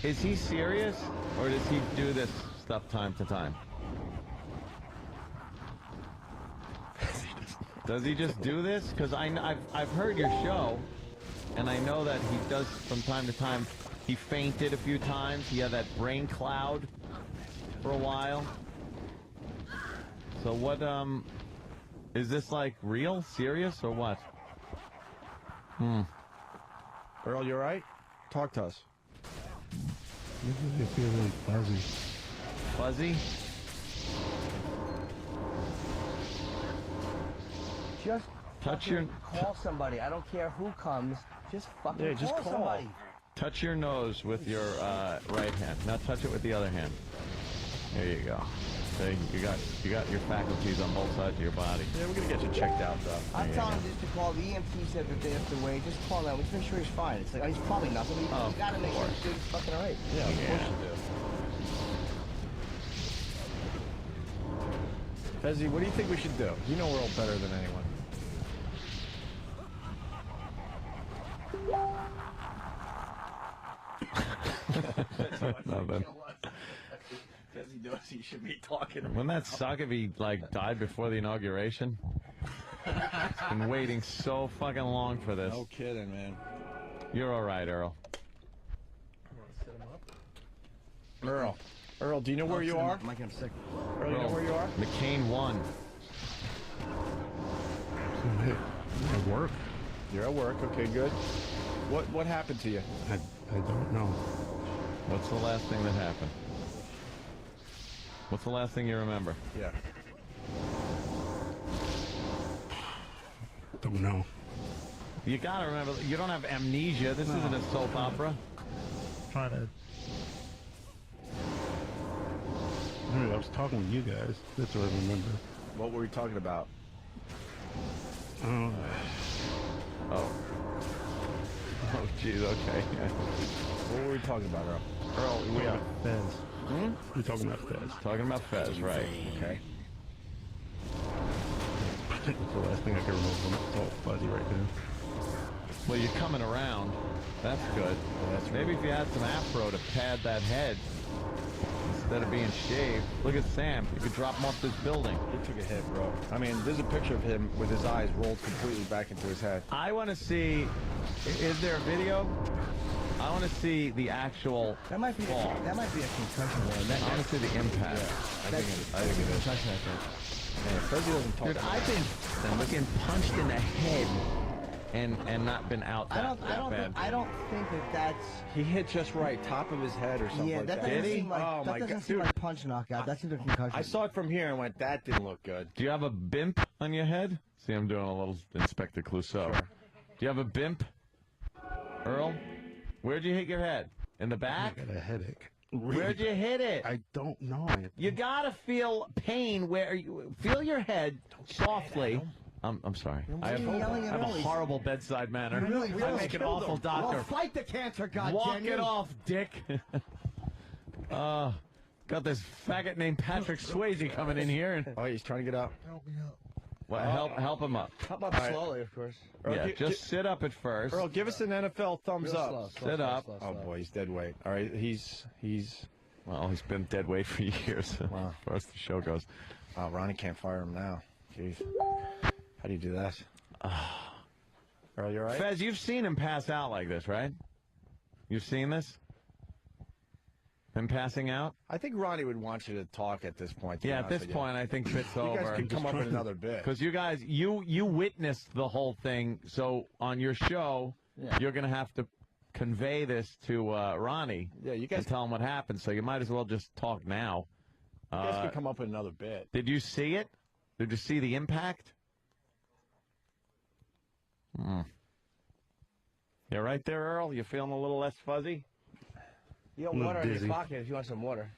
is he serious, or does he do this stuff time to time? Does he just do this? Because I've heard your show, and I know that he does from time to time. He fainted a few times. He had that brain cloud for a while. So what? Is this like real, serious, or what? Earl, you all right? Talk to us. I feel really fuzzy. Fuzzy? Just Touch your- call somebody. I don't care who comes. Just fucking Yeah, just call. somebody. Touch your nose with your right hand. Now touch it with the other hand. There you go. See, you got your faculties on both sides of your body. Yeah, we're gonna get you checked out, though. I'm telling him just to call. The EMT said that they have to wait. Just call them. Just make sure he's fine. It's like he's probably nothing. But you gotta make sure he's fucking all right. Yeah, of course you do. Fezzi, what do you think we should do? You know Earl better than anyone. Nothing. Fezzi knows he should be talking. Wouldn't that suck if he died before the inauguration? Been waiting so fucking long for this. No kidding, man. You're all right, Earl. Earl, do you know where you are? Mike, I'm sick. Earl, you know where you are? McCain won. At work. You're at work. Okay, good. What happened to you? I don't know. What's the last thing that happened? What's the last thing you remember? Yeah. Don't know. You gotta remember, you don't have amnesia. This isn't a soap opera. Trying to. I was talking with you guys. That's what I remember. What were we talking about? Oh, jeez. Okay. What were we talking about, Earl? Earl, we are Fez. We're talking about Fez. Talking about Fez, right? Okay. That's the last thing I can remember. It's all fuzzy right now. Well, you're coming around. That's good. Maybe if you had some afro to pad that head instead of being shaved. Look at Sam. You could drop him off this building. He took a hit, bro. I mean, there's a picture of him with his eyes rolled completely back into his head. I want to see. Is there a video? I want to see the actual That might be fall. a concussion one. I want to see the impact. I think it is. Concussion, I think. Man, Fezzi doesn't talk. Dude, I've been looking punched in the head and not been out that bad. I don't think that's. He hit just right, top of his head or something Yeah, like that that. doesn't Did he? seem like, Oh that my doesn't god, seem dude! like punch knockout. That's a concussion. I saw it from here and went, that didn't look good. Do you have a bimp on your head? See, I'm doing a little Inspector Clouseau. Sure. Do you have a bimp, Earl? Where'd you hit your head? In the back? I got a headache. Where'd you hit it? I don't know. You gotta feel pain where you feel your head softly. I'm sorry. I have a horrible bedside manner. I make an awful doctor. Well, fight the cancer, goddammit. Walk it off, Dick. Got this faggot named Patrick Swayze coming in here. Oh, he's trying to get up. Help me up. Well, help him up. Help up slowly, of course. Yeah, just sit up at first. Earl, give us an NFL thumbs Real up. slow, Sit up. Oh boy, he's dead weight. All right, he's. Well, he's been dead weight for years. Wow. As far as the show goes. Oh, Ronnie can't fire him now. Jeez. How do you do that? Earl, you all right? Fez, you've seen him pass out like this, right? You've seen this? Him passing out? I think Ronnie would want you to talk at this point. to be Yeah, at honest this with you. point, I think fit's You over. guys can come up with another bit. Because you guys, you witnessed the whole thing, so on your show, you're going to have to convey this to Ronnie. Yeah, you guys and tell him what happened. So you might as well just talk now. You guys can come up with another bit. Did you see it? Did you see the impact? You right there, Earl? You feeling a little less fuzzy? You got water in your pocket if you want some water.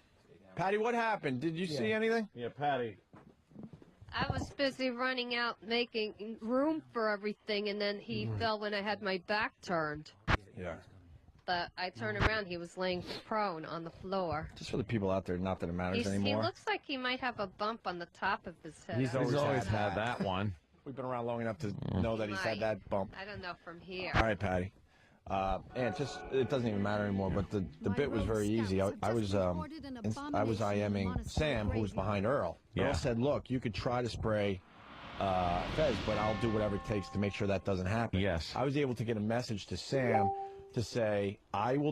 Patty, what happened? Did you see anything? Yeah, Patty. I was busy running out, making room for everything, and then he fell when I had my back turned. Yeah. But I turned around, he was laying prone on the floor. Just for the people out there, not that it matters He anymore. looks like he might have a bump on the top of his head. He's always had that one. We've been around long enough to know that he's had that bump. I don't know from here. All right, Patty. And it doesn't even matter anymore. But the bit was very easy. I was IMing Sam, who was behind Earl. Yeah. Earl said, "Look, you could try to spray Fez, but I'll do whatever it takes to make sure that doesn't happen." Yes. I was able to get a message to Sam to say, "I will